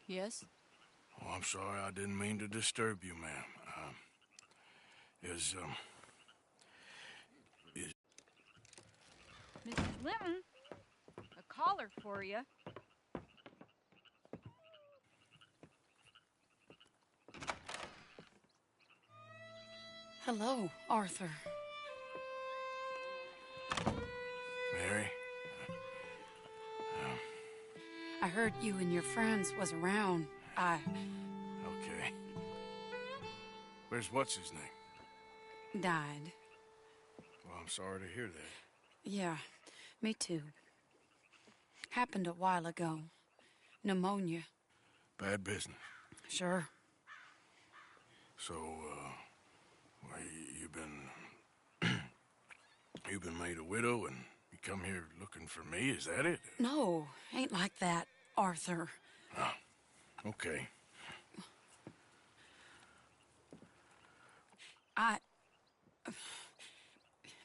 Yes? Oh, I'm sorry. I didn't mean to disturb you, ma'am. Is Mrs. Linton, a caller for you. Hello, Arthur. Mary? I heard you and your friends was around. Okay. Where's what's-his name? Died. Well, I'm sorry to hear that. Yeah, me too. Happened a while ago. Pneumonia. Bad business. Sure. So, well, you've been made a widow and you come here looking for me, is that it? No, ain't like that, Arthur. Oh, okay.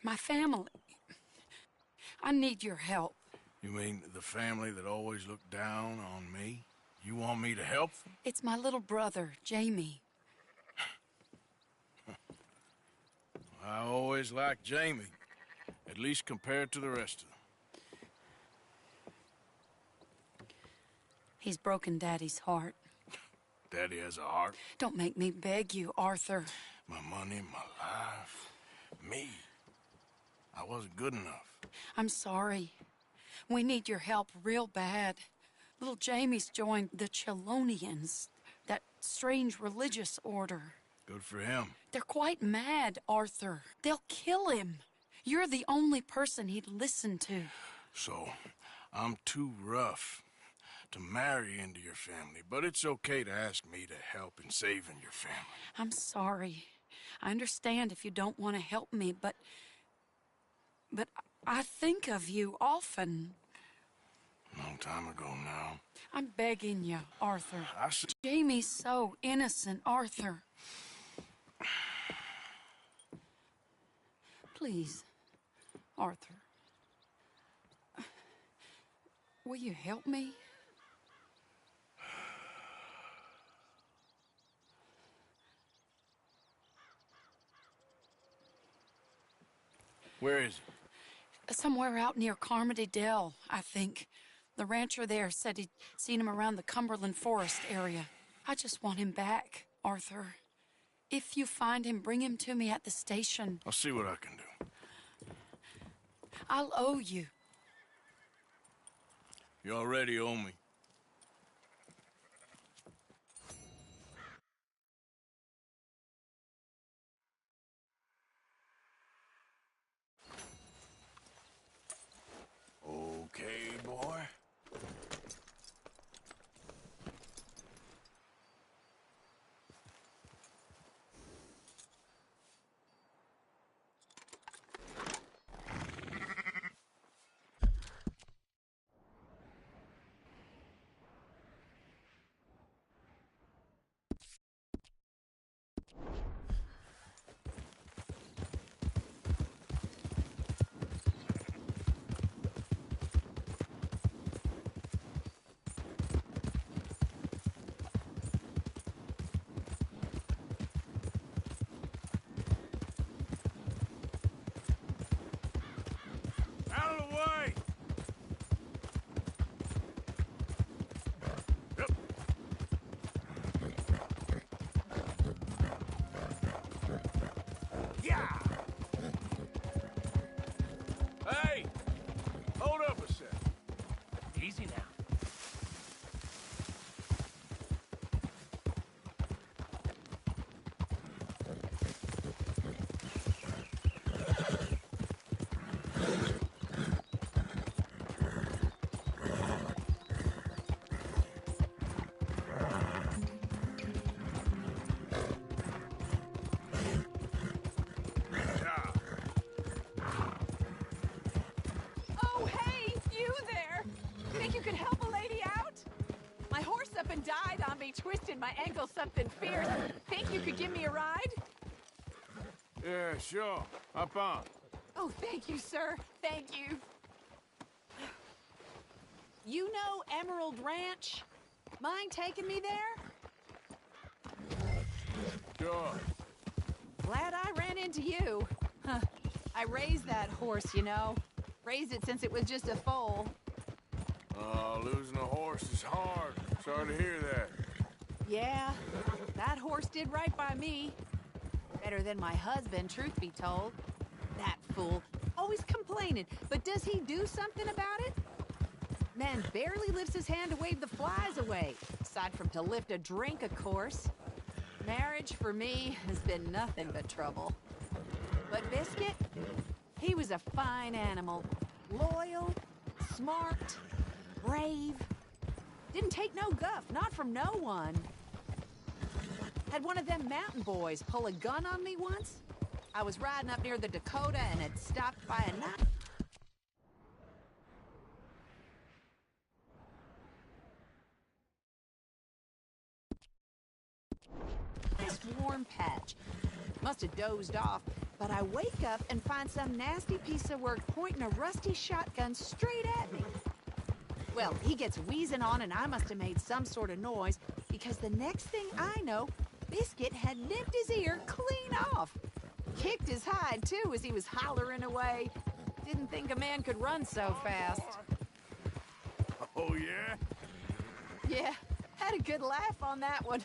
My family. I need your help. You mean the family that always looked down on me? You want me to help them? It's my little brother, Jamie. I always liked Jamie, at least compared to the rest of them. He's broken Daddy's heart. Daddy has a heart. Don't make me beg you, Arthur. My money, my life, me. I wasn't good enough. I'm sorry. We need your help real bad. Little Jamie's joined the Chelonians, that strange religious order. Good for him. They're quite mad, Arthur. They'll kill him. You're the only person he'd listen to. So, I'm too rough to marry into your family, but it's okay to ask me to help in saving your family. I'm sorry. I understand if you don't want to help me, but I think of you often. Long time ago now. I'm begging you, Arthur. I see. Jamie's so innocent, Arthur. Please, Arthur. Will you help me? Where is he? Somewhere out near Carmody Dell, I think. The rancher there said he'd seen him around the Cumberland Forest area. I just want him back, Arthur. If you find him, bring him to me at the station. I'll see what I can do. I'll owe you. You already owe me. Okay, boy. Out of the way! Yep. Yeah! Hey! Hold up a sec. Easy now. my ankle's something fierce. Think you could give me a ride? Yeah, sure. Hop on. Oh, thank you, sir. Thank you. You know Emerald Ranch? Mind taking me there? Sure. Glad I ran into you. Huh. I raised that horse, you know. Raised it since it was just a foal. Losing a horse is hard. Sorry to hear that. Yeah, that horse did right by me. Better than my husband, truth be told. That fool. Always complaining, but does he do something about it? Man barely lifts his hand to wave the flies away. Aside from to lift a drink, of course. Marriage, for me, has been nothing but trouble. But Biscuit, he was a fine animal. Loyal, smart, brave. Didn't take no guff, not from no one. Had one of them mountain boys pull a gun on me once. I was riding up near the Dakota and had stopped by a nice warm patch. Must have dozed off, but I wake up and find some nasty piece of work pointing a rusty shotgun straight at me. Well, he gets wheezing on and I must have made some sort of noise because the next thing I know, Biscuit had nipped his ear clean off. Kicked his hide, too, as he was hollering away. Didn't think a man could run so fast. Oh, yeah? Yeah, had a good laugh on that one.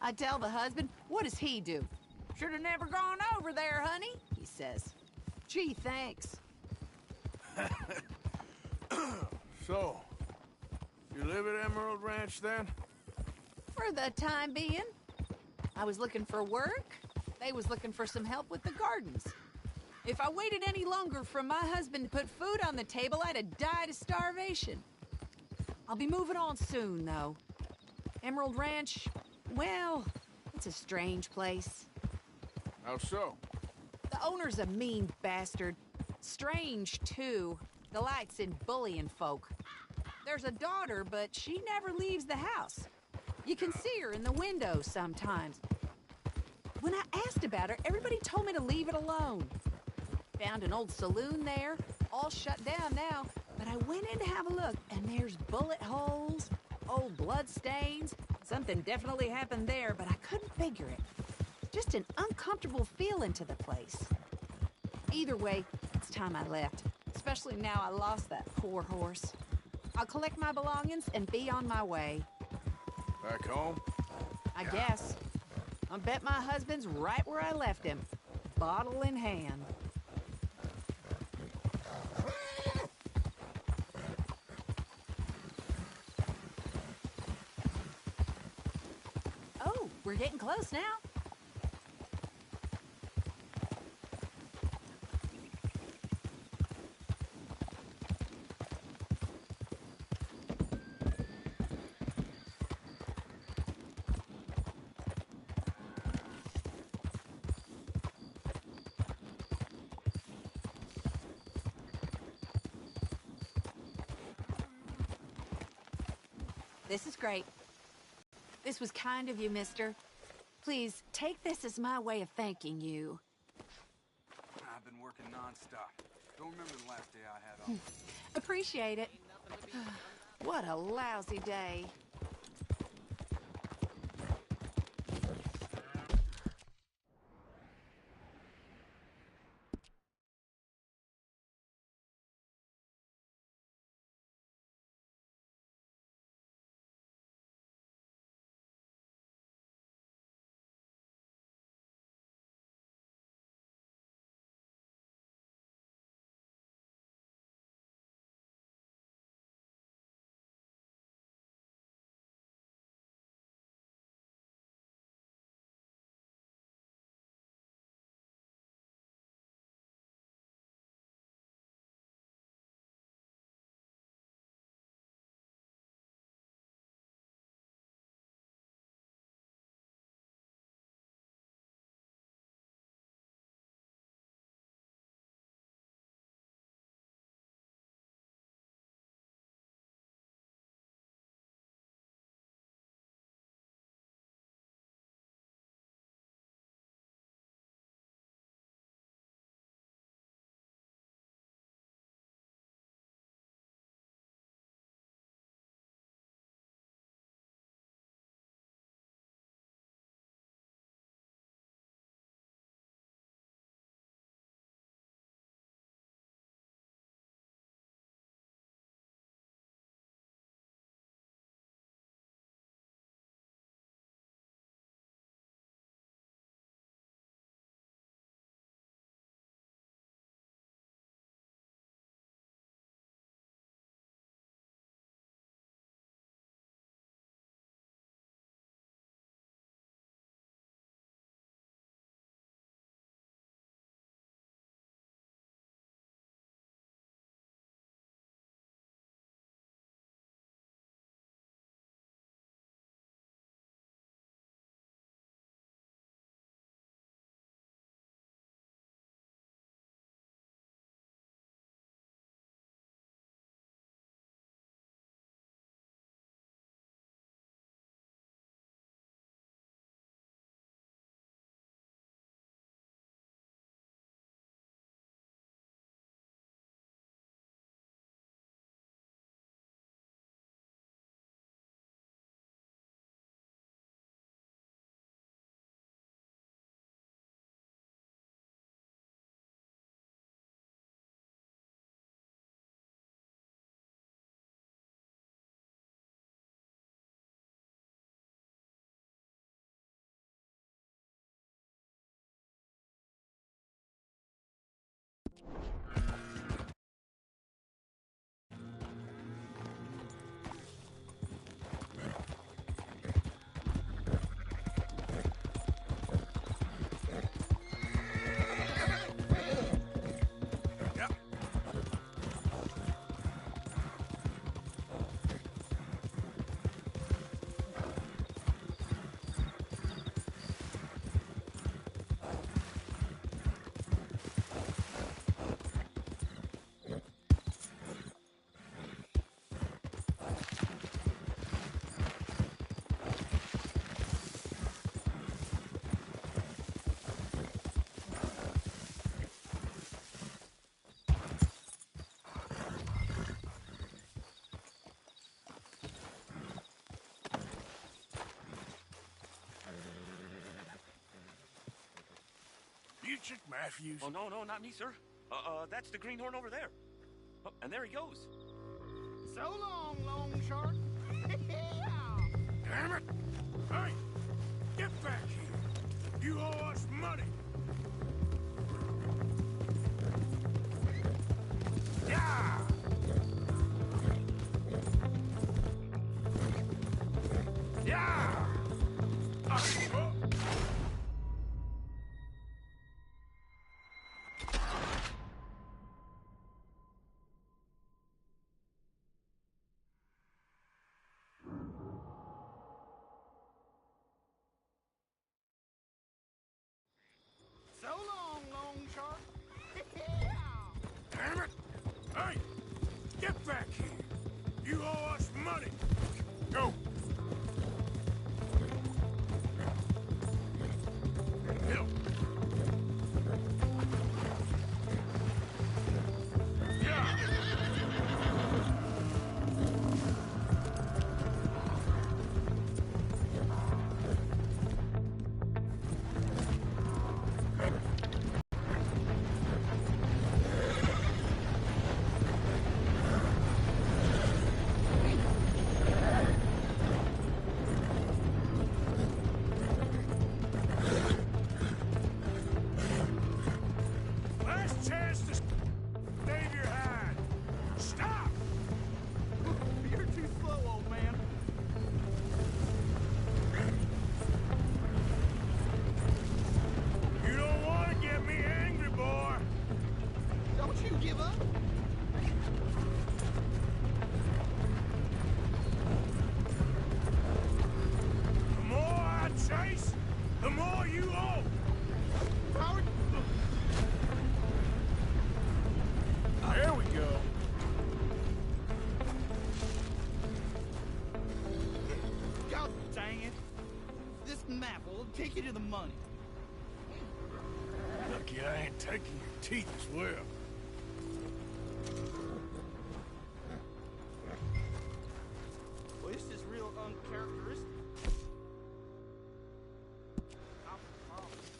I tell the husband, what does he do? Should have never gone over there, honey, he says. Gee, thanks. So, you live at Emerald Ranch, then? For the time being. I was looking for work. They was looking for some help with the gardens. If I waited any longer for my husband to put food on the table, I'd have died of starvation. I'll be moving on soon, though. Emerald Ranch, well, it's a strange place. How so? The owner's a mean bastard. Strange, too. Delights in bullying folk. There's a daughter, but she never leaves the house. You can see her in the window sometimes. When I asked about her, everybody told me to leave it alone. Found an old saloon there, all shut down now, but I went in to have a look, and there's bullet holes, old blood stains. Something definitely happened there, but I couldn't figure it. Just an uncomfortable feeling to the place. Either way, it's time I left, especially now I lost that poor horse. I'll collect my belongings and be on my way. Back home? I guess. I bet my husband's right where I left him, bottle in hand. Oh, we're getting close now. This is great. This was kind of you, mister. Please, take this as my way of thanking you. I've been working nonstop. Don't remember the last day I had off. Appreciate it. What a lousy day. Agent Matthews? Oh, no, no, not me, sir. That's the greenhorn over there. Oh, and there he goes. So long, Long Shark. Damn it! Hey! Get back here! You owe us money! Yeah! Yeah! So long, Long Shark. Damn it! Hey! Get back here! You owe us money! Go! Help! Yeah! Last chance to save your hide! Stop! You're too slow, old man. You don't want to get me angry, boy! Don't you give up. The more I chase, the more you owe! Howard. There we go. God dang it. This map will take you to the money. Lucky I ain't taking your teeth as well. Well, this is real uncharacteristic. I promise.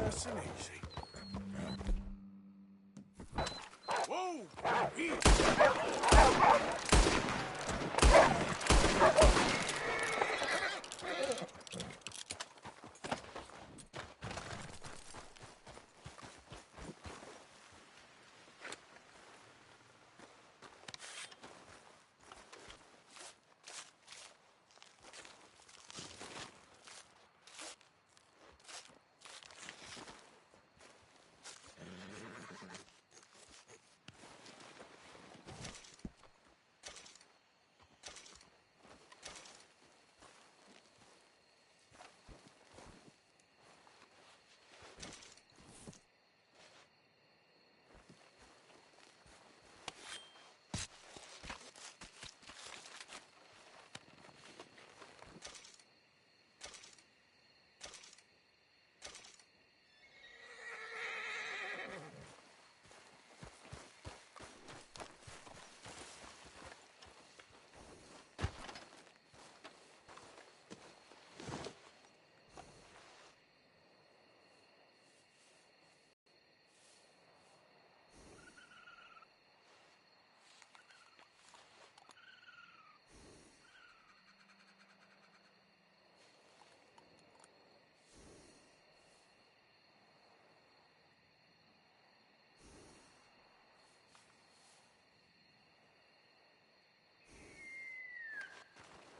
Nice and easy. Whoa! Easy.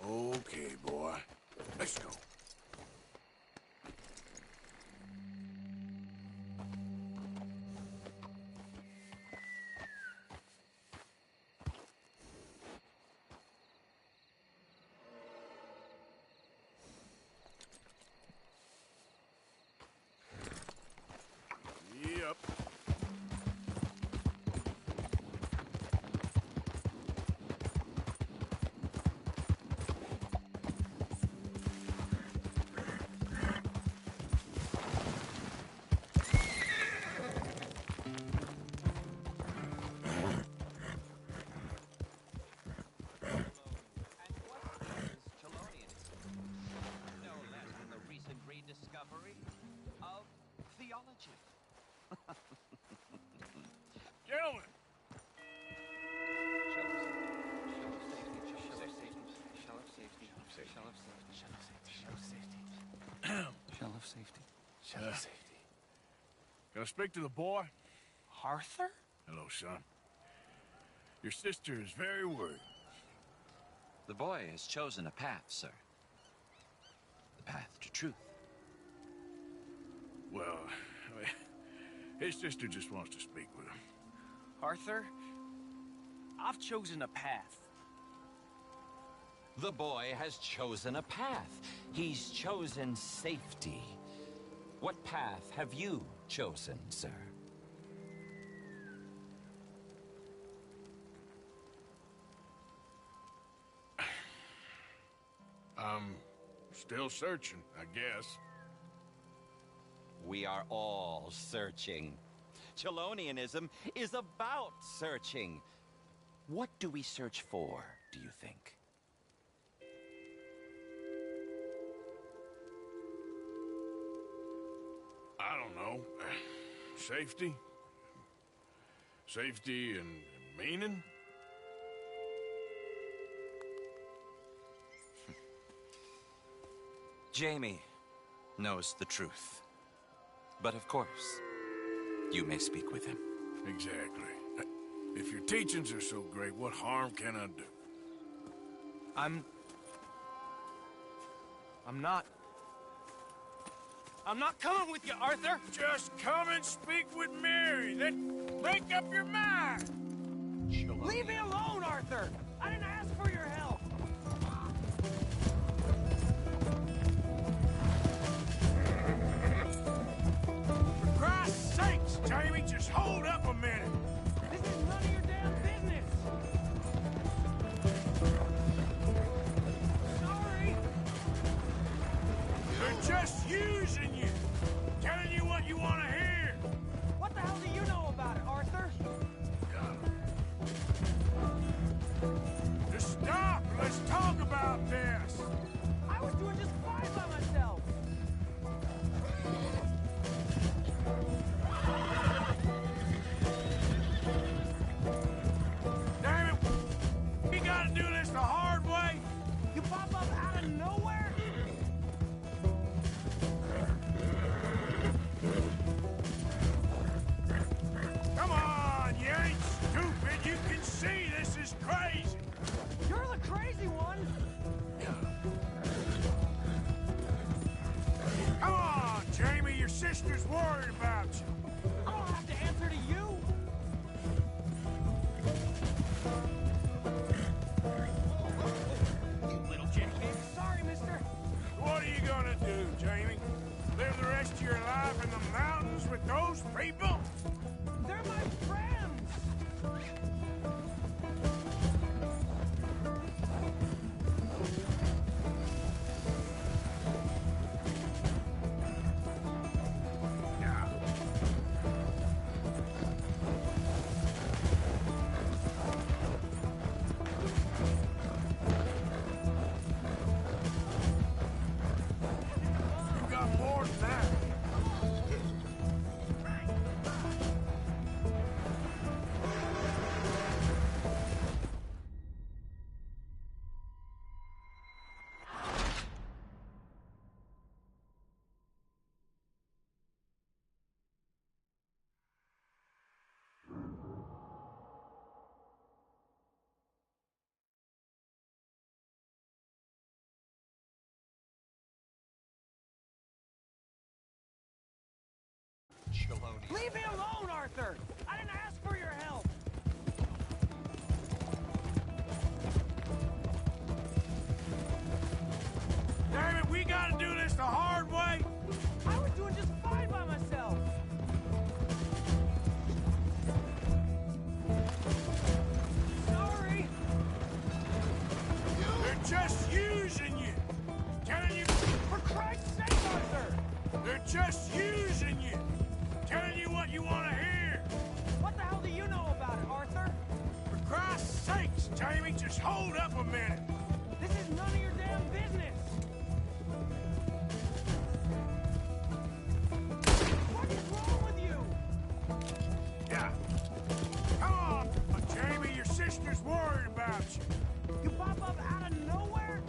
Okay, boy. Let's go. Yep. No less than the recent rediscovery of theology. Gentlemen! Can I speak to the boy? Arthur? Hello, son. Your sister is very worried. The boy has chosen a path, sir. The path to truth. Well, his sister just wants to speak with him. Arthur, I've chosen a path. The boy has chosen a path. He's chosen safety. What path have you chosen, sir? I'm still searching, I guess. We are all searching. Chelonianism is about searching. What do we search for, do you think? I don't know. Safety? Safety and meaning? Jamie knows the truth. But of course, you may speak with him. Exactly. If your teachings are so great, what harm can I do? I'm not coming with you, Arthur! Just come and speak with Mary, then make up your mind! Leave me alone, Arthur! I didn't ask for your help! For Christ's sakes, Jamie, just hold up a minute! This is none of your damn business! Sorry! They're just using you! Telling you what you want to hear! What the hell do you know about it, Arthur? Just stop and let's talk about this! I was doing just fine by myself! sister's worried about you. I don't have to answer to you. You little jackass. Sorry, mister. What are you gonna do, Jamie? Live the rest of your life in the mountains with those people? They're my friends. Yeah. You got more than that. Leave me alone, Arthur. I didn't ask for your help. Damn it, we gotta do this the hard way. I was doing just fine by myself. Sorry. They're just using you. Telling you, For Christ's sake, Arthur. they're just using you. Telling you what you want to hear. What the hell do you know about it, Arthur? For Christ's sakes, Jamie, just hold up a minute. This is none of your damn business. What is wrong with you? Yeah. Come on, Jamie, your sister's worried about you. You pop up out of nowhere?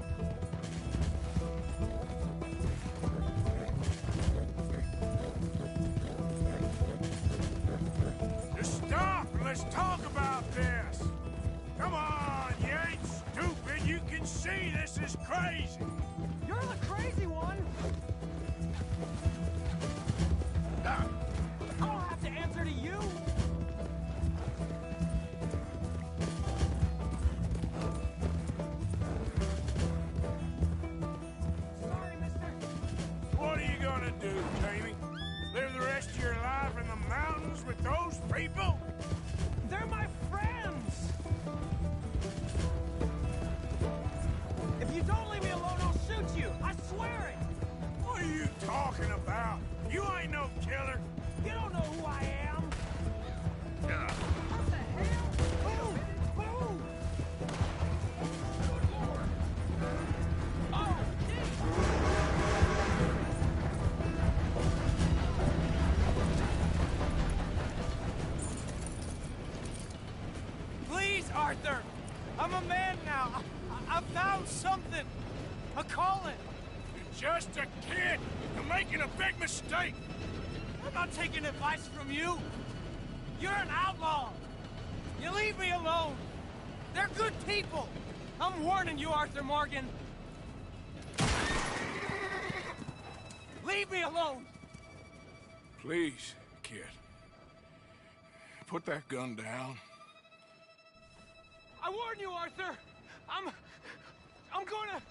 Just stop and let's talk about this. Come on, you ain't stupid. You can see this is crazy. You're the crazy one. Ah, I don't have to answer to you. Sorry, mister. what are you gonna do, Jamie? Live the rest of your life in the mountains with those people? They're my friends. If you don't leave me alone, I'll shoot you. I swear it. What are you talking about? You ain't no killer. You don't know who I am. Yeah. What the hell? Boom! Boom! Oh, please, Arthur. I'm a man now. I found something. A calling. You're just a kid. You're making a big mistake. I'm not taking advice from you. You're an outlaw. You leave me alone. They're good people. I'm warning you, Arthur Morgan. Leave me alone. Please, kid. Put that gun down. I warn you, Arthur. I'm gonna...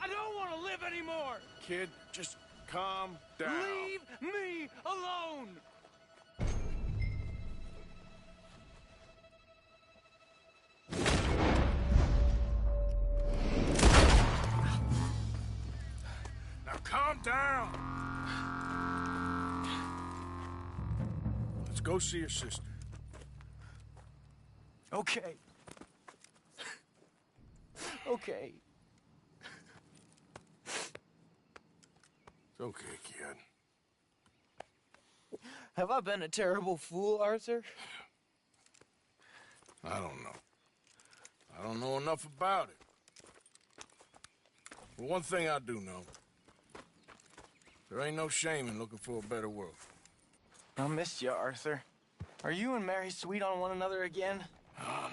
I don't want to live anymore. Kid, just calm down. Leave me alone. Now calm down. Let's go see your sister. Okay. Okay. It's okay, kid. Have I been a terrible fool, Arthur? I don't know. I don't know enough about it. But one thing I do know. There ain't no shame in looking for a better world. I missed you, Arthur. Are you and Mary sweet on one another again? Oh,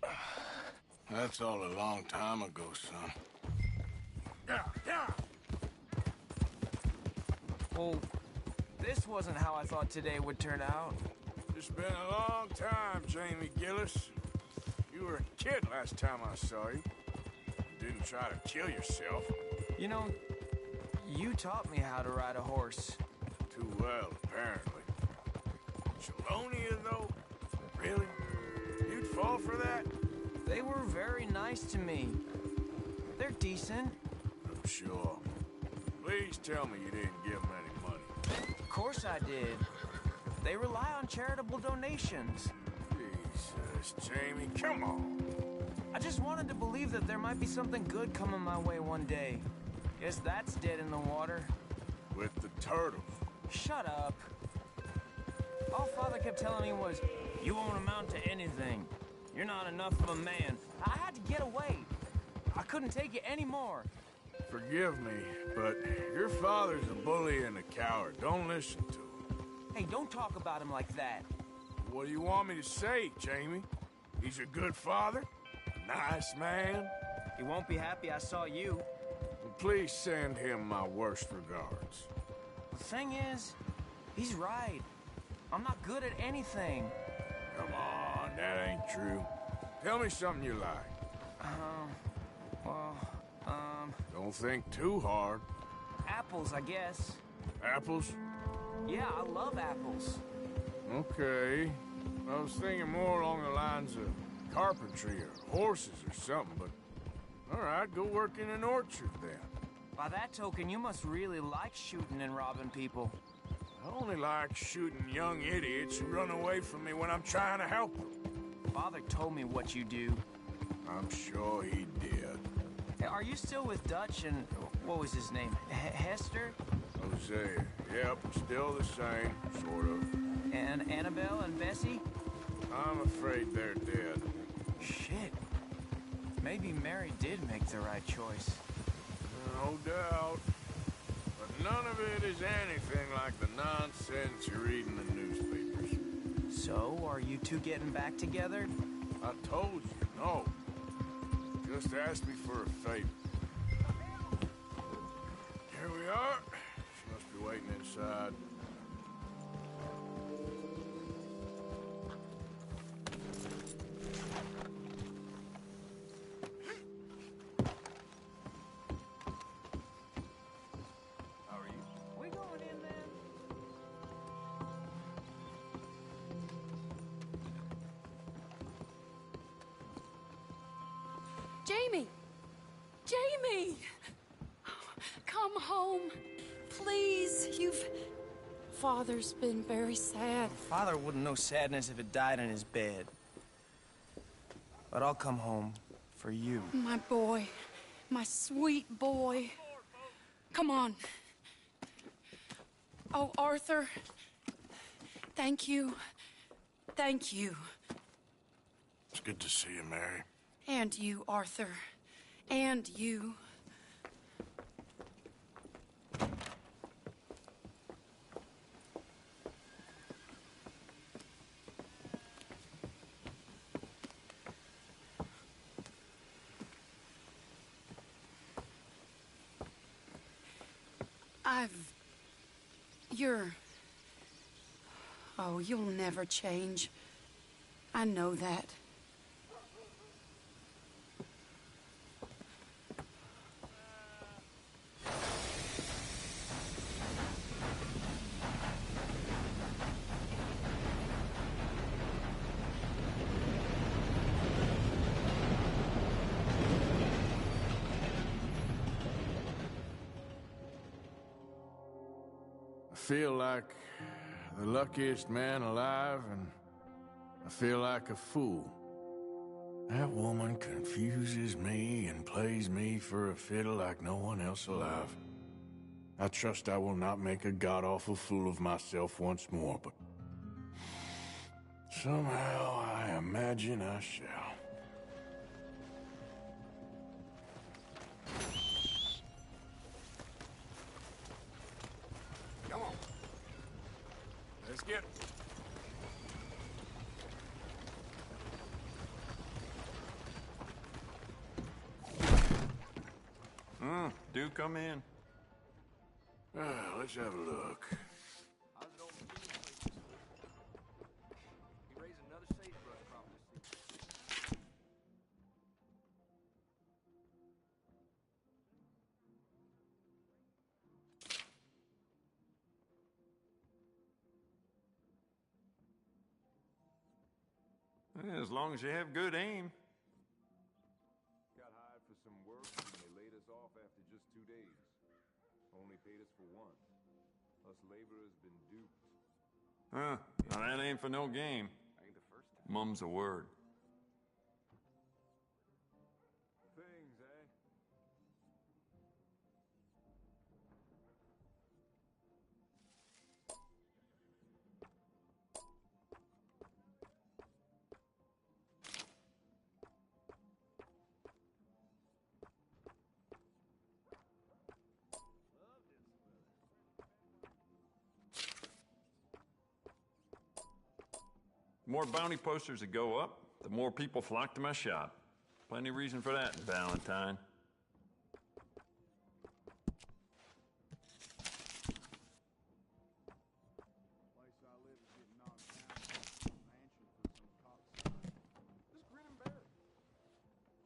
no. That's all a long time ago, son. Yeah, yeah. Well, this wasn't how I thought today would turn out. It's been a long time, Jamie Gillis. You were a kid last time I saw you. Didn't try to kill yourself. You know, you taught me how to ride a horse. Too well, apparently. Chelonia, though? Really? You'd fall for that? They were very nice to me. They're decent. I'm sure. Please tell me you didn't give them any money. Of course I did. They rely on charitable donations. Jesus, Jamie, come on. I just wanted to believe that there might be something good coming my way one day. Guess that's dead in the water. With the turtles. Shut up. All Father kept telling me was, you won't amount to anything. You're not enough of a man. I had to get away. I couldn't take it anymore. Forgive me, but your father's a bully and a coward. Don't listen to him. Hey, don't talk about him like that. What do you want me to say, Jamie? He's a good father? A nice man? He won't be happy I saw you. Well, please send him my worst regards. The thing is, he's right. I'm not good at anything. Come on, that ain't true. Tell me something you like. Don't think too hard. Apples, I guess. Apples? Yeah, I love apples. Okay. I was thinking more along the lines of carpentry or horses or something, but... All right, go work in an orchard then. By that token, you must really like shooting and robbing people. I only like shooting young idiots who run away from me when I'm trying to help them. Father told me what you do. I'm sure he did. Hey, are you still with Dutch and... what was his name? Hester? Hosea. Yep, still the same, sort of. And Annabelle and Bessie? I'm afraid they're dead. Shit. Maybe Mary did make the right choice. No doubt. But none of it is anything like the nonsense you read in the newspapers. So, are you two getting back together? I told you, no. Just ask me for a favor. Here we are. She must be waiting inside. How are you? We going in then? Jamie! Jamie! Come home. Please, Father's been very sad. Father wouldn't know sadness if it died in his bed. But I'll come home for you. My boy. My sweet boy. Come on. Oh, Arthur. Thank you. Thank you. It's good to see you, Mary. And you, Arthur. And you. Oh, you'll never change. I know that. I feel like the luckiest man alive, and I feel like a fool. That woman confuses me and plays me for a fiddle like no one else alive. I trust I will not make a god-awful fool of myself once more, but somehow I imagine I shall. Come on. Let's get... Do come in. Let's have a look. How's it over here? He raised another sagebrush crop this season. As long as you have good aim. Got hired for some work, and they laid us off after just 2 days. Only paid us for one. Us laborers been duped. Huh, now that ain't for no game. Ain't the first time. Mum's a word. Things, eh? The more bounty posters that go up, the more people flock to my shop. Plenty of reason for that, Valentine. Place I live is getting knocked down. Mansion for some cocksucker. Just grin and bear it.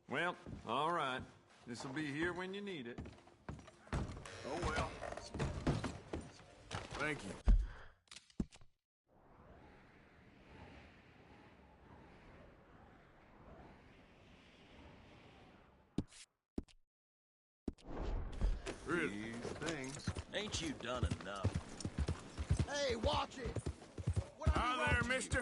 Well, all right. This'll be here when you need it. Oh well. Thank you. Really? These things. Ain't you done enough? Hey, watch it! What I Hi do wrong there, to you? mister.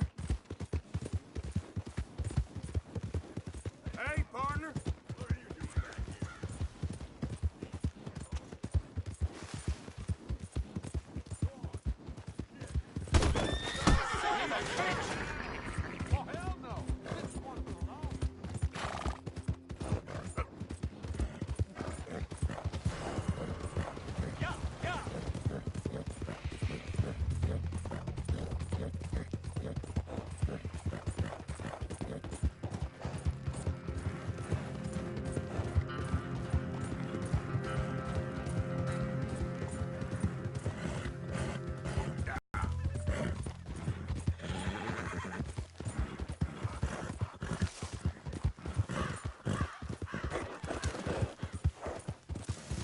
Hey, partner. What are you doing back here? Oh, hell no! This one's alone. Yeah, yeah.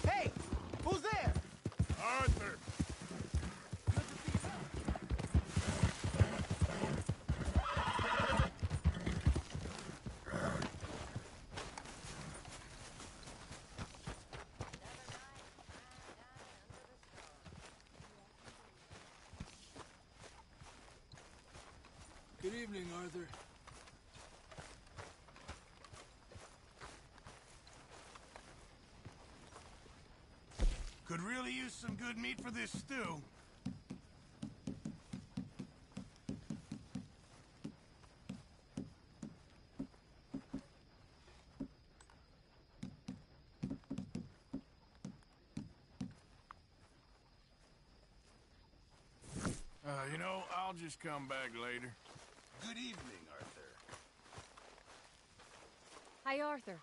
Hey, who's there? Arthur. Good evening, Arthur. Could really use some good meat for this stew. I'll just come back later. Good evening, Arthur. Hey, Arthur.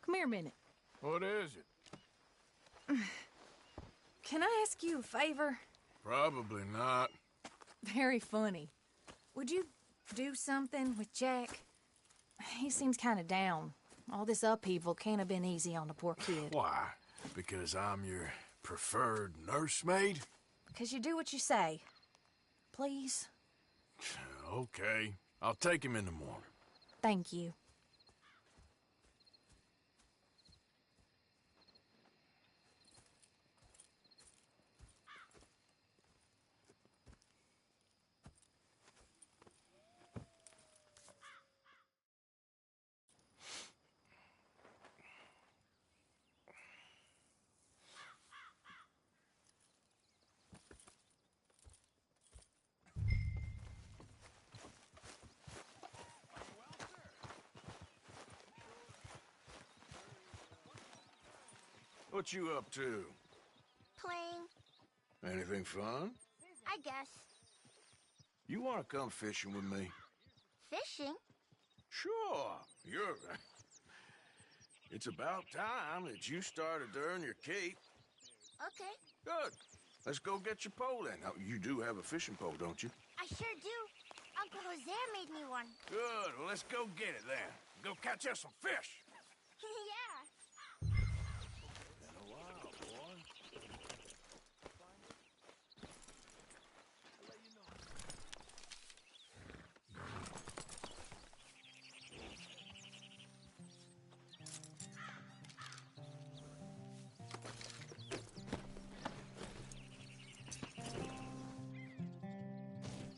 Come here a minute. What is it? Can I ask you a favor? Probably not. Very funny. Would you do something with Jack? He seems kind of down. All this upheaval can't have been easy on the poor kid. Why? Because I'm your preferred nursemaid? Because you do what you say. Please? Okay. I'll take him in the morning. Thank you. What you up to? Playing, Anything fun? I guess. You want to come fishing with me? Fishing? Sure. You're... It's about time that you started to earn your keep. Okay. Good. Let's go get your pole then. Now, you do have a fishing pole, don't you? I sure do. Uncle Jose made me one. Good. Well, let's go get it then. Go catch us some fish. Yeah. Been a while, boy.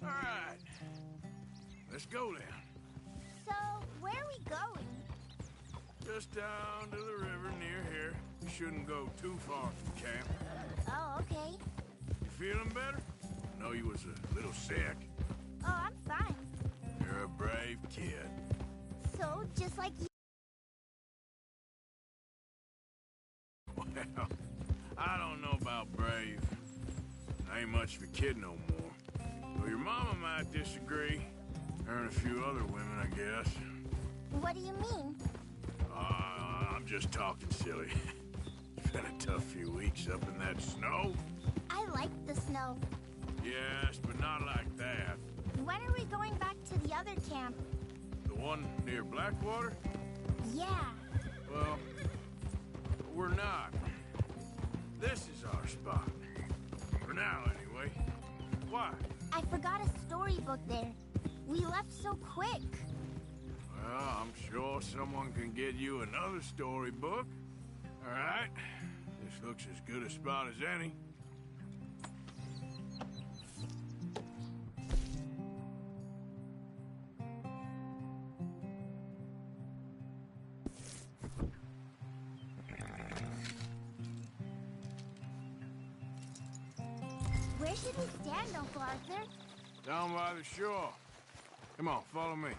All right. Let's go then. So, where are we going? Just down to the river near here. You shouldn't go too far from camp. Oh, okay. You feeling better? I know you was a little sick. Oh, I'm fine. You're a brave kid. So, just like you. Well, I don't know about brave. I ain't much of a kid no more. Well, your mama might disagree. Her and a few other women, I guess. What do you mean? I'm just talking silly. It's been a tough few weeks up in that snow. I like the snow. Yes, but not like that. When are we going back to the other camp? The one near Blackwater? Yeah. Well, we're not. This is our spot. For now, anyway. Why? I forgot a storybook there. We left so quick. Well, I'm sure someone can get you another storybook. All right. This looks as good a spot as any. Where should we stand, Uncle Arthur? Down by the shore. Come on, follow me.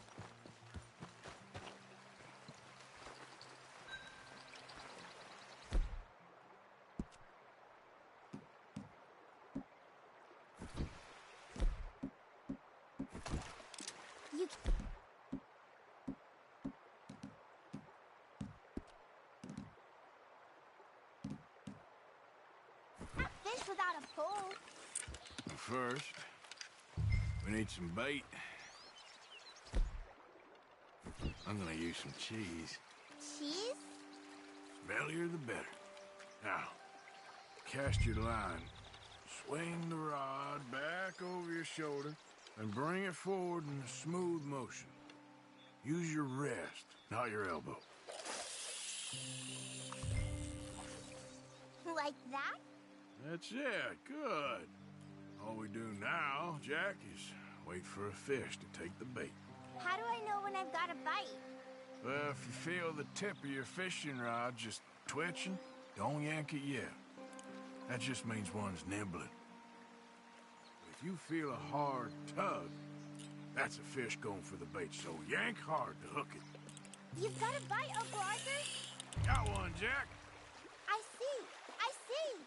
You can't fish without a pole. First, we need some bait. I'm gonna use some cheese. Cheese? Smellier the better. Now, cast your line. Swing the rod back over your shoulder and bring it forward in a smooth motion. Use your wrist, not your elbow. Like that? That's it. Good. All we do now, Jack, is wait for a fish to take the bait. How do I know when I've got a bite? Well, if you feel the tip of your fishing rod just twitching, don't yank it yet. That just means one's nibbling. If you feel a hard tug, that's a fish going for the bait, so yank hard to hook it. You've got a bite, Uncle Arthur? Got one, Jack. I see. I see.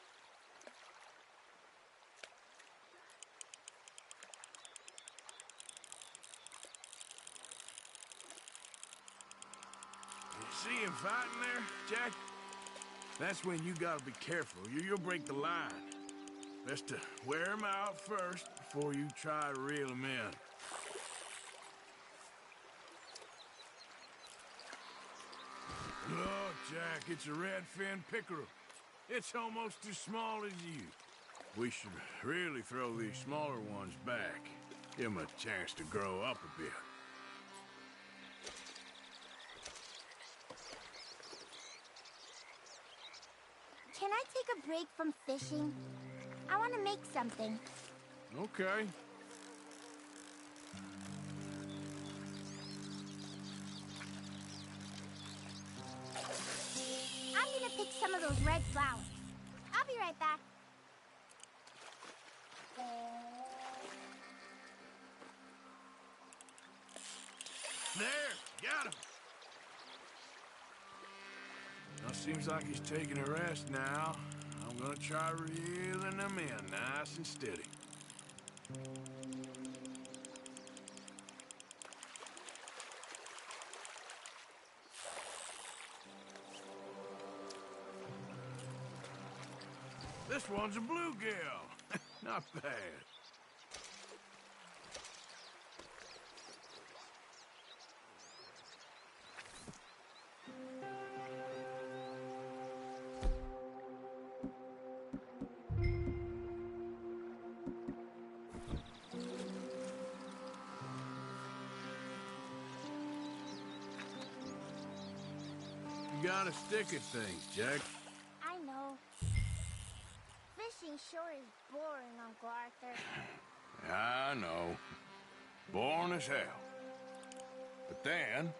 You see him fighting there, Jack? That's when you gotta be careful. You'll break the line. Best to wear him out first before you try to reel him in. Look, Jack, it's a redfin pickerel. It's almost as small as you. We should really throw these smaller ones back. Give them a chance to grow up a bit. Can I take a break from fishing? I want to make something. Okay. I'm gonna pick some of those red flowers. I'll be right back. There, got him. Well, seems like he's taking a rest now. I'm gonna try reeling them in nice and steady. This one's a bluegill. Not bad. You gotta stick at things, Jack. I know. Fishing sure is boring, Uncle Arthur. I know. Boring as hell. But then,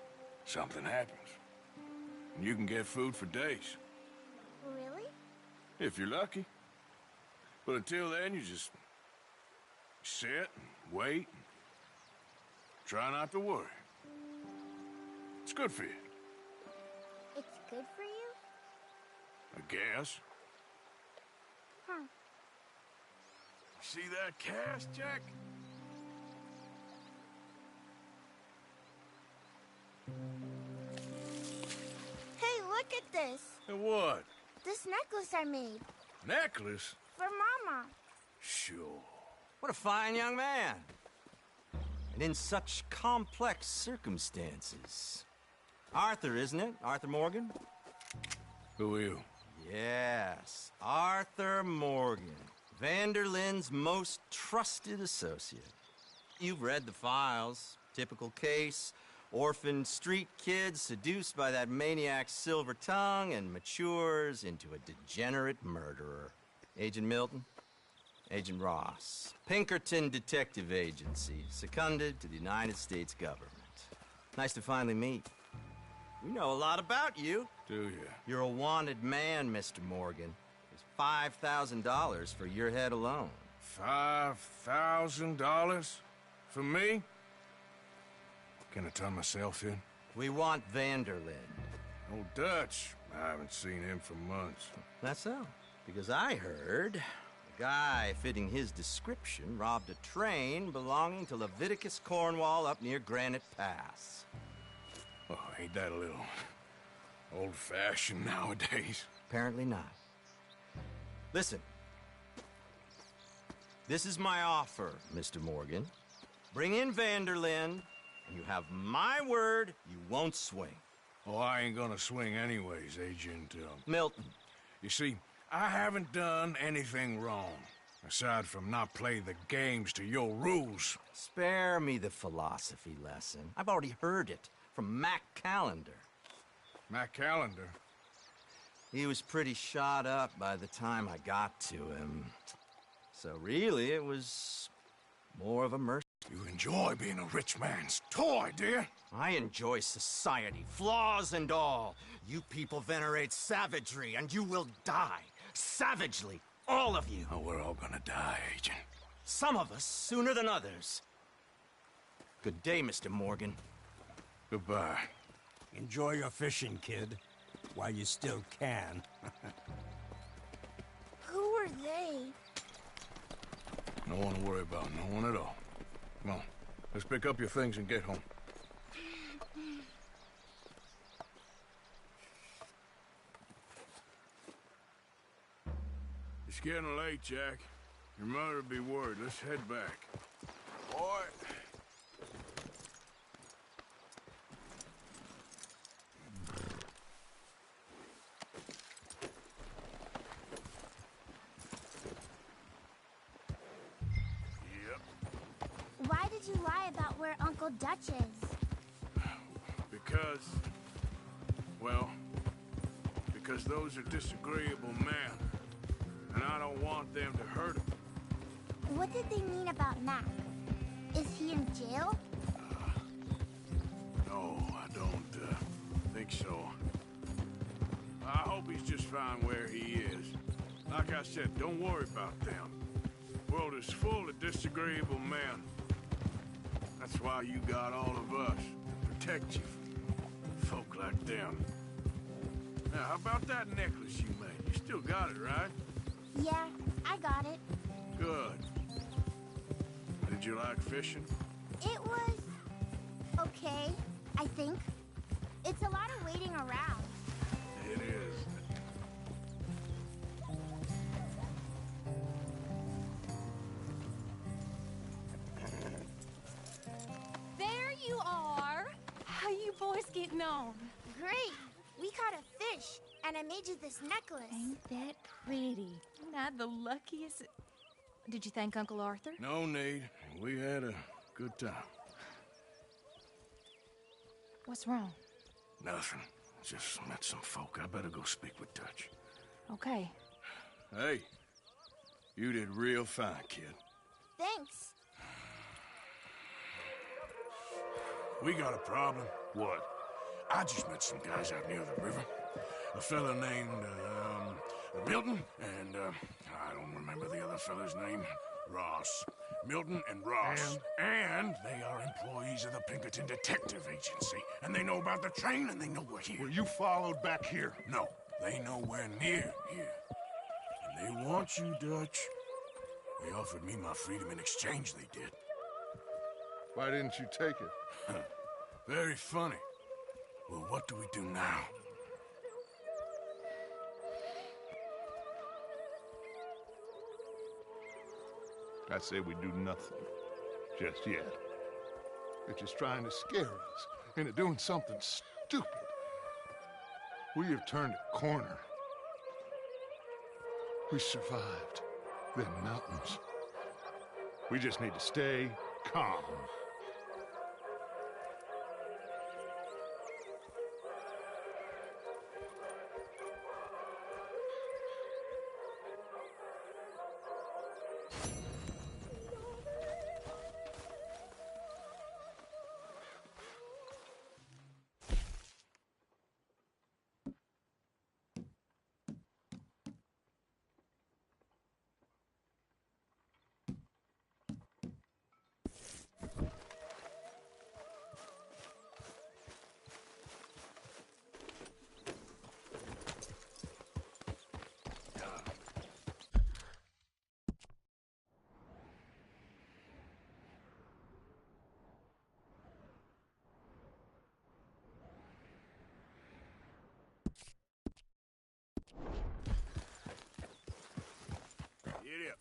something happens. And you can get food for days. Really? If you're lucky. But until then, you just sit and wait. And try not to worry. It's good for you. It's good for you? I guess. Huh. See that cast, Jack? Hey, look at this. And what? This necklace I made. Necklace? For Mama. Sure. What a fine young man. And in such complex circumstances. Arthur, isn't it? Arthur Morgan? Who are you? Yes, Arthur Morgan. Vanderlyn's most trusted associate. You've read the files. Typical case. Orphaned street kid seduced by that maniac's silver tongue and matures into a degenerate murderer. Agent Milton? Agent Ross. Pinkerton Detective Agency, seconded to the United States government. Nice to finally meet. We know a lot about you. Do you? You're a wanted man, Mr. Morgan. There's $5,000 for your head alone. $5,000? For me? Can I turn myself in? We want Vanderlyn. Old Dutch. I haven't seen him for months. That's so. Because I heard a guy fitting his description robbed a train belonging to Leviticus Cornwall up near Granite Pass. Oh, ain't that a little old-fashioned nowadays? Apparently not. Listen. This is my offer, Mr. Morgan. Bring in Vanderlyn, and you have my word you won't swing. Oh, I ain't gonna swing anyways, Agent, Milton. You see, I haven't done anything wrong, aside from not play the games to your rules. Spare me the philosophy lesson. I've already heard it from Mac Callender. Mac Callender? He was pretty shot up by the time I got to him. So really, it was more of a mercy. You enjoy being a rich man's toy, do you? I enjoy society, flaws and all. You people venerate savagery, and you will die. Savagely, all of you. Oh, we're all gonna die, Agent. Some of us sooner than others. Good day, Mr. Morgan. Goodbye. Enjoy your fishing, kid, while you still can. Who are they? No one to worry about, no one at all. Come on, let's pick up your things and get home. It's getting late, Jack. Your mother'll be worried. Let's head back. Boy. Why did you lie about where Uncle Dutch is? Because those are disagreeable men, and I don't want them to hurt him. What did they mean about Mac? Is he in jail? No, I don't think so. I hope he's just fine where he is. Like I said, don't worry about them. The world is full of disagreeable men. That's why you got all of us, to protect you from folk like them. Now, how about that necklace you made? You still got it, right? Yeah, I got it. Good. Did you like fishing? It was okay, I think. It's a lot of waiting around. It is. getting on? Great. We caught a fish, and I made you this necklace. Ain't that pretty? Ain't I the luckiest? Did you thank Uncle Arthur? No need. We had a good time. What's wrong? Nothing. Just met some folk. I better go speak with Dutch. Okay. Hey, you did real fine, kid. Thanks. We got a problem. What? I just met some guys out near the river. A fella named, Milton, and, I don't remember the other fella's name. Ross. Milton and Ross. And they are employees of the Pinkerton Detective Agency. And they know about the train, and they know we're here. Were you followed back here? No, they know we're near here. And they want you, Dutch. They offered me my freedom in exchange, they did. Why didn't you take it? Very funny. Well, what do we do now? I say we do nothing. Just yet. They're just trying to scare us into doing something stupid. We have turned a corner. We survived them mountains. We just need to stay calm. Get up.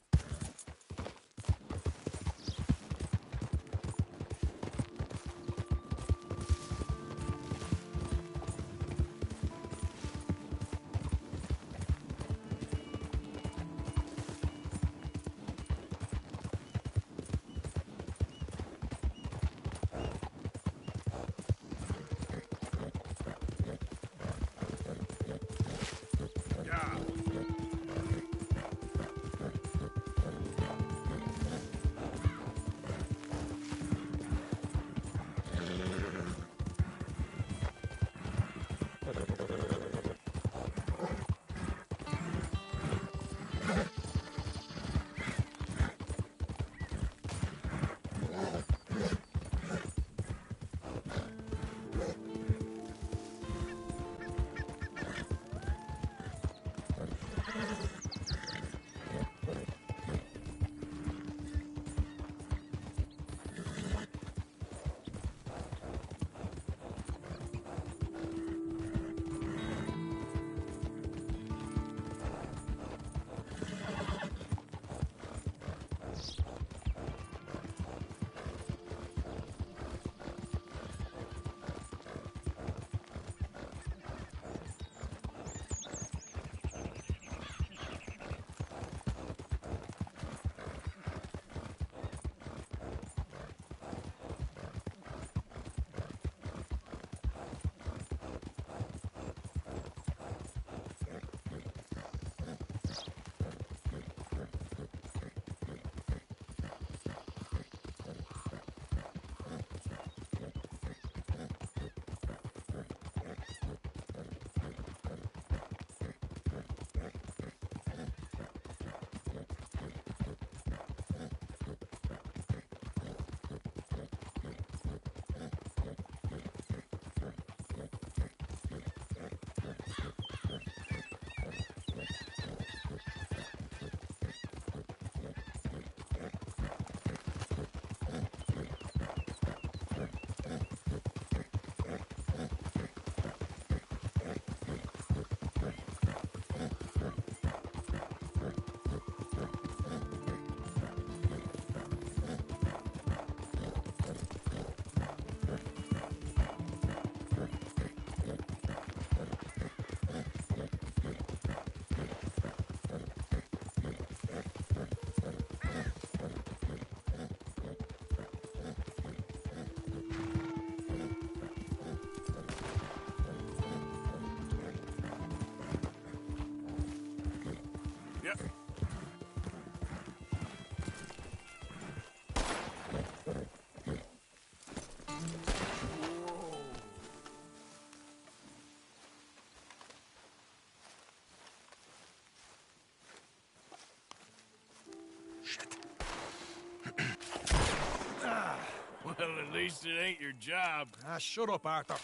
Well, at least it ain't your job. Ah, shut up, Arthur.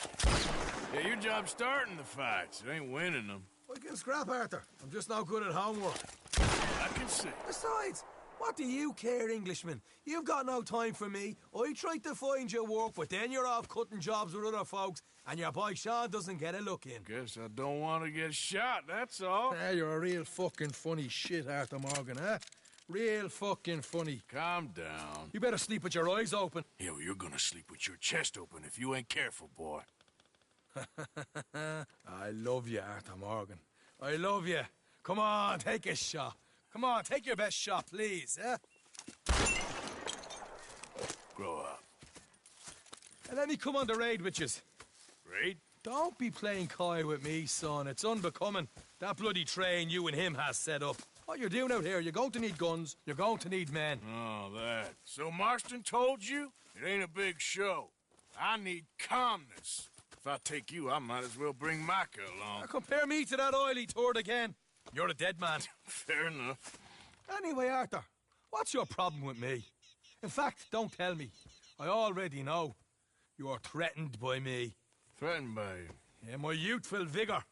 Yeah, your job's starting the fights. It ain't winning them. I can scrap, Arthur. I'm just not good at homework. I can see. Besides, what do you care, Englishman? You've got no time for me. I tried to find you work, but then you're off cutting jobs with other folks, and your boy Sean doesn't get a look in. Guess I don't want to get shot, that's all. Ah, you're a real fucking funny shit, Arthur Morgan, huh? Real fucking funny. Calm down. You better sleep with your eyes open. Yeah, well, you're gonna sleep with your chest open if you ain't careful, boy. I love you, Arthur Morgan. I love you. Come on, take a shot. Come on, take your best shot, please, eh? Grow up. And let me come on the raid with yous. Raid? Don't be playing coy with me, son. It's unbecoming. That bloody train you and him has set up. What you're doing out here, you're going to need guns, you're going to need men. Oh, that. So Marston told you? It ain't a big show. I need calmness. If I take you, I might as well bring Micah along. Now compare me to that oily turd again. You're a dead man. Fair enough. Anyway, Arthur, what's your problem with me? In fact, don't tell me. I already know. You're threatened by me. Threatened by you? Yeah, my youthful vigor.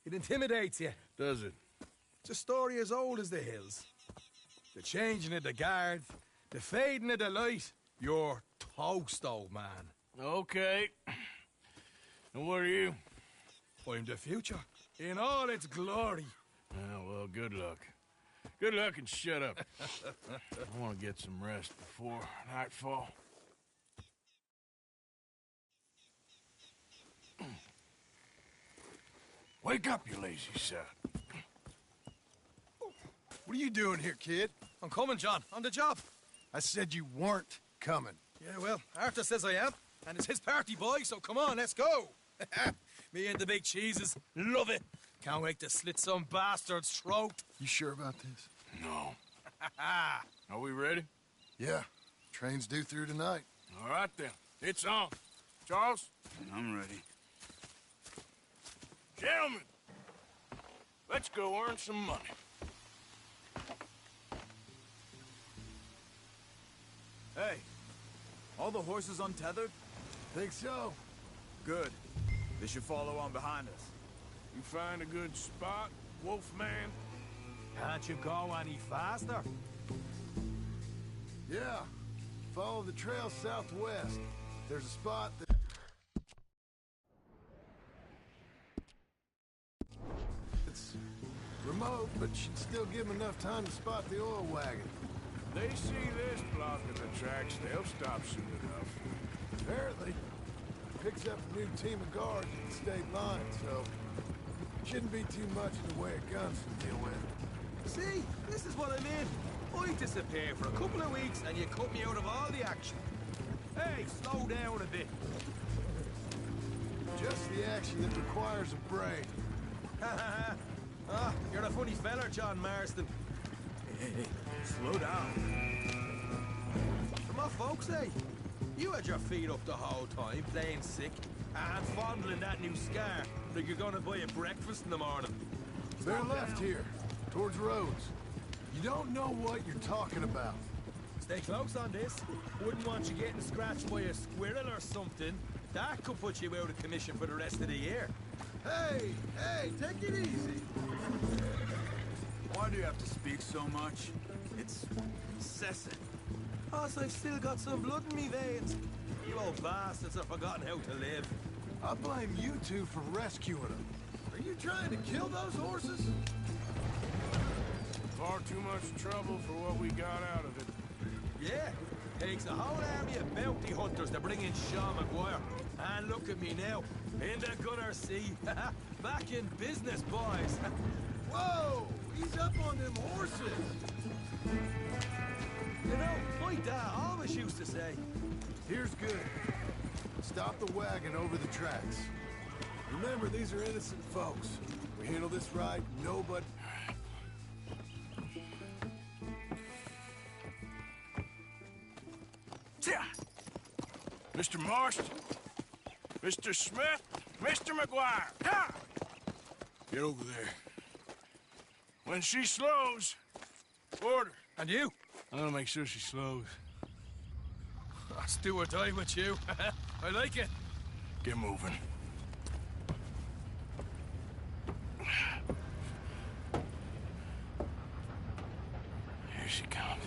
It intimidates you. Does it? It's a story as old as the hills. The changing of the guard, the fading of the light. You're toast, old man. Okay. And what are you? I'm the future, in all its glory. Oh, well, good luck. Good luck and shut up. I want to get some rest before nightfall. Wake up, you lazy sod. What are you doing here, kid? I'm coming, John. On the job. I said you weren't coming. Yeah, well, Arthur says I am. And it's his party, boy, so come on, let's go. Me and the big cheeses. Love it. Can't wait to slit some bastard's throat. You sure about this? No. Are we ready? Yeah. Train's due through tonight. All right, then. It's on. Charles? I'm ready. Gentlemen, let's go earn some money. Hey, all the horses untethered? Think so. Good. They should follow on behind us. You find a good spot, Wolfman? Can't you go any faster? Yeah. Follow the trail southwest. There's a spot that... It's remote, but should still give them enough time to spot the oil wagon. They see this blocking the tracks, they'll stop soon enough. Apparently. Picks up a new team of guards at the state line, so... shouldn't be too much in the way of guns to deal with. See? This is what I mean. I disappear for a couple of weeks and you cut me out of all the action. Hey, slow down a bit. Just the action that requires a break. Ah, you're a funny feller, John Marston. Hey, slow down. From what folks say, you had your feet up the whole time, playing sick, and fondling that new scar like you're gonna buy a breakfast in the morning. They're left here, towards Rhodes. You don't know what you're talking about. Stay close on this. Wouldn't want you getting scratched by a squirrel or something. That could put you out of commission for the rest of the year. Hey, take it easy. Why do you have to speak so much? It's incessant. Plus, I've still got some blood in me veins. You old bastards have forgotten how to live. I blame you two for rescuing them. Are you trying to kill those horses? Far too much trouble for what we got out of it. Yeah, takes a whole army of bounty hunters to bring in Sean McGuire. And look at me now, in the gunner seat. Back in business, boys. Whoa, he's up on them horses. You know, my dad always used to say, here's good. Stop the wagon over the tracks. Remember, these are innocent folks. We handle this right, nobody... Mr. Marston, Mr. Smith, Mr. McGuire. Get over there. When she slows, order. And you? I'm gonna make sure she slows. Let's do or die with you. I like it. Get moving. Here she comes.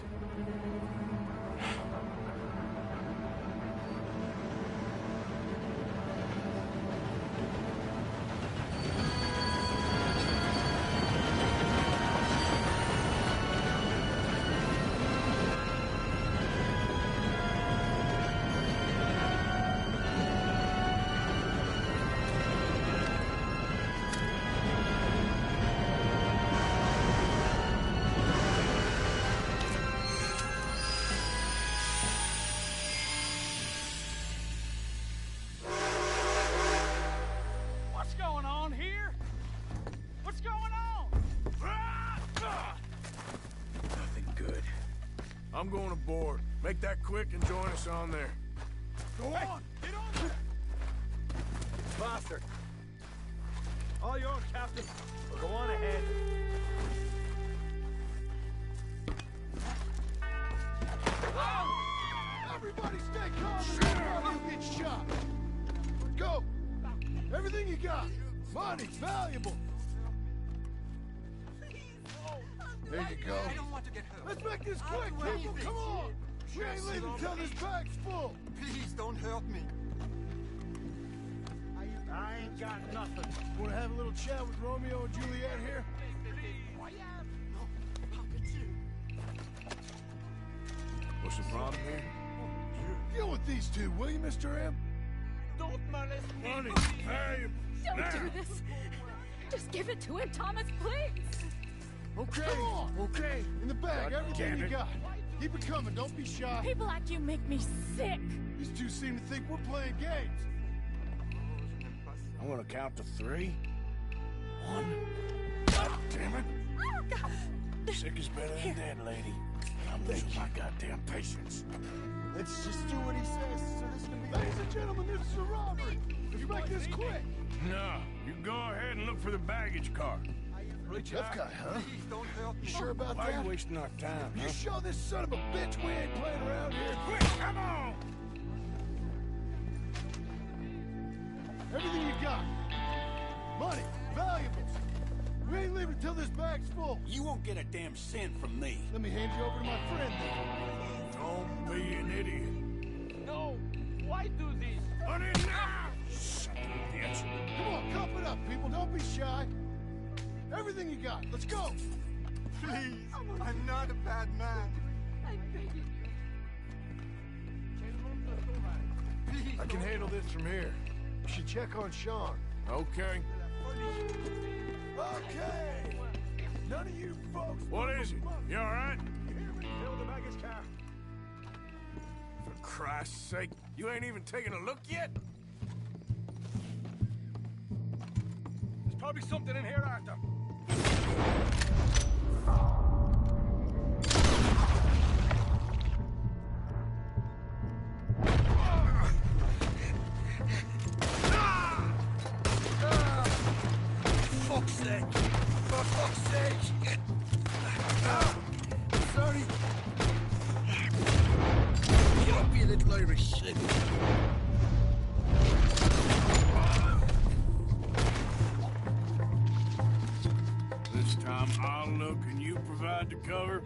What's going on here? What's going on? Nothing good. I'm going aboard. Make that quick and join us on there. Go on! Get on there! Bastard. All yours, Captain. Well, go on ahead. Everybody stay calm or you'll get shot. Go! Everything you got. Money, valuable. There you go. I don't want to get hurt. Let's make this quick, people. Come on. We ain't leaving till this bag's full. Please don't hurt me. I ain't got nothing. Want to have a little chat with Romeo and Juliet here? What's the problem here? Deal with these two, will you, Mr. M? Don't molest me. Money, valuable. Don't do this. Just give it to him, Thomas, please. Okay, okay. In the bag, everything you got. Keep it coming, don't be shy. People like you make me sick. These two seem to think we're playing games. I'm gonna count to 3. 1. God damn it. Oh, God. Sick is better than dead, lady. I'm losing my goddamn patience. Let's just do what he says, so this can be... Ladies and gentlemen, this is a robbery. Let's make this quick. No, you go ahead and look for the baggage car. Tough guy, huh? Please don't hurt me. You sure about Why are that? you wasting our time, You huh? show this son of a bitch we ain't playing around here. Quick, come on! Everything you got. Money, valuables. We ain't leaving till this bag's full. You won't get a damn cent from me. Let me hand you over to my friend then. Don't be an idiot. No. Why do this? Put it now! Son of a bitch. Come on, cup it up, people. Don't be shy. Everything you got. Let's go. Please. I'm not a bad man. I'm begging you. Please. I can handle this from here. You should check on Sean. Okay. Okay. None of you folks... What is it? You alright? You hear me? Fill the baggage car. For Christ's sake, you ain't even taken a look yet? There's probably something in here, Arthur. Fuck's sake! For fuck's sake! Sorry. Get up, you little Irish shit! This time I'll look and you provide the cover.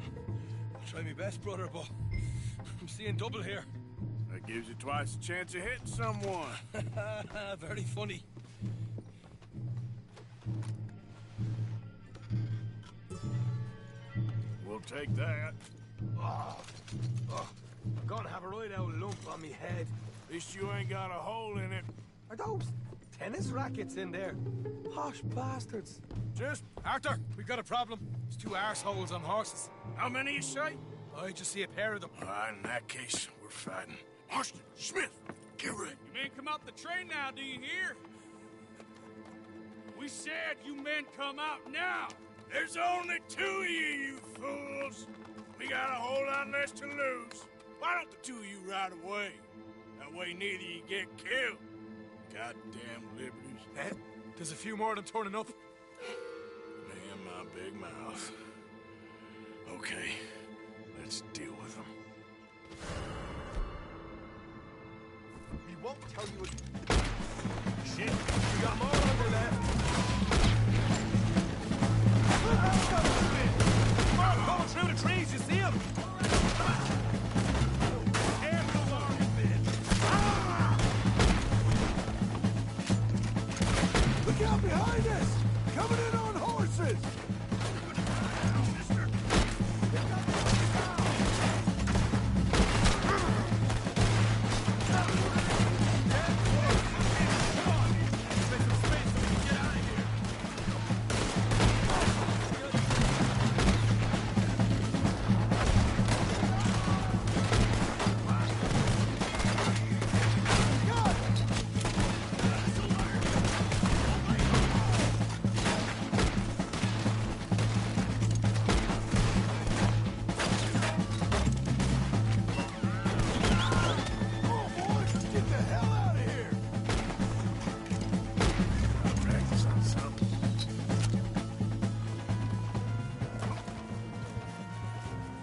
Try my best, brother, but I'm seeing double here. That gives you twice the chance of hitting someone. Very funny. We'll take that. I'm gonna have a right old lump on me head. At least you ain't got a hole in it. Are those tennis rackets in there? Posh bastards. Just Arthur, we got a problem. There's 2 arseholes on horses. how many you say? I just see a pair of them. In that case, we're fighting. Marston, Smith, get ready. You men come out the train now, do you hear? We said you men come out now. There's only 2 of you, you fools. We got a whole lot less to lose. Why don't the two of you ride away? That way neither of you get killed. Goddamn liberties. Eh? There's a few more of them turning up. Me and my big mouth. Okay, let's deal with them. We won't tell you again. Shit, you got more under there. Going through the trees, you see him? Look out behind us! Coming in on horses!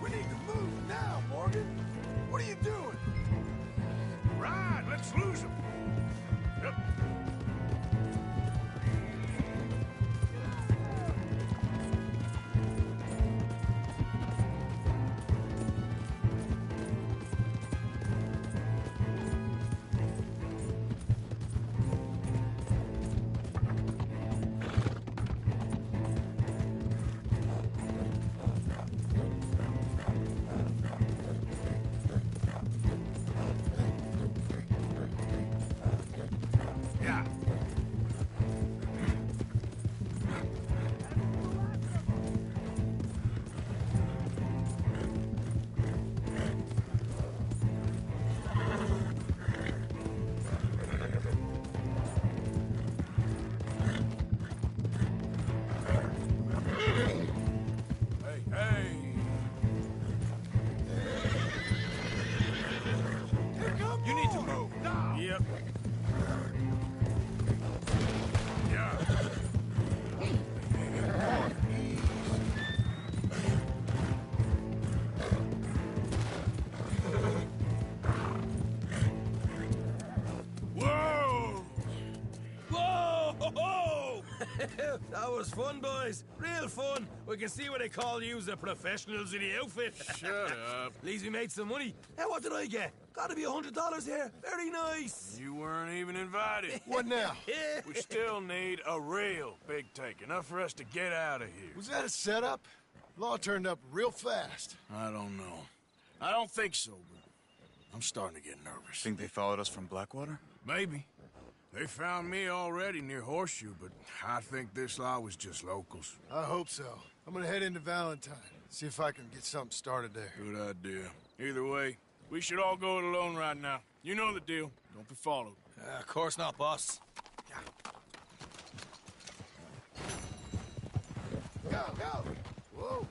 We need to move now, Morgan. What are you doing? Right, let's lose them. Yep. Yeah. Hey, hey. You need to move now. Yep. Yeah. Whoa! Whoa! That was fun, boys. Real fun. We can see what they call you the professionals in the outfit. Shut up. At least we made some money. Hey, what did I get? Gotta be $100 here. Very nice. You weren't even invited. What now? We still need a real big take, enough for us to get out of here. Was that a setup? Law turned up real fast. I don't know. I don't think so, but I'm starting to get nervous. Think they followed us from Blackwater? Maybe. They found me already near Horseshoe, but I think this lot was just locals. I hope so. I'm gonna head into Valentine, see if I can get something started there. Good idea. Either way, we should all go it alone right now. You know the deal. Don't be followed. Of course not, boss. Go, go! Whoa!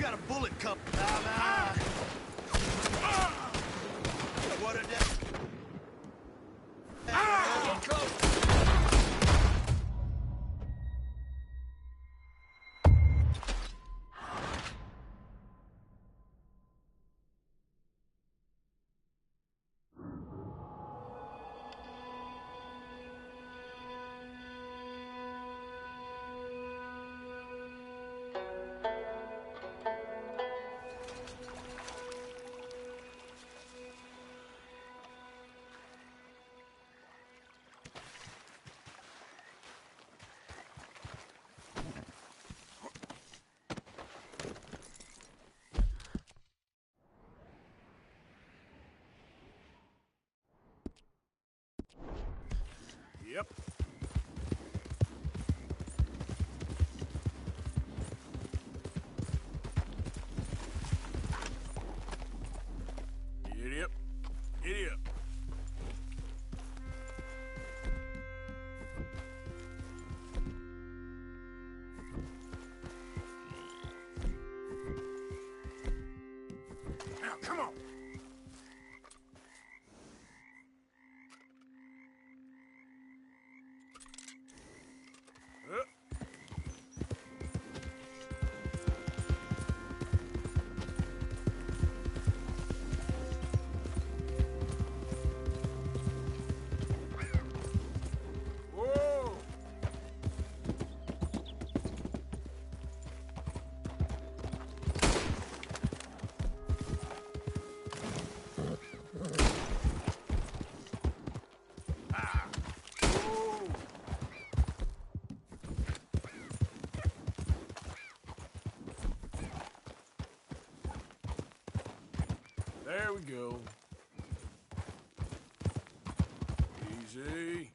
Got a bullet cup. What a day. Yep. Idiot. Idiot. Now, come on. There we go. Easy.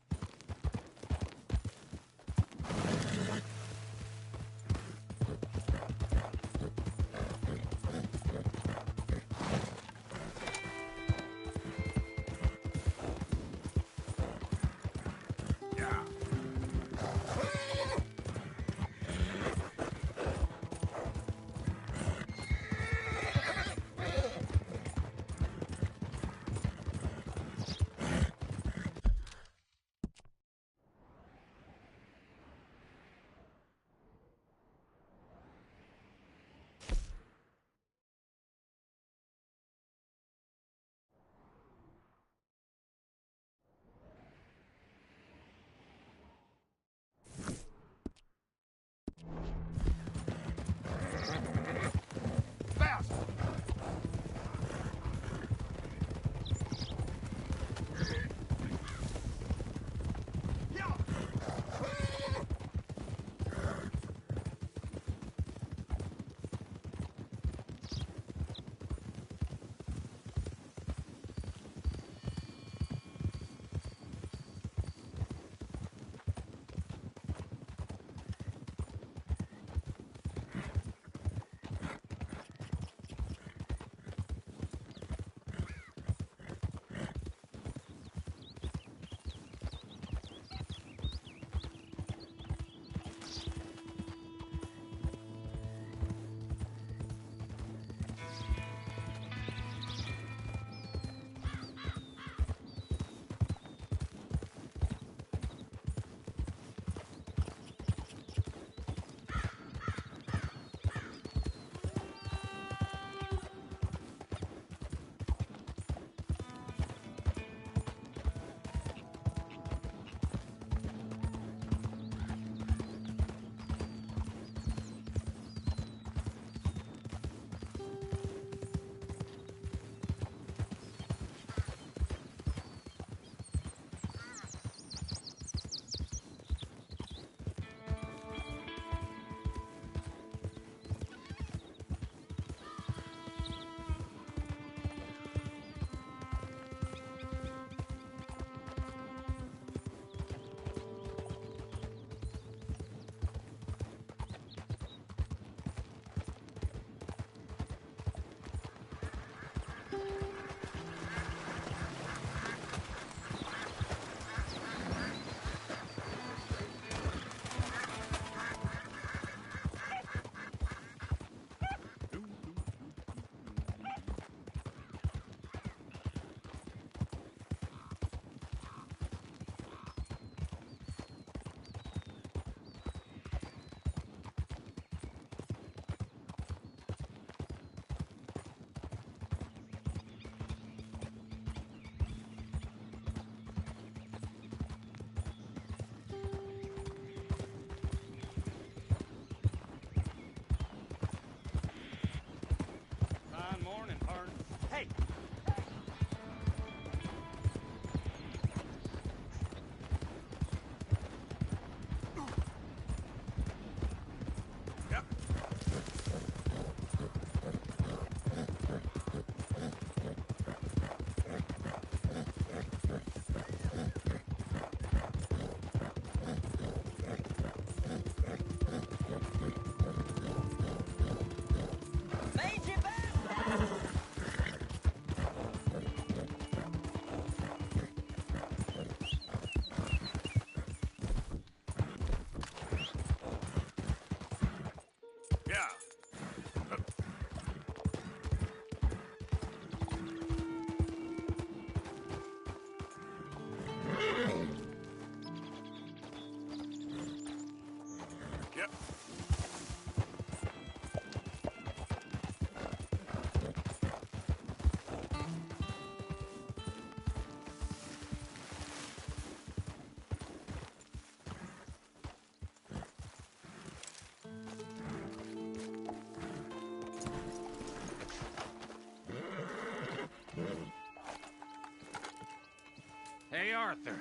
Hey, Arthur.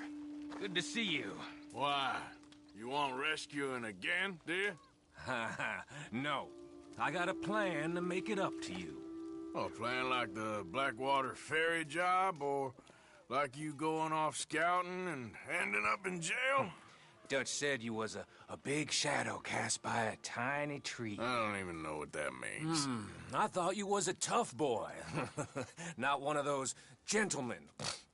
Good to see you. Why? You want rescuing again, dear? No. I got a plan to make it up to you. A plan like the Blackwater ferry job, or like you going off scouting and ending up in jail? Dutch said you was a big shadow cast by a tiny tree. I don't even know what that means. I thought you was a tough boy. Not one of those gentlemen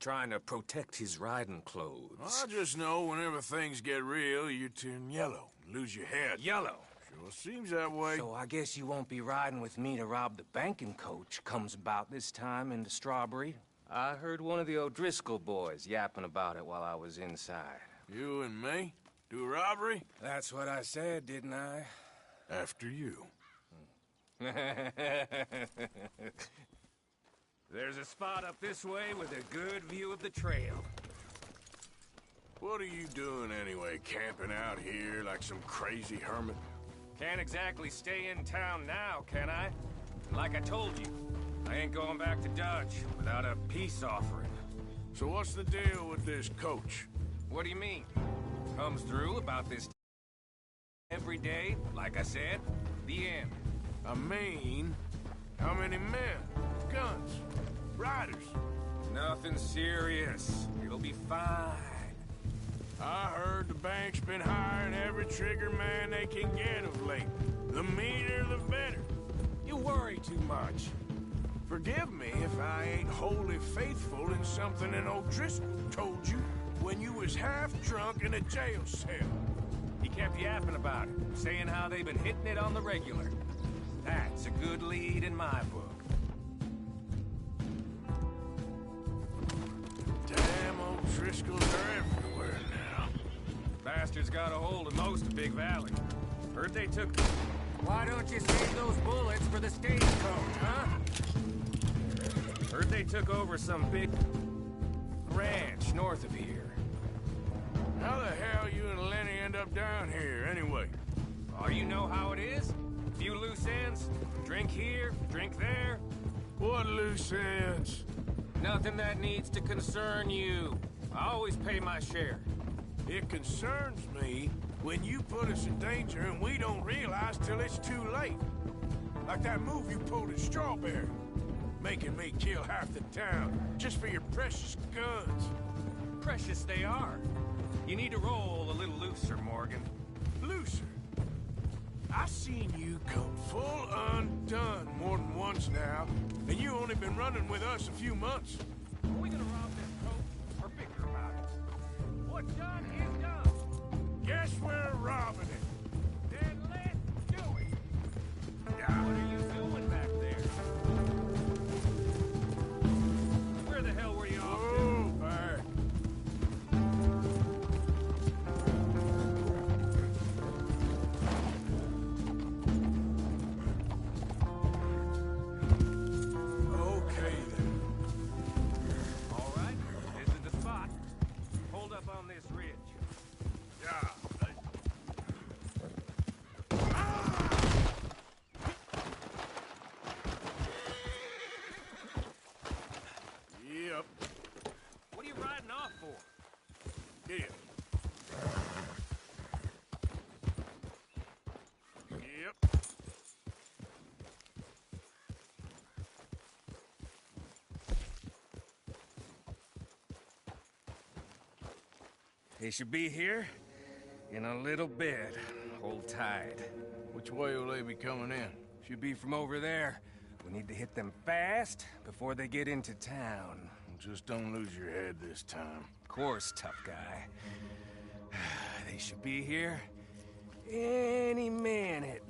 trying to protect his riding clothes. I just know whenever things get real, you turn yellow and lose your head. Yellow? Sure seems that way. So I guess you won't be riding with me to rob the banking coach comes about this time in the Strawberry. I heard one of the O'Driscoll boys yapping about it while I was inside. You and me? Do a robbery? That's what I said, didn't I? After you. There's a spot up this way with a good view of the trail. What are you doing anyway, camping out here like some crazy hermit? Can't exactly stay in town now, can I? Like I told you, I ain't going back to Dutch without a peace offering. So what's the deal with this coach? What do you mean? Comes through about this every day, like I said, the end. I mean, how many men, guns, riders? Nothing serious. It'll be fine. I heard the bank's been hiring every trigger man they can get of late. The meaner, the better. You worry too much. Forgive me if I ain't wholly faithful in something an O'Driscoll told you when you was half drunk in a jail cell. He kept yapping about it, saying how they've been hitting it on the regular. That's a good lead in my book. Damn O'Driscolls are everywhere now. Bastards got a hold of most of Big Valley. Heard they took... Why don't you save those bullets for the stagecoach, huh? Heard they took over some big ranch north of here. How the hell you and Lenny end up down here, anyway? Oh, you know how it is? Few loose ends. Drink here, drink there. What loose ends? Nothing that needs to concern you. I always pay my share. It concerns me when you put us in danger and we don't realize till it's too late. Like that move you pulled at Strawberry. Making me kill half the town just for your precious guns. Precious they are. You need to roll a little looser, Morgan. Looser? I've seen you come full undone more than once now, and you only been running with us a few months. Are we gonna rob this coach or bicker about it? What's done is done. Guess we're robbing it. Then let's do it. Yeah. What are you doing back there? Where the hell were you off to? Oh, back. Okay, then. All right, this is the spot. Hold up on this ridge. Yeah. Yep. What are you riding off for? Here. Yep. They should be here in a little bit. Hold tight. Which way will they be coming in? Should be from over there. We need to hit them fast before they get into town. Just don't lose your head this time. Of course, tough guy. They should be here any minute.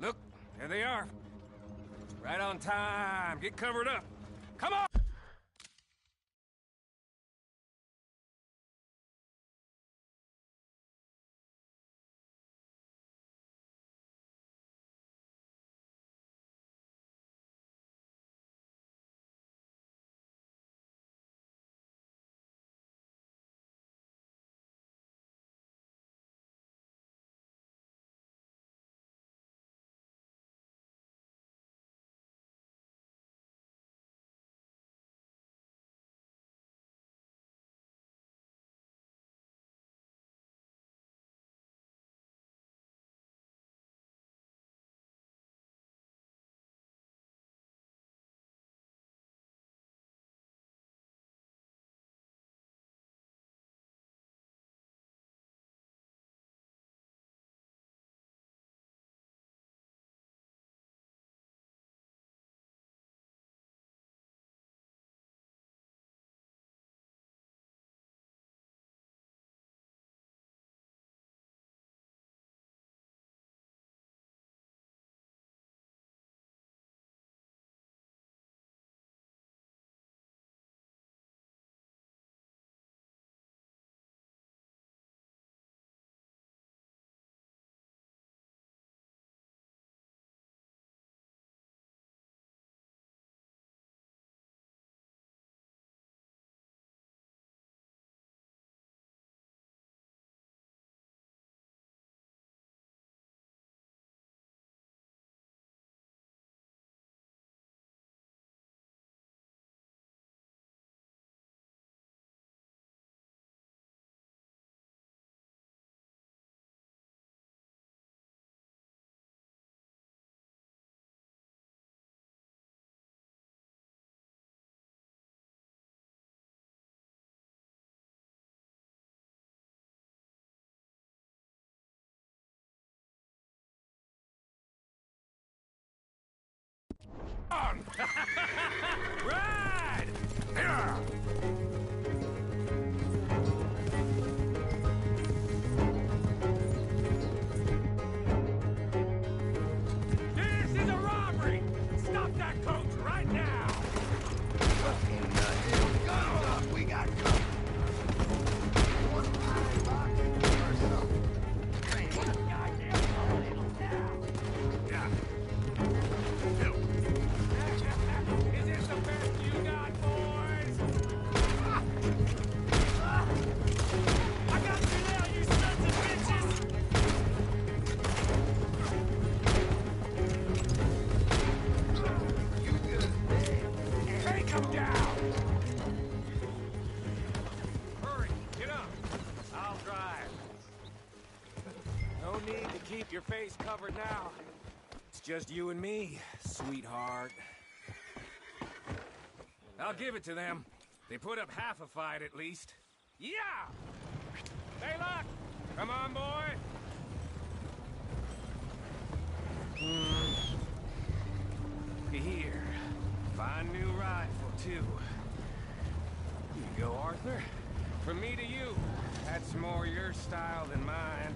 Look, there they are. Right on time. Get covered up. Come on! Ride! Yeah. This is a robbery! Stop that coach right now! Guns up, we got cover. One eye locked in person. Is this the best you got, boys? I got you now, you sons of bitches! Take him down! Hurry, get up. I'll drive. No need to keep your face covered now. It's just you and me, sweetheart. I'll give it to them. They put up half a fight at least. Yeah! Hey, look! Come on, boy! Here. Fine new rifle, too. Here you go, Arthur. From me to you. That's more your style than mine.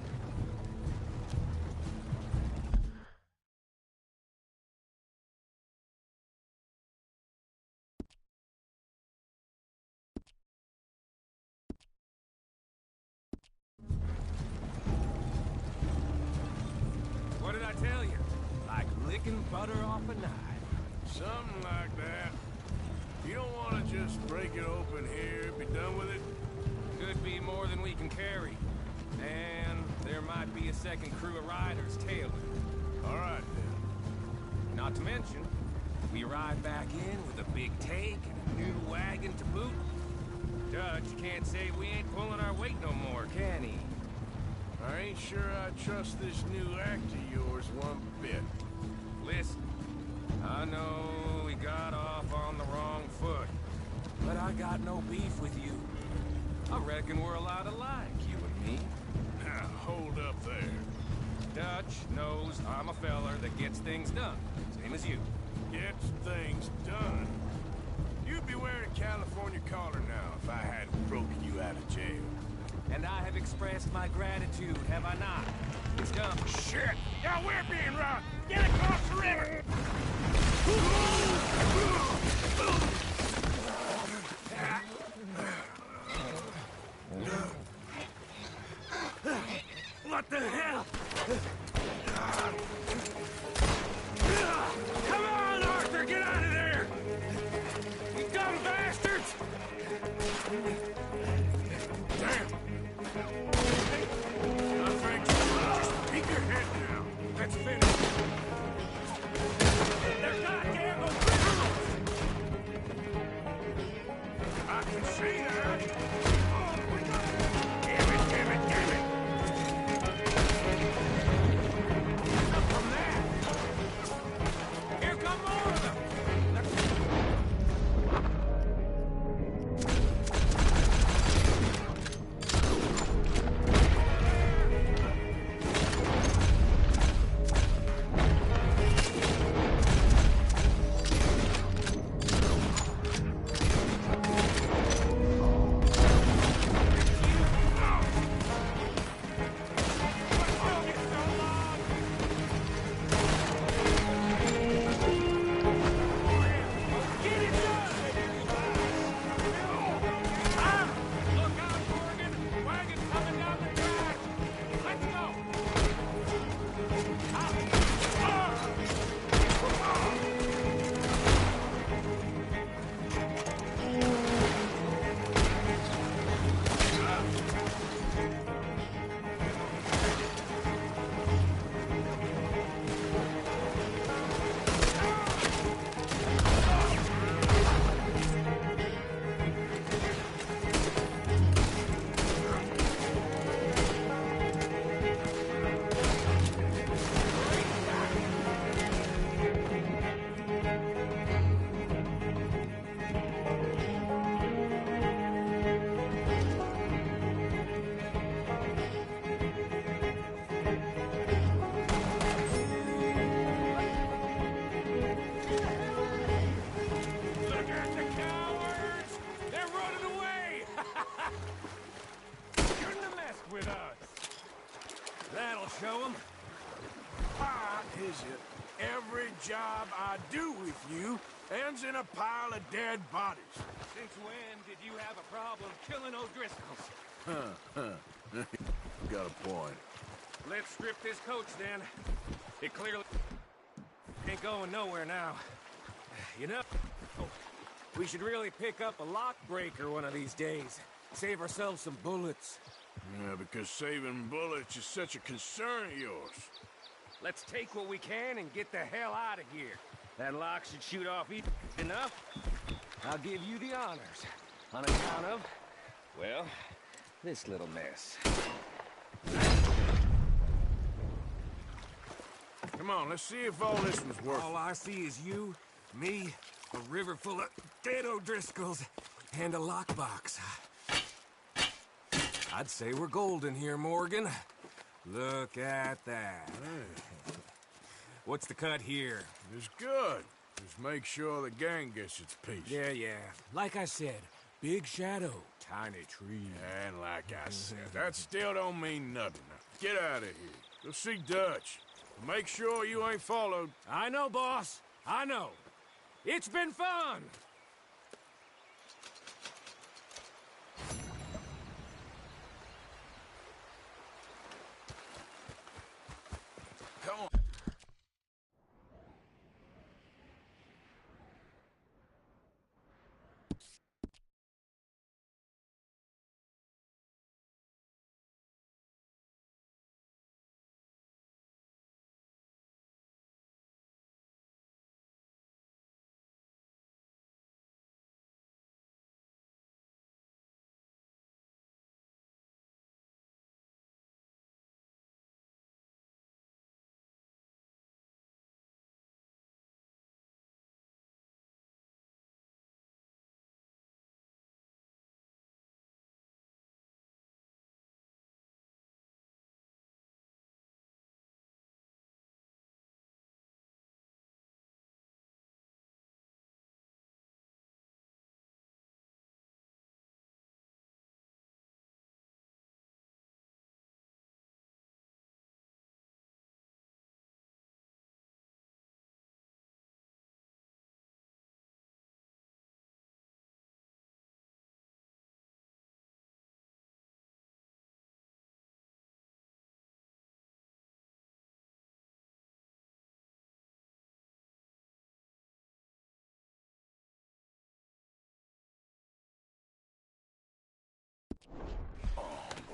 What did I tell you? Like licking butter off a knife. Something like that. You don't want to just break it open here, be done with it? Could be more than we can carry. And there might be a second crew of riders tailing. All right, then. Not to mention, we ride back in with a big take and a new wagon to boot. Dutch can't say we ain't pulling our weight no more, can he? I ain't sure I trust this new act of yours one bit. Listen, I know we got off on the wrong foot, but I got no beef with you. I reckon we're a lot alike, you and me. Now, hold up there. Dutch knows I'm a feller that gets things done, same as you. Gets things done? You'd be wearing a California collar now if I hadn't broken you out of jail. And I have expressed my gratitude, have I not? It's done. Shit! Now we're being robbed! Get across the river! What the hell? Come on, Arthur, get out of there! You dumb bastards! Damn! I think just keep your head down. Let's finish. They're goddamn criminals! I can see that. Damn it, damn it, damn it! with us. That'll show them. Why is it every job I do with you ends in a pile of dead bodies? Since when did you have a problem killing O'Driscolls? Got a point. Let's strip this coach, then. It clearly ain't going nowhere now. You know, we should really pick up a lock breaker one of these days. Save ourselves some bullets. Yeah, because saving bullets is such a concern of yours. Let's take what we can and get the hell out of here. That lock should shoot off enough. I'll give you the honors. On account of, well, this little mess. Come on, let's see if all this was worth it. All I see is you, me, a river full of dead O'Driscolls, and a lockbox. I'd say we're golden here, Morgan. Look at that. What's the cut here? It's good. Just make sure the gang gets its piece. Yeah. Like I said, big shadow, tiny tree. And like I said, that still don't mean nothing. Now, get out of here. Go see Dutch. Make sure you ain't followed. I know, boss. I know. It's been fun. Come on.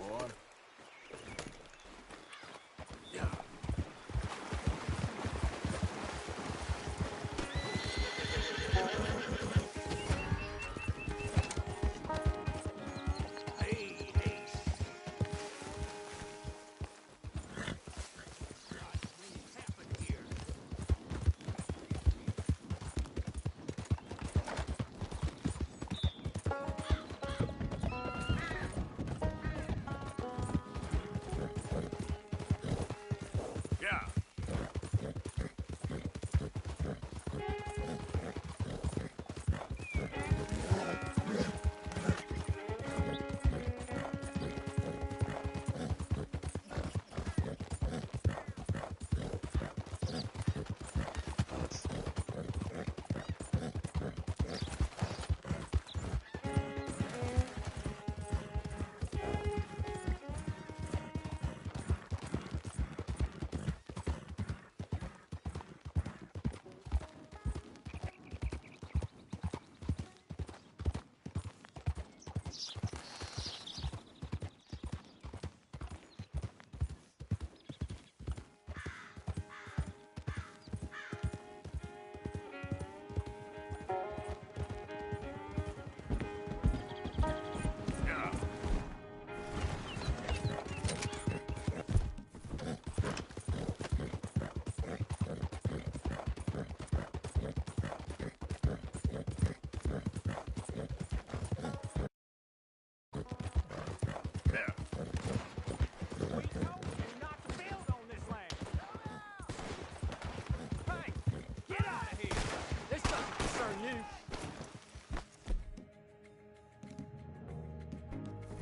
Boy.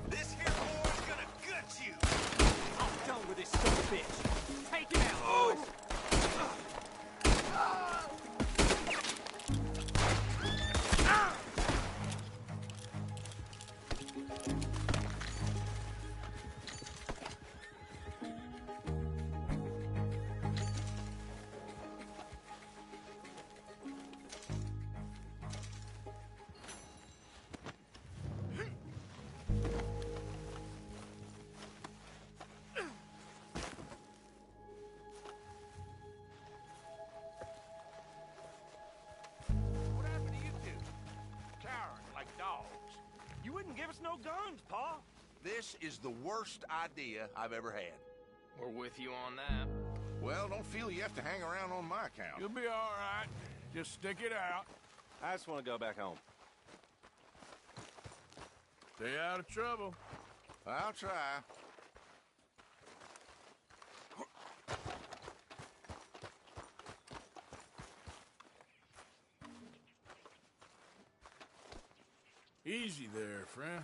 This here boy's gonna gut you. no guns, Pa. This is the worst idea I've ever had. We're with you on that. Well, don't feel you have to hang around on my account. You'll be all right. Just stick it out. I just want to go back home. Stay out of trouble. I'll try. Easy there, friend.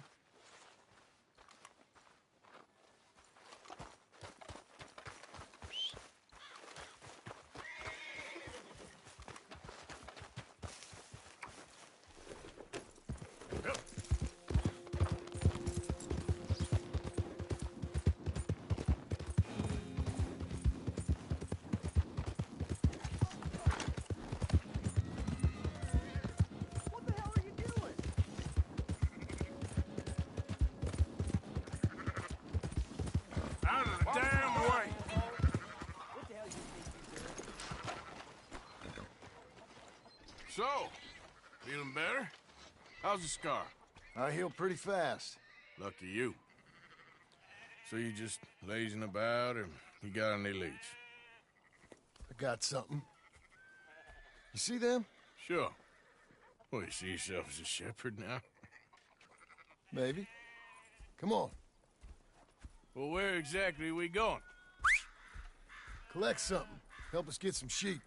Out of the damn way! So, feeling better? How's the scar? I heal pretty fast. Lucky you. So you just lazing about, or you got any leads? I got something. You see them? Sure. Well, you see yourself as a shepherd now? Maybe. Come on. Well, where exactly are we going? Collect something. Help us get some sheep.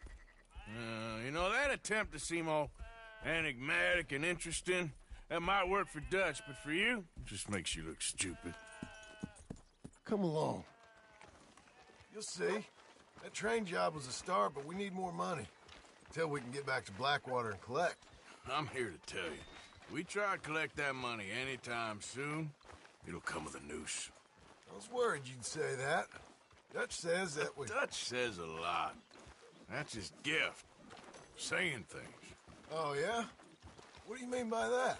You know, that attempt to seem all enigmatic and interesting, that might work for Dutch, but for you, it just makes you look stupid. Come along. You'll see. That train job was a start, but we need more money. Until we can get back to Blackwater and collect. I'm here to tell you. We try to collect that money anytime soon, it'll come with a noose. I was worried you'd say that. Dutch says that we... Dutch says a lot. That's his gift. Saying things. Oh, yeah? What do you mean by that?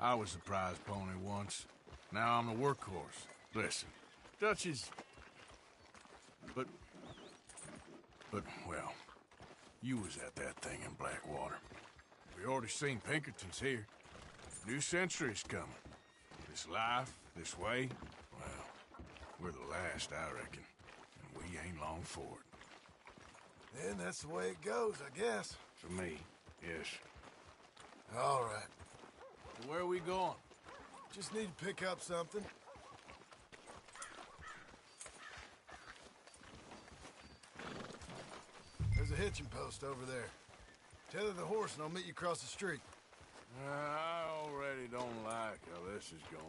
I was the prize pony once. Now I'm the workhorse. Listen, Dutch is... But, well, you was at that thing in Blackwater. We already seen Pinkertons here. New century's coming. This life, this way, well, we're the last, I reckon. And we ain't long for it. Then that's the way it goes, I guess. For me, yes. All right. So where are we going? Just need to pick up something. There's a hitching post over there. Tether the horse and I'll meet you across the street. I already don't like how this is going.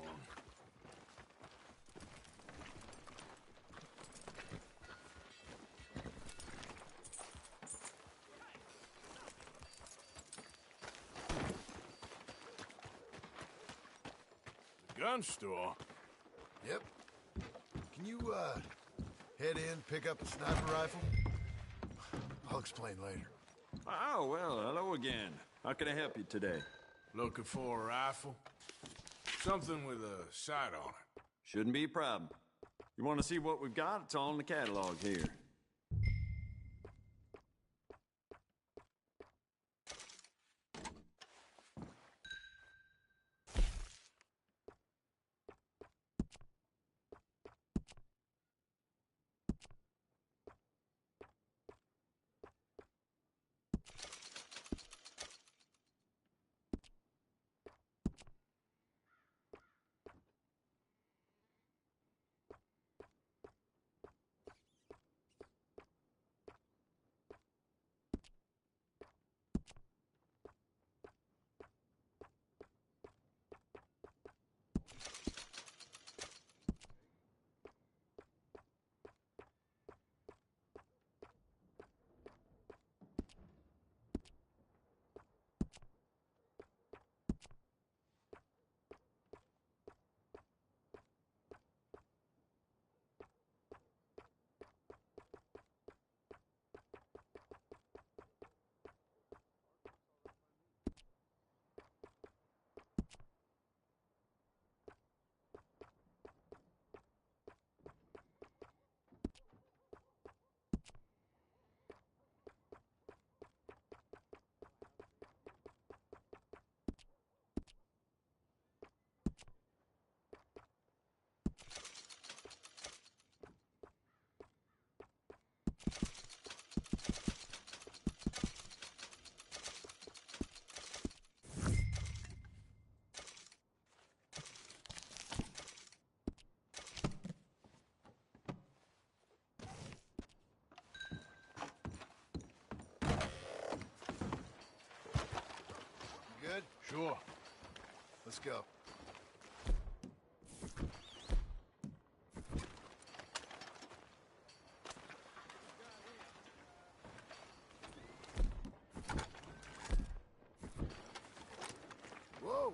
The gun store? Yep. Can you, head in, pick up a sniper rifle? I'll explain later. Oh, well, hello again. How can I help you today? Looking for a rifle? Something with a sight on it. Shouldn't be a problem. You want to see what we've got? It's all in the catalog here. Sure. Let's go. Whoa!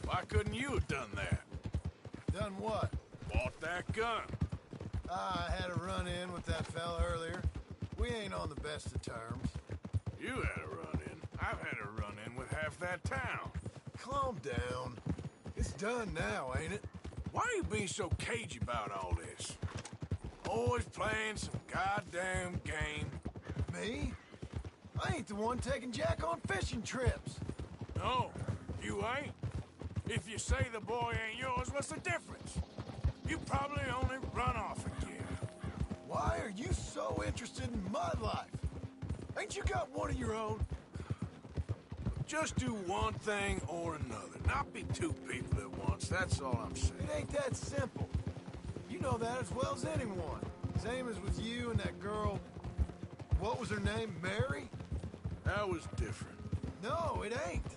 Why couldn't you have done that? Done what? Bought that gun. I had a run-in with that fella earlier. We ain't on the best of terms. You had a run-in. I've had a run-in with half that town. Calm down. It's done now, ain't it? Why are you being so cagey about all this? Always playing some goddamn game. Me? I ain't the one taking Jack on fishing trips. No, you ain't. If you say the boy ain't yours, what's the difference? You probably only run off again. Why are you so interested in my life? Ain't you got one of your own? Just do one thing or another. Not be two people at once, that's all I'm saying. It ain't that simple. You know that as well as anyone. Same as with you and that girl... What was her name? Mary? That was different. No, it ain't.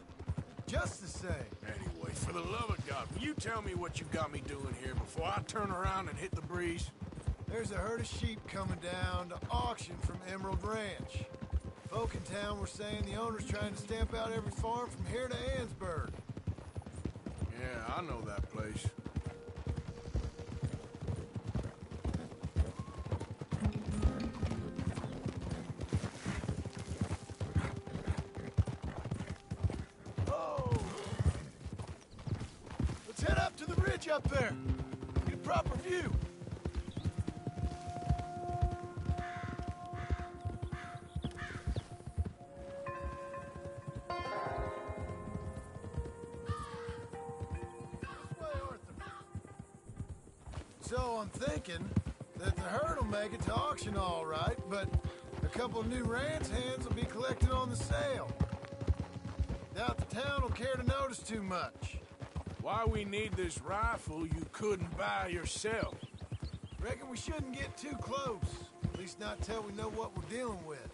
Just the same. Anyway, for the love of God, will you tell me what you got me doing here before I turn around and hit the breeze? There's a herd of sheep coming down to auction from Emerald Ranch. Folk in town were saying the owner's trying to stamp out every farm from here to Ansburg. Yeah, I know that place. Oh! Let's head up to the ridge up there. Get a proper view. So I'm thinking that the herd will make it to auction all right, but a couple of new ranch hands will be collected on the sale. Doubt the town will care to notice too much. Why we need this rifle you couldn't buy yourself? Reckon we shouldn't get too close. At least not till we know what we're dealing with.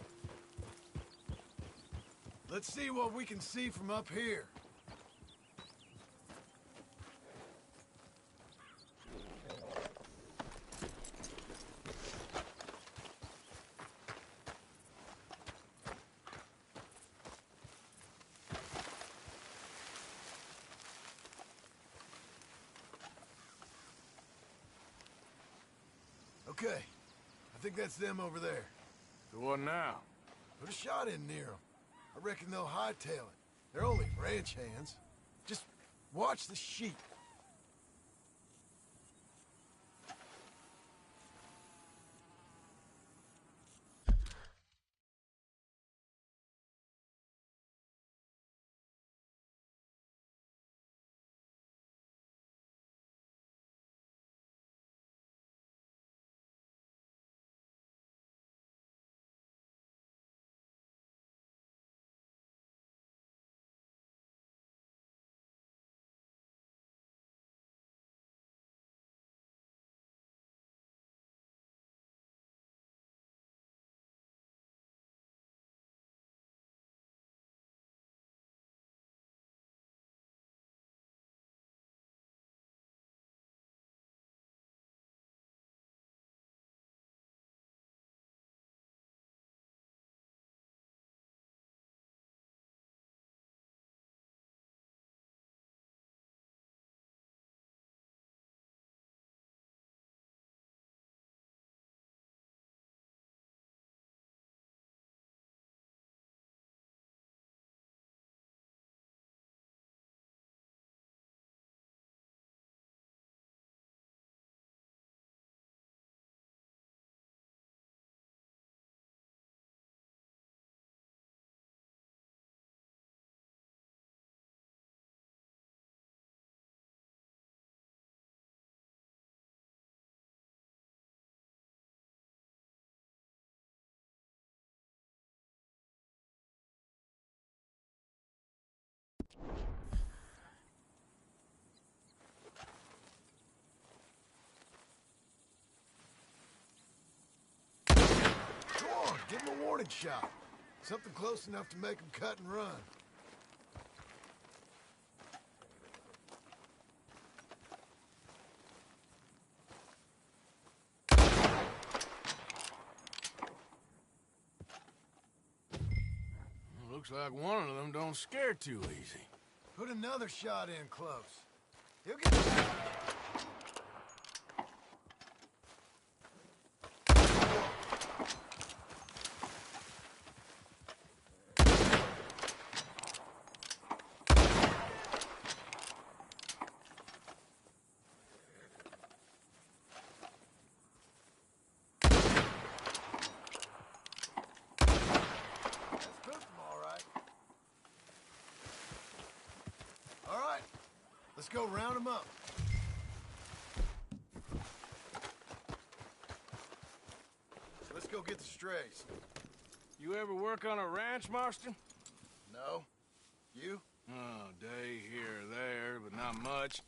Let's see what we can see from up here. Okay, I think that's them over there. So what now? Put a shot in near them. I reckon they'll hightail it. They're only ranch hands. Just watch the sheep. warning shot. Something close enough to make them cut and run. Looks like one of them don't scare too easy. Put another shot in close. He'll get... Let's go round them up. Let's go get the strays. You ever work on a ranch, Marston? No. You? Oh, day here or there, but not much.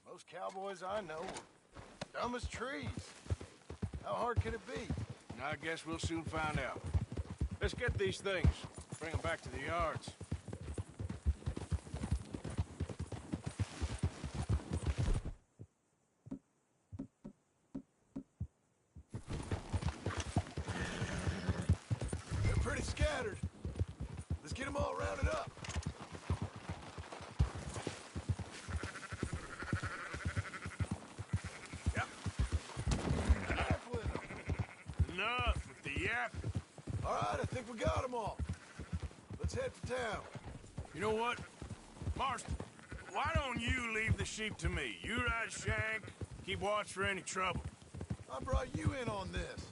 Most cowboys I know are dumb as trees. How hard can it be? I guess we'll soon find out. Let's get these things. Bring them back to the yards. Scattered. Let's get them all rounded up. Yep. Enough with the yap. All right, I think we got them all. Let's head for town. You know what? Marston, why don't you leave the sheep to me? You ride Shank, keep watch for any trouble. I brought you in on this.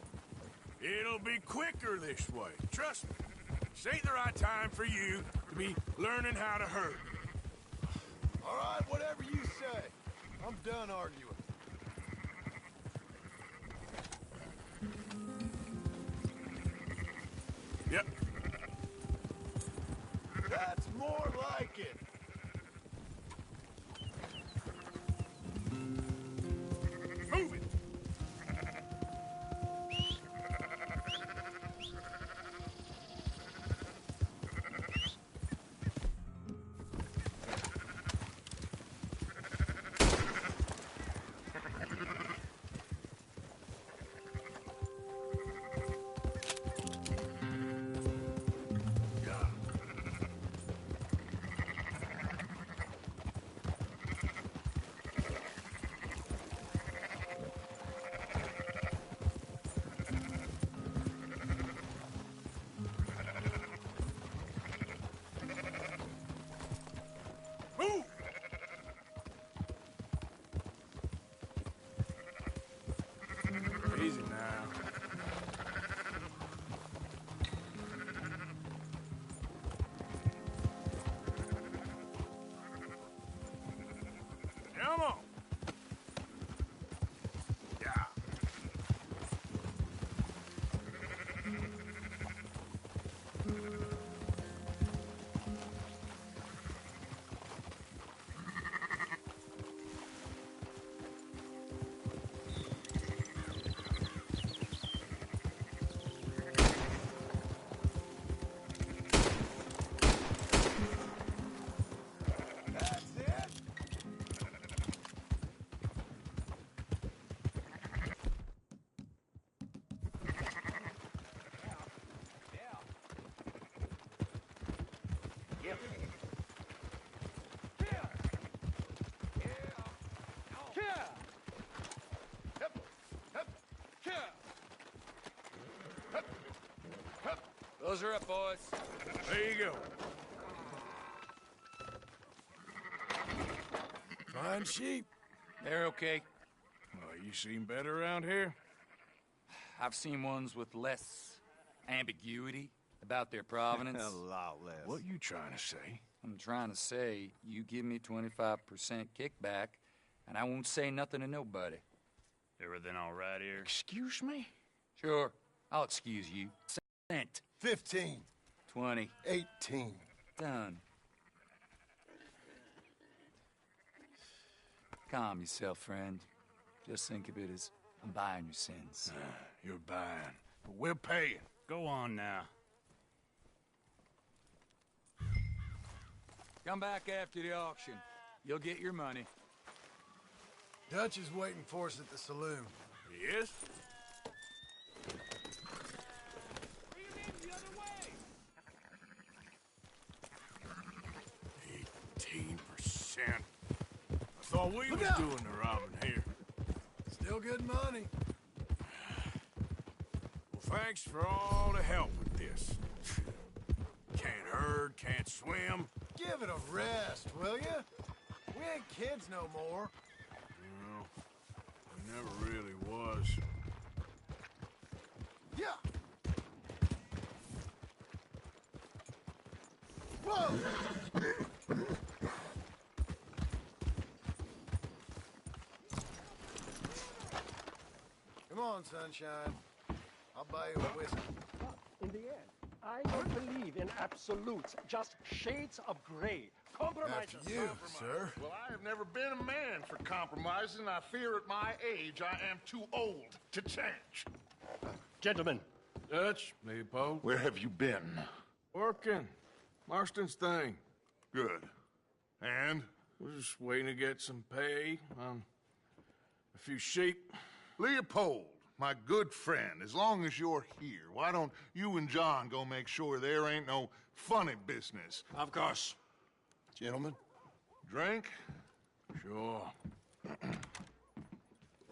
It'll be quicker this way. Trust me. This ain't the right time for you to be learning how to herd. All right, whatever you say. I'm done arguing. Yep. That's more like it. Move it. Move! Easy now. Come on. Yeah. Those are up, boys. There you go. Fine sheep. They're okay. Well, you seem better around here? I've seen ones with less ambiguity about their provenance. A lot less. What you trying to say? I'm trying to say, you give me 25% kickback, and I won't say nothing to nobody. Everything all right here? Excuse me? Sure, I'll excuse you. Cent. 15. 20. 18. Done. Calm yourself, friend. Just think of it as I'm buying your sins. You're buying, but we're paying. Go on now. Come back after the auction. You'll get your money. Dutch is waiting for us at the saloon. He is? 18%. I thought we was doing the robbing here. Still good money. Well, thanks for all the help with this. Can't herd, can't swim. Give it a rest, will ya? We ain't kids no more. No, he never really was. Yeah. Whoa! Come on, sunshine. I'll buy you a whiskey. In the end, I don't believe in absolutes, just shades of gray. Compromises. After you, sir. Well, I have never been a man for compromising. I fear at my age I am too old to change. Gentlemen. Dutch, Leopold. Where have you been? Working. Marston's thing. Good. And? We're just waiting to get some pay on a few sheep. Leopold, my good friend, as long as you're here, why don't you and John go make sure there ain't no funny business? Of course. Gentlemen, drink? Sure.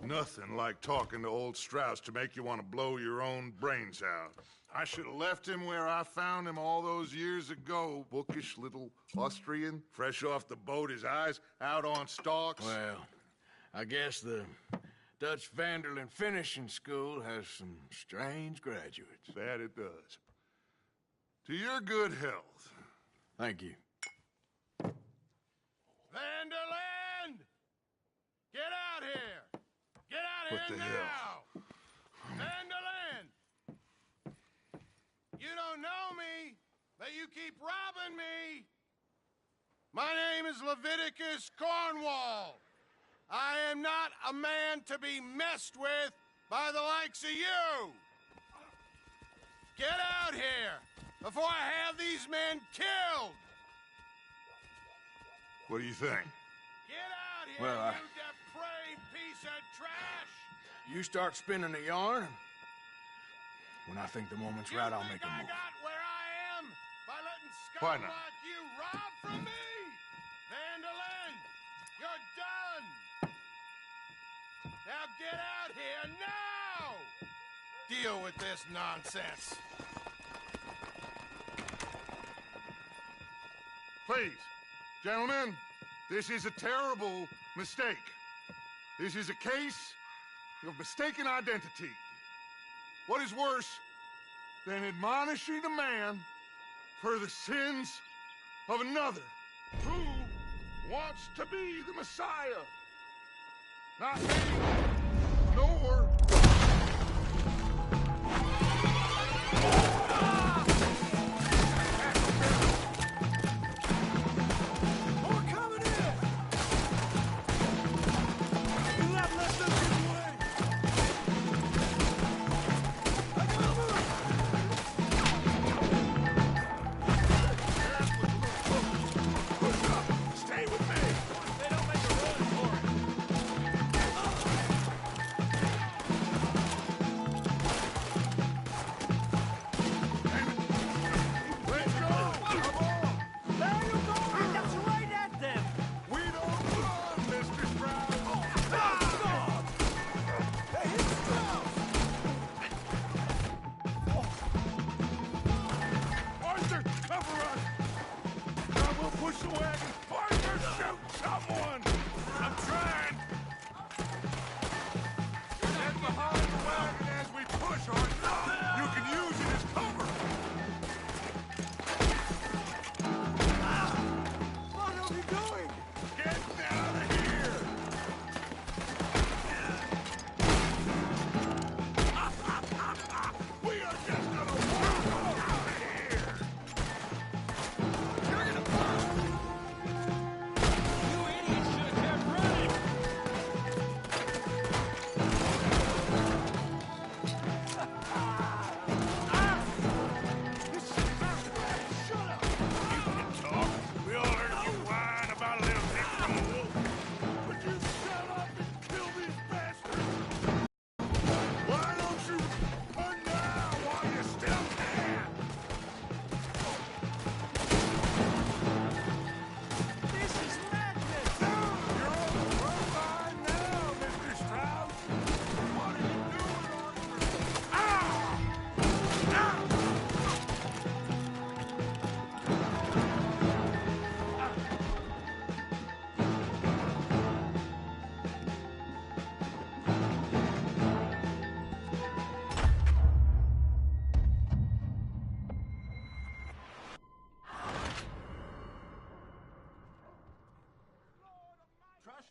Nothing like talking to old Strauss to make you want to blow your own brains out. I should have left him where I found him all those years ago. Bookish little Austrian, fresh off the boat, his eyes out on stalks. Well, I guess the Dutch Vanderlyn Finishing School has some strange graduates. That it does. To your good health. Thank you. Vanderland! Get out here! Get out What here the now! hell? Vanderland! You don't know me, but you keep robbing me! My name is Leviticus Cornwall. I am not a man to be messed with by the likes of you! Get out here before I have these men killed! What do you think? Get out here, Well, you depraved piece of trash! You start spinning the yarn. When I think the moment's right, I'll make a I move. got where I am by letting Why scum not? like you rob from me! Vanderlyn, you're done! Now get out here now! Deal with this nonsense. Please, gentlemen, this is a terrible mistake. This is a case of mistaken identity. What is worse than admonishing a man for the sins of another who wants to be the Messiah? Not me, nor...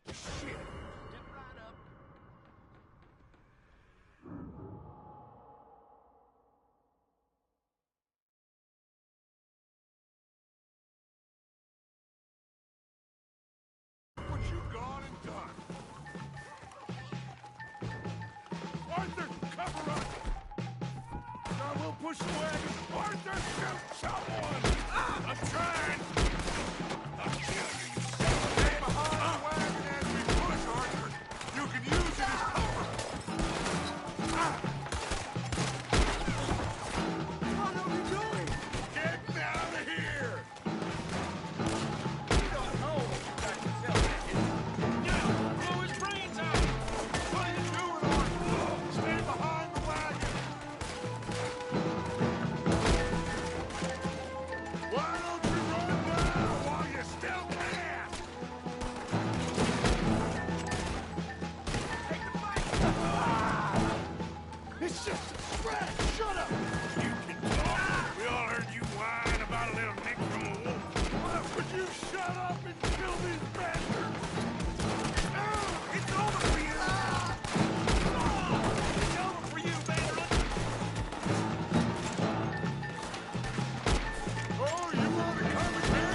Shit! Get right up. What you gone and done? Arthur, cover us! Now we'll push the wagon. Arthur, shoot someone! I'm trying! I'll kill you, you son of a bitch! Behind the wagon as we push, Arthur! You can use it as cover! What are we doing? Getting out of here! You don't know what you got yourself into. Now, blow his brains out! What are you doing, Arthur? Stay behind the wagon! Why don't you run now while you still can? Take the fight! It's just a scratch! Shut up! You can talk! We all heard you whine about a little nick from a wolf. Well, could you shut up and kill these bastards? It's over for you! It's over for you, Vanderlyn! Oh, you want to come with me?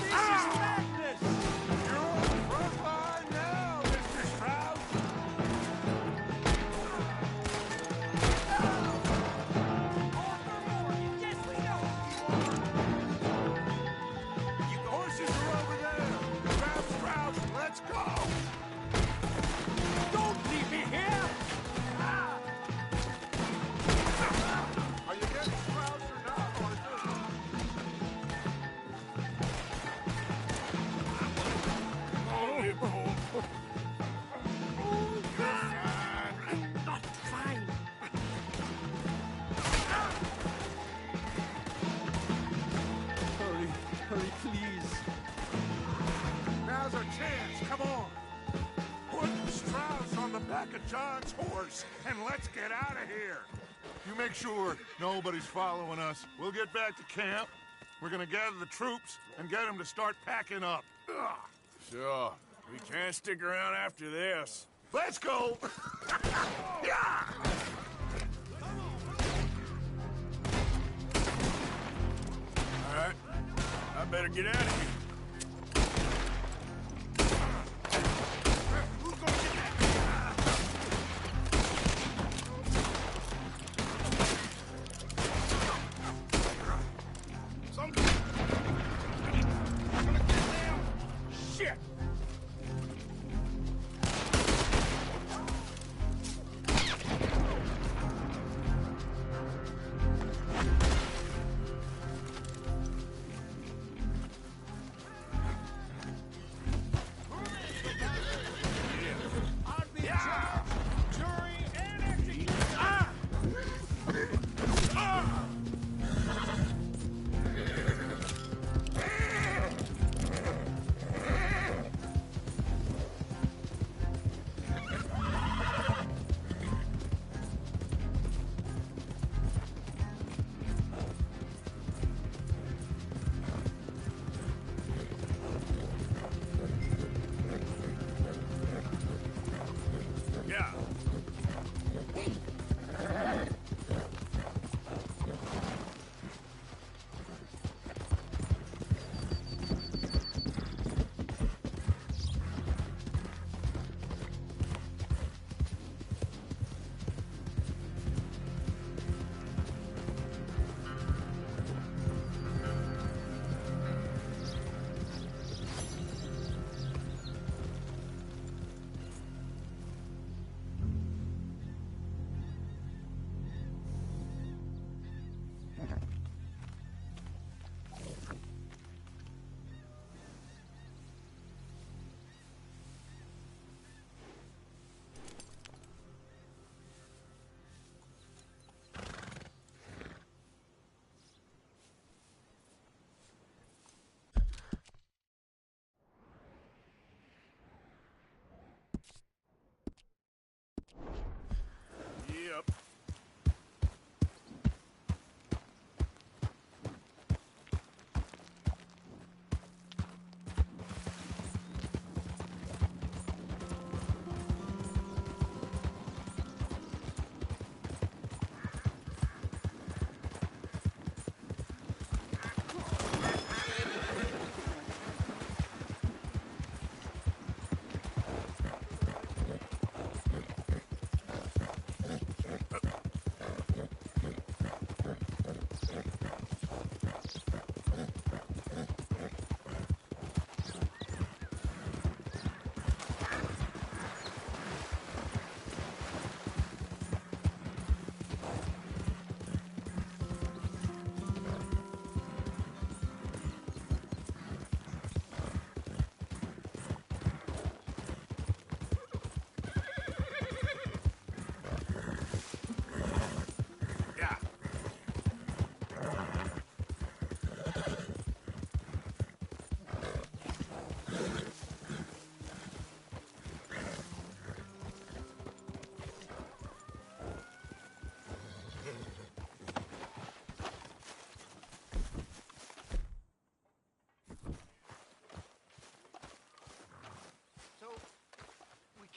This is madness! You're on the front line now, Mr. Strauss! Yes, we know who you are! The horses are over there! Grab Strauss and let's go! Don't leave me here! Are you getting Strauss or not, Arthur? Oh, you fool. Not fine. Hurry, hurry, please. Now's our chance, come on. Put Strauss on the back of John's horse, and let's get out of here. You make sure nobody's following us. We'll get back to camp. We're gonna gather the troops and get them to start packing up. Ugh. Sure. We can't stick around after this. Let's go! Yeah! All right. I better get out of here. Who's gonna get that? Some... I'm gonna get down! Shit!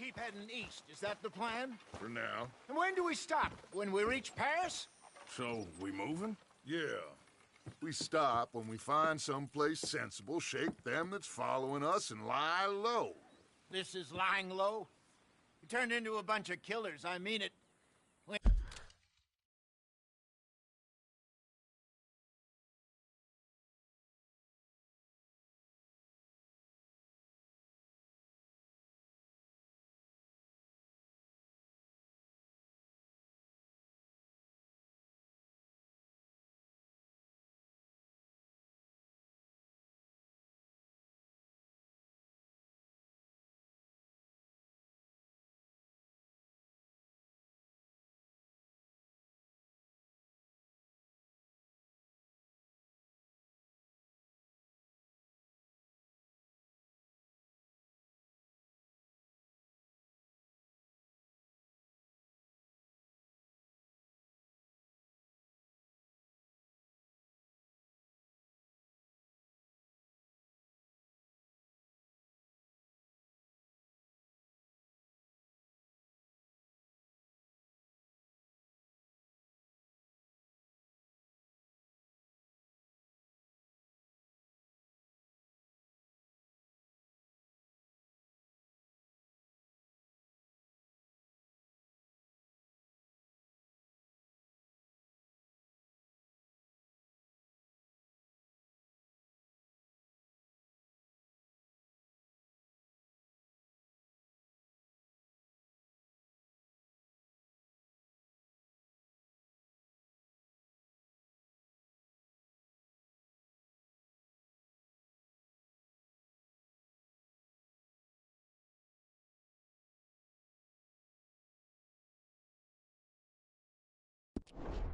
keep heading east. Is that the plan? For now. And when do we stop? When we reach Paris? So, we moving? Yeah. We stop when we find someplace sensible, shake them that's following us, and lie low. This is lying low? We turned into a bunch of killers, I mean it.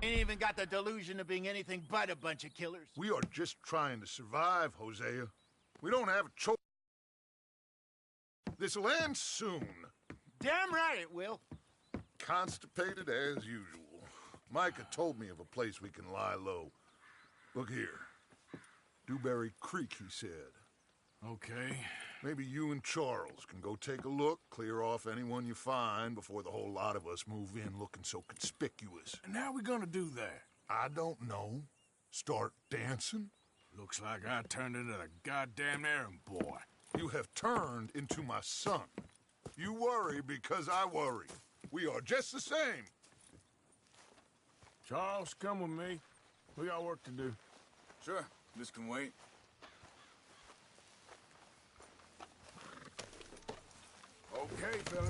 Ain't even got the delusion of being anything but a bunch of killers. We are just trying to survive, Hosea. We don't have a choice. This'll end soon. Damn right it will. Constipated as usual. Micah told me of a place we can lie low. Look here. Dewberry Creek, he said. Okay. Maybe you and Charles can go take a look, clear off anyone you find before the whole lot of us move in looking so conspicuous. And how are we gonna do that? I don't know. Start dancing? Looks like I turned into the goddamn errand boy. You have turned into my son. You worry because I worry. We are just the same. Charles, come with me. We got work to do. Sure, this can wait. Okay, fella.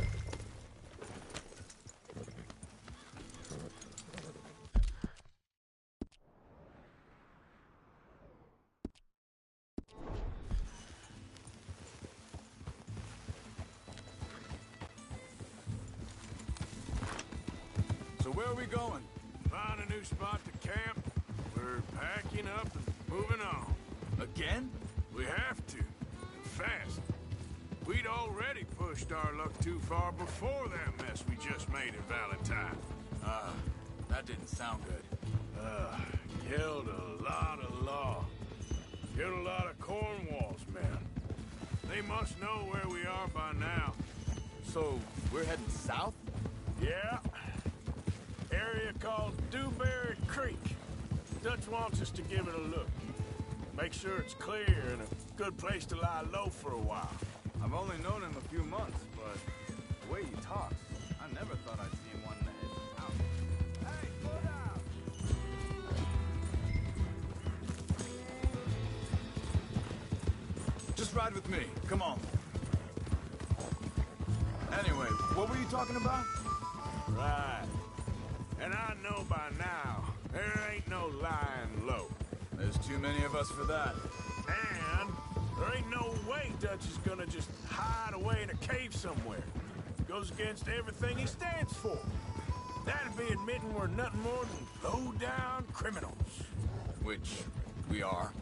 So where are we going? Find a new spot to camp. We're packing up and moving on. Again? We have to. And fast. We'd already pushed our luck too far before that mess we just made in Valentine. That didn't sound good. Killed a lot of law. Killed a lot of Cornwall's men. They must know where we are by now. So, we're heading south? Yeah. Area called Dewberry Creek. Dutch wants us to give it a look. Make sure it's clear and a good place to lie low for a while. I've only known him a few months, but the way he talks, I never thought I'd see him wanting to head out. Hey, slow down! Just ride with me. Come on. Anyway, what were you talking about? Right. And I know by now, there ain't no lying low. There's too many of us for that. And there ain't no way Dutch is gonna just hide away in a cave somewhere. Goes against everything he stands for. That'd be admitting we're nothing more than low-down criminals. Which we are.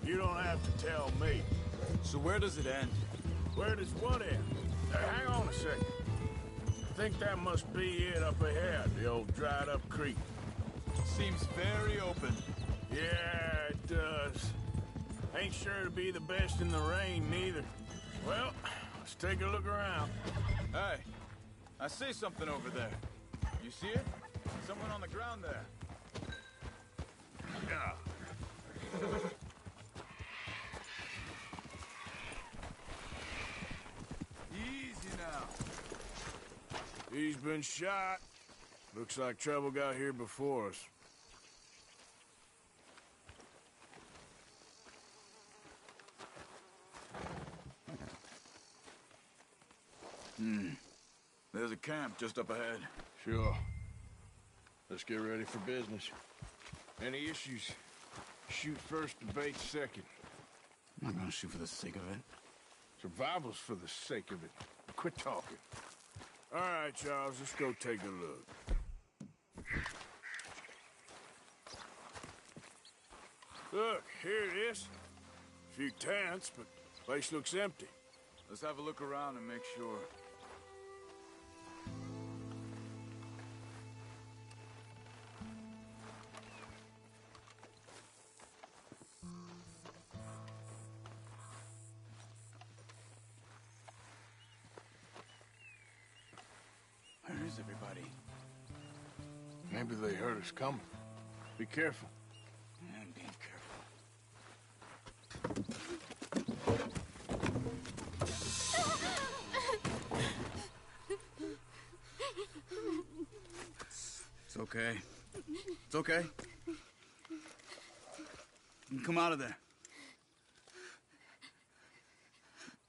You don't have to tell me. So where does it end? Where does what end? Hang on a second. I think that must be it up ahead, the old dried-up creek. Seems very open. Yeah, it does. Ain't sure to be the best in the rain, neither. Well, Let's take a look around. Hey, I see something over there. You see it? Someone on the ground there. Yeah. Easy now. He's been shot. Looks like trouble got here before us. There's a camp just up ahead. Sure. Let's get ready for business. Any issues? Shoot first, debate second. I'm not gonna shoot for the sake of it. Survival's for the sake of it. Quit talking. All right, Charles, let's go take a look. Look, here it is. A few tents, but the place looks empty. Let's have a look around and make sure. Where is everybody? Maybe they heard us coming. Be careful. I'm being careful. It's okay. It's okay. You can come out of there.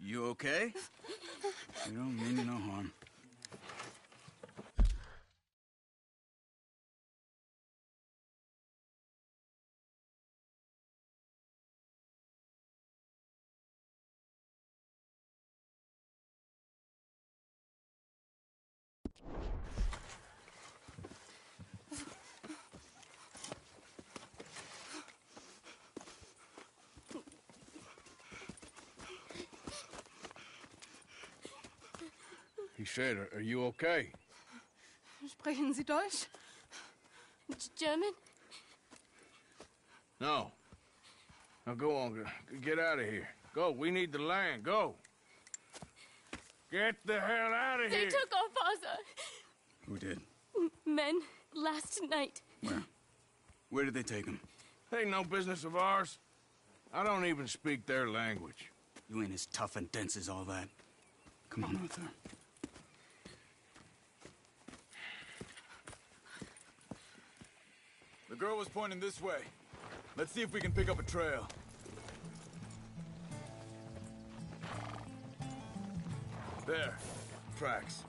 You okay? You don't mean you no harm. He said, are you okay? Sprechen Sie Deutsch? German? No. Now go on, get out of here. Go, we need the land, go. Get the hell out of They here. took our father. Who did? Men last night. Where? Where did they take him? Ain't no business of ours. I don't even speak their language. You ain't as tough and dense as all that. Come on, Arthur. The girl was pointing this way. Let's see if we can pick up a trail. There. Tracks.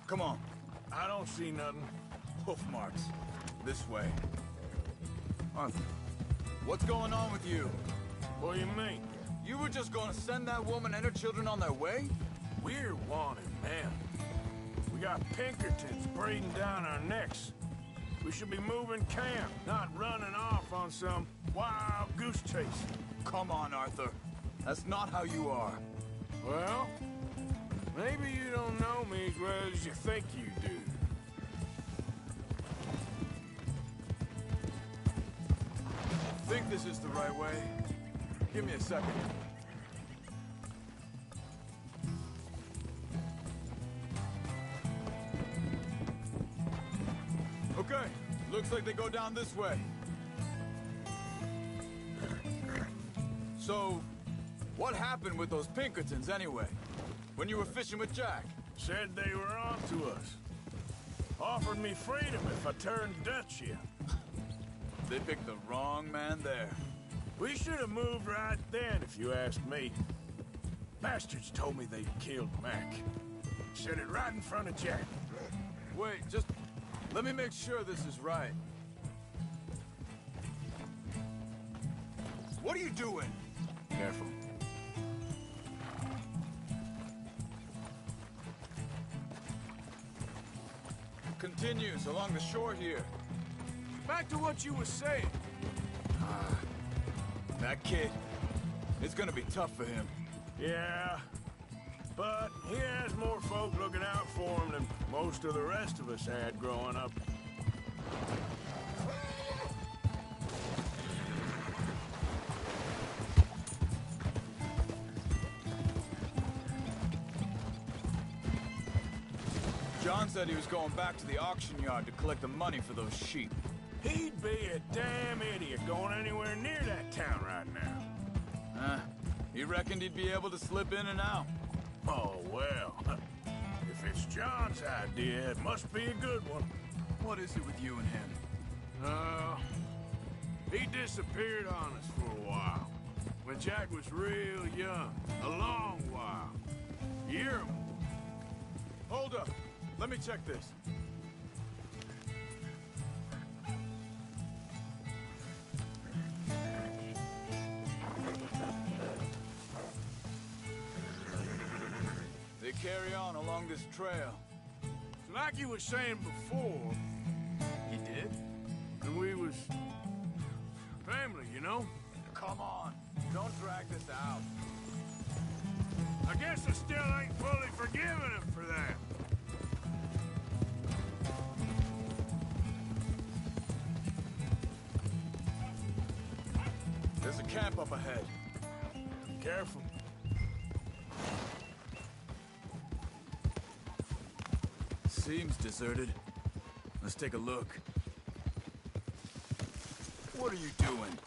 Come on. I don't see nothing. Hoof marks. This way. Arthur, what's going on with you? What do you mean? You were just gonna send that woman and her children on their way? We're wanted, man. We got Pinkertons breathing down our necks. We should be moving camp, not running off on some wild goose chase. Come on, Arthur. That's not how you are. Well, maybe you don't know me as well as you think you do. Think this is the right way? Give me a second. Okay, looks like they go down this way. So, what happened with those Pinkertons anyway? When you were fishing with Jack? Said they were on to us. Offered me freedom if I turned Dutch here. They picked the wrong man there. We should have moved right then, if you ask me. Bastards told me they'd killed Mac. Said it right in front of Jack. Wait, just let me make sure this is right. What are you doing? Careful. Continues along the shore here. Back to what you were saying. That kid, it's gonna be tough for him. Yeah, but he has more folk looking out for him than most of the rest of us had growing up. John said he was going back to the auction yard to collect the money for those sheep. He'd be a damn idiot going anywhere near that town right now. He reckoned he'd be able to slip in and out. Oh, well. If it's John's idea, it must be a good one. What is it with you and him? He disappeared on us for a while. When Jack was real young. A long while. Year or more. Hold up. Let me check this. They carry on along this trail. Like you was saying before... He did? And we was... family, you know? Come on. Don't drag this out. I guess I still ain't fully forgiven him for that. There's a camp up ahead. Careful. Seems deserted. Let's take a look. What are you doing?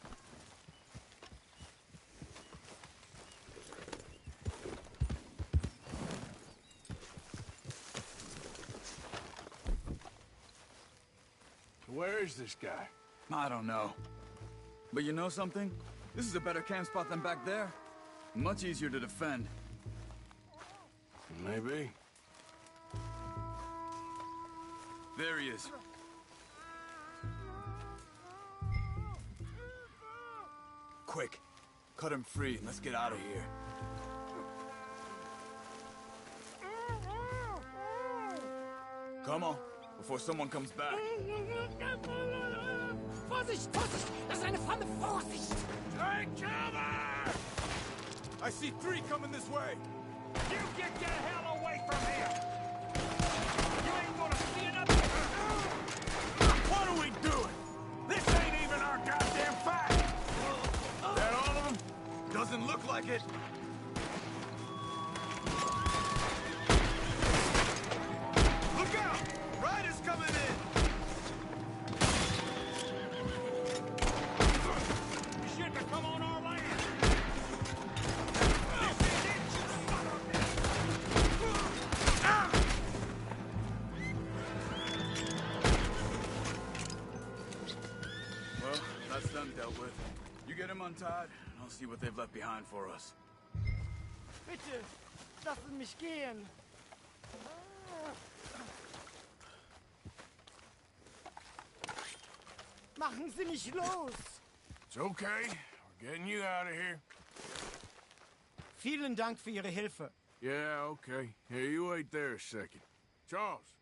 Where is this guy? I don't know. But you know something? This is a better camp spot than back there. Much easier to defend. Maybe. There he is. Quick, cut him free and let's get out of here. Come on, before someone comes back. Vorsicht, Vorsicht! Das ist eine Falle! Vorsicht! Take cover! I see 3 coming this way. You get the hell away from here! You ain't gonna see another... What are we doing? This ain't even our goddamn fight! That all of them? Doesn't look like it. Look out! Riders coming in! Shit to come on our land! Well, that's them dealt with. You get them untied, and I'll see what they've left behind for us. Bitte, lassen mich gehen. Machen Sie mich los! It's okay. We're getting you out of here. Vielen Dank für Ihre Hilfe. Yeah, okay. Here, you wait there a second. Charles,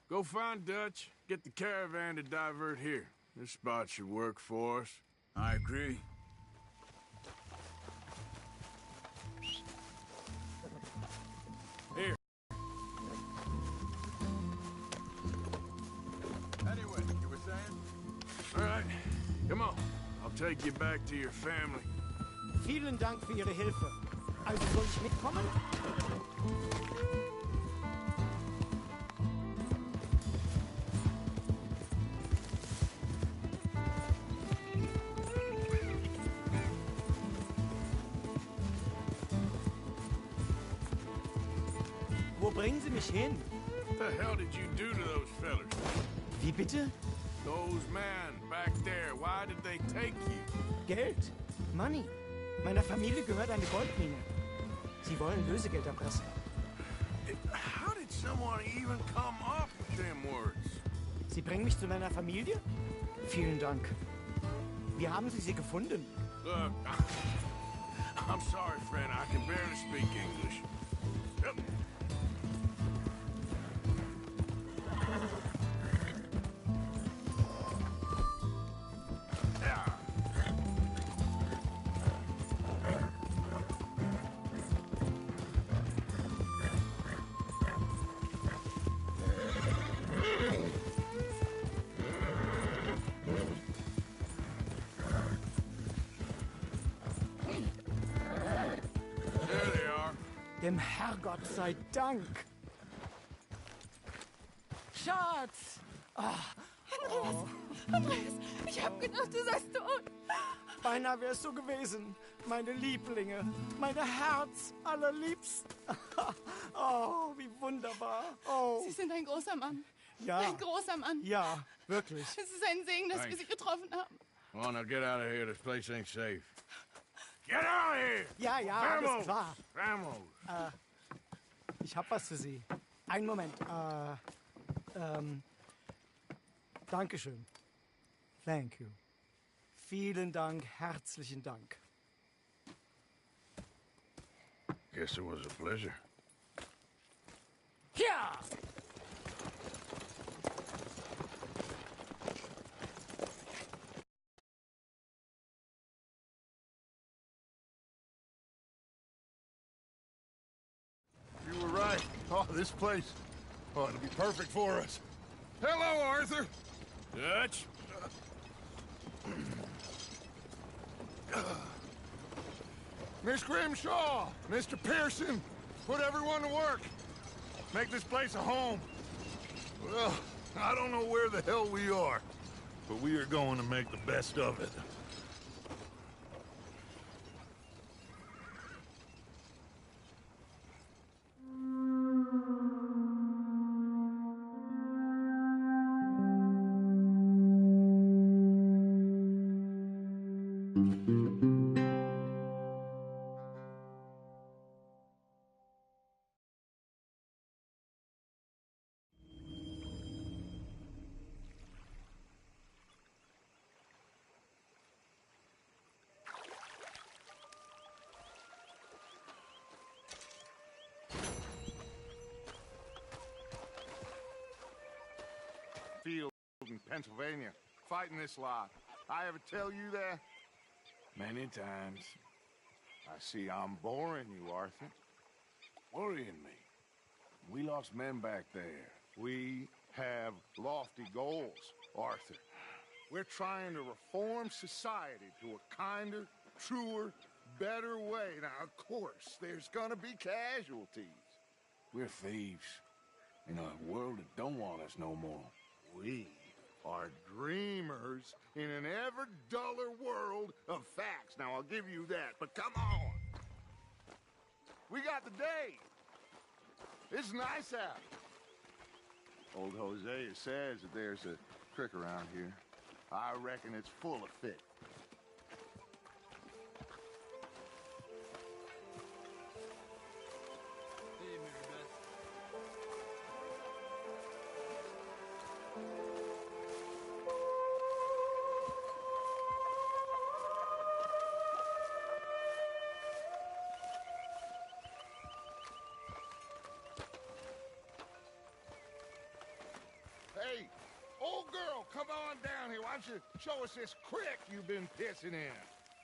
go find Dutch. Get the caravan to divert here. This spot should work for us. I agree. Here. Anyway, you were saying? All right, come on. I'll take you back to your family. Vielen Dank für Ihre Hilfe. Also soll ich mitkommen? Wo bringen Sie mich hin? What the hell did you do to those fellers? Wie bitte? Those men back there, why did they take you? Geld. Money. Meiner Familie gehört eine Goldmine. Sie wollen Lösegeld erpressen. How did someone even come up with them words? Sie bringen mich zu meiner Familie? Vielen Dank. Wie haben Sie sie gefunden? Look, I'm sorry, friend. I can barely speak English. Yep. Dem Herrgott sei Dank. Schatz! Andreas, ich hab gedacht, du seist tot. Beinahe wär's so gewesen. Meine Lieblinge, meine Herz allerliebsten. Oh, wie wunderbar. Oh. Sie sind ein großer Mann. Ja. Ein großer Mann. Ja, wirklich. Es ist ein Segen, dass wir Sie getroffen haben. Come on, now get out of here. This place ain't safe. Get out of here! Ja, ja, Vamos! alles klar. Vamos! Ich hab was für Sie. Einen Moment. Dankeschön. Thank you. Vielen Dank, herzlichen Dank. Guess it was a pleasure. Ja! You were right. Oh, this place. Oh, it'll be perfect for us. Hello, Arthur. Dutch? Miss Grimshaw, Mr. Pearson, put everyone to work. Make this place a home. Well, I don't know where the hell we are, but we are going to make the best of it. Field in Pennsylvania, fighting this lot. I ever tell you that? Many times. I see I'm boring you, Arthur. Worrying me. We lost men back there. We have lofty goals, Arthur. We're trying to reform society to a kinder, truer, better way. Now, of course, there's gonna be casualties. We're thieves in a world that don't want us no more. We are dreamers in an ever duller world of facts. Now, I'll give you that, but come on. We got the day. It's nice out. Old Hosea says that there's a creek around here. I reckon it's full of fish. Hey, old girl, come on down here. Why don't you show us this creek you've been pissing in?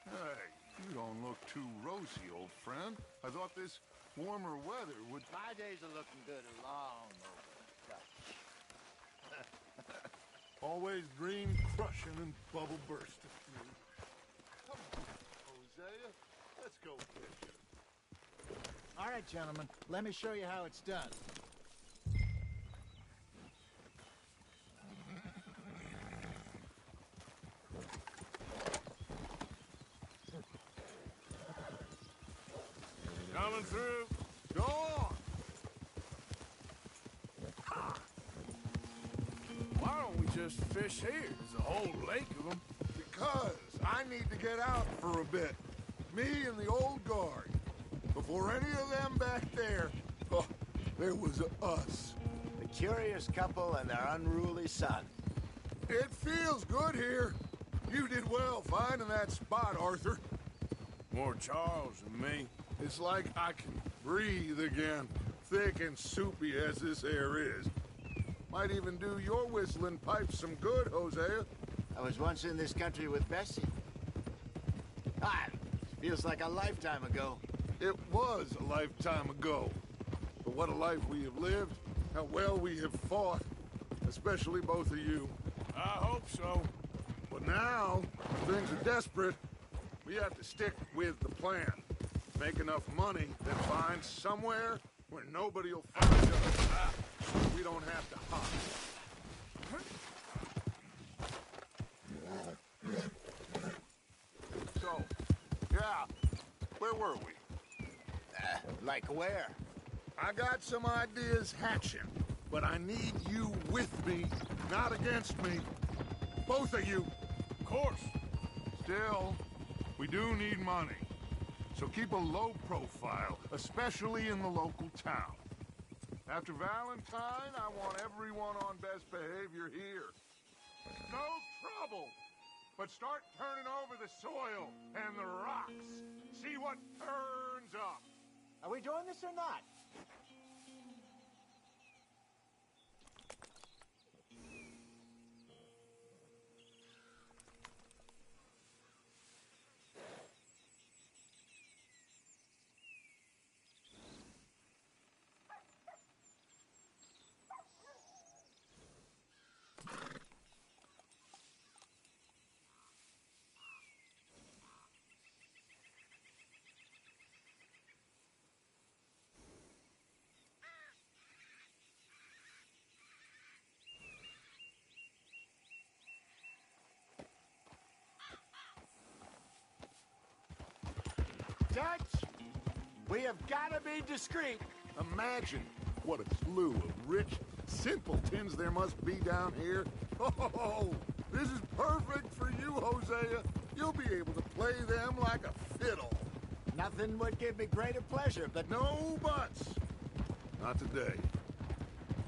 Hey, you don't look too rosy, old friend. I thought this warmer weather would... My days are looking good along over. Always dream crushing and bubble bursting. Come on, Hosea. Let's go fishing. All right, gentlemen, let me show you how it's done. Coming through. Go on. Why don't we just fish here? There's a whole lake of them. Because I need to get out for a bit. Me and the old guard. Before any of them back there, oh, there was us. The curious couple and their unruly son. It feels good here. You did well finding that spot, Arthur. More Charles than me. It's like I can breathe again, thick and soupy as this air is. Might even do your whistling pipes some good, Hosea. I was once in this country with Bessie. Ah, feels like a lifetime ago. It was a lifetime ago. But what a life we have lived, how well we have fought, especially both of you. I hope so. But now, things are desperate. We have to stick with the plan. Make enough money, then find somewhere where nobody will find us. We don't have to hide. Yeah. Where were we? Like where? I got some ideas hatching, but I need you with me, not against me. Both of you. Of course. Still, we do need money. So keep a low profile, especially in the local town. After Valentine, I want everyone on best behavior here. No trouble, but start turning over the soil and the rocks. See what turns up. Are we doing this or not? Dutch, we have got to be discreet. Imagine what a slew of rich simpletons there must be down here. Oh, this is perfect for you, Hosea. You'll be able to play them like a fiddle. Nothing would give me greater pleasure, but... No buts. Not today.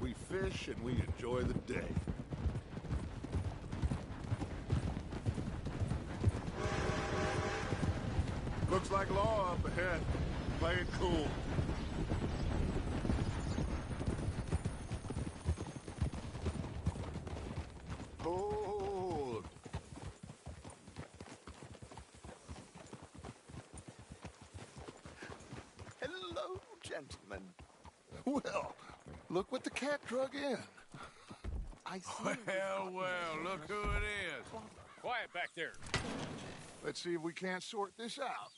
We fish and we enjoy the day. Looks like law up ahead. Play it cool. Hold. Hello, gentlemen. Well, look what the cat drug in. I see. Well, look who it is. Quiet back there. Let's see if we can't sort this out.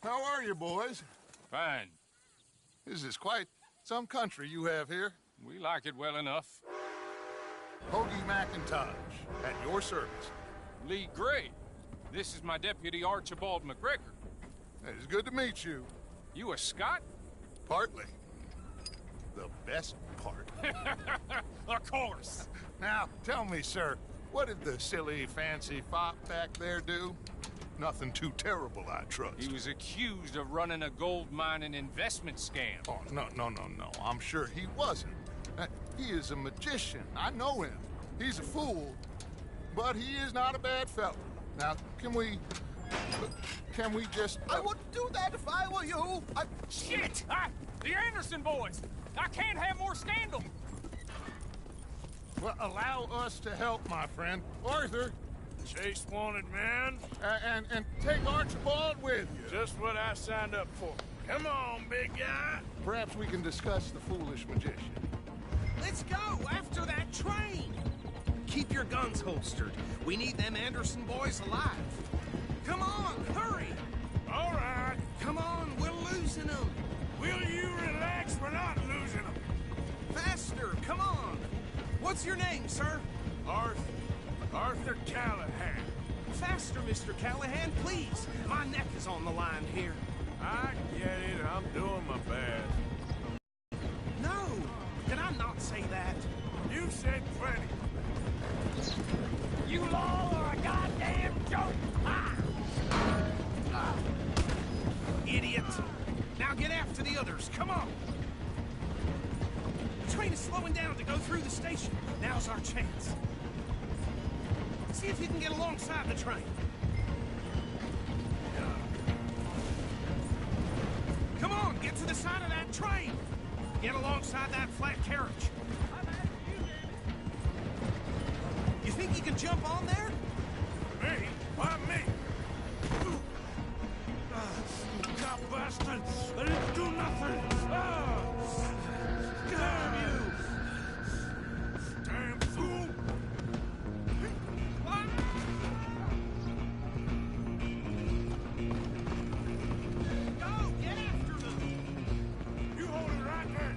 How are you, boys? Fine. This is quite some country you have here. We like it well enough. Hoagie McIntosh, at your service. Lee Gray. This is my deputy, Archibald McGregor. It's good to meet you. You a Scot? Partly. The best part. Of course. Now, tell me, sir, what did the silly, fancy fop back there do? Nothing too terrible, I trust. He was accused of running a gold mining investment scam. Oh, no. I'm sure he wasn't. He is a magician. I know him. He's a fool, but he is not a bad fellow. Now, can we just... I wouldn't do that if I were you. Shit! The Anderson boys! I can't have more scandal! Well, allow us to help, my friend. Arthur! Chase wanted man. And take Archibald with you. Just what I signed up for. Come on, big guy. Perhaps we can discuss the foolish magician. Let's go after that train. Keep your guns holstered. We need them Anderson boys alive. Come on, hurry. All right. Come on, we're losing them. Will you relax? We're not losing them. Faster, come on. What's your name, sir? Arthur Callahan. Faster, Mr. Callahan, please. My neck is on the line here. I get it. I'm doing my best. No, did I not say that? You said plenty. You law are a goddamn joke! Idiot. Now get after the others, come on. The train is slowing down to go through the station. Now's our chance. See if you can get alongside the train. Come on, get to the side of that train. Get alongside that flat carriage. You think you can jump on there? Me? Why me? God bastard! I didn't do nothing! Damn you! Damn fool! Go, get after them! You hold it right there!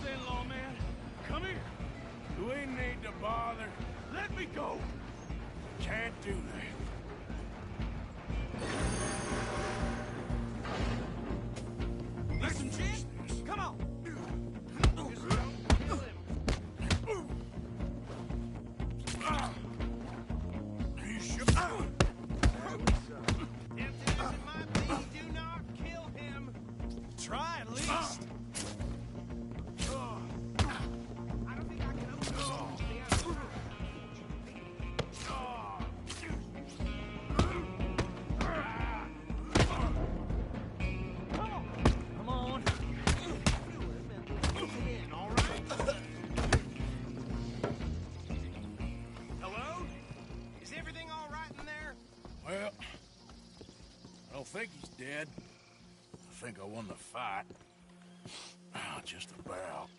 then, lawman. Come here. We need to bother. Let me go. Can't do that. Listen, Jim. Come on. He should. Tempting as it might be, do not kill him. Try at least. I don't think I can open the door to the outside. Come on. All right. Hello? Is everything all right in there? Well, I don't think he's dead. I think I won the fight. Just about.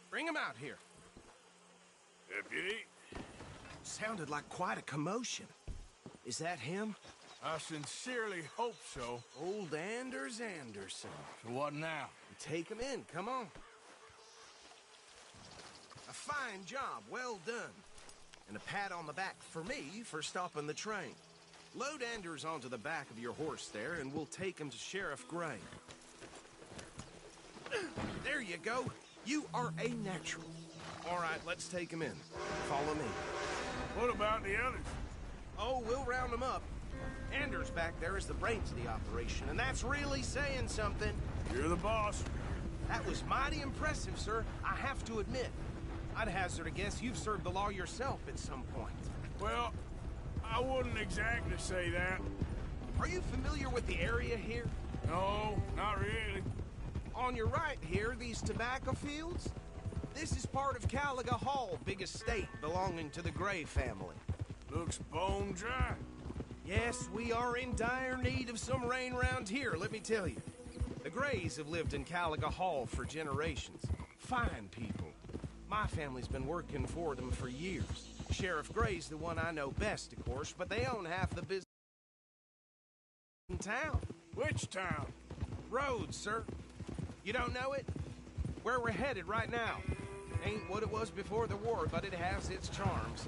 Bring him out here. Deputy? Sounded like quite a commotion. Is that him? I sincerely hope so. Old Anders Anderson. So what now? Take him in, come on. A fine job, well done. And a pat on the back for me for stopping the train. Load Anders onto the back of your horse there, and we'll take him to Sheriff Gray. There you go. You are a natural. All right, let's take him in. Follow me. What about the others? Oh, we'll round them up. Anders back there is the brains of the operation, and that's really saying something. You're the boss. That was mighty impressive, sir. I have to admit. I'd hazard a guess you've served the law yourself at some point. Well, I wouldn't exactly say that. Are you familiar with the area here? No, not really. On your right here, these tobacco fields? This is part of Caliga Hall, big estate belonging to the Gray family. Looks bone dry. Yes, we are in dire need of some rain round here, let me tell you. The Grays have lived in Caliga Hall for generations. Fine people. My family's been working for them for years. Sheriff Gray's the one I know best, of course, but they own half the business in town. Which town? Rhodes, sir. You don't know it? Where we're headed right now. Ain't what it was before the war, but it has its charms.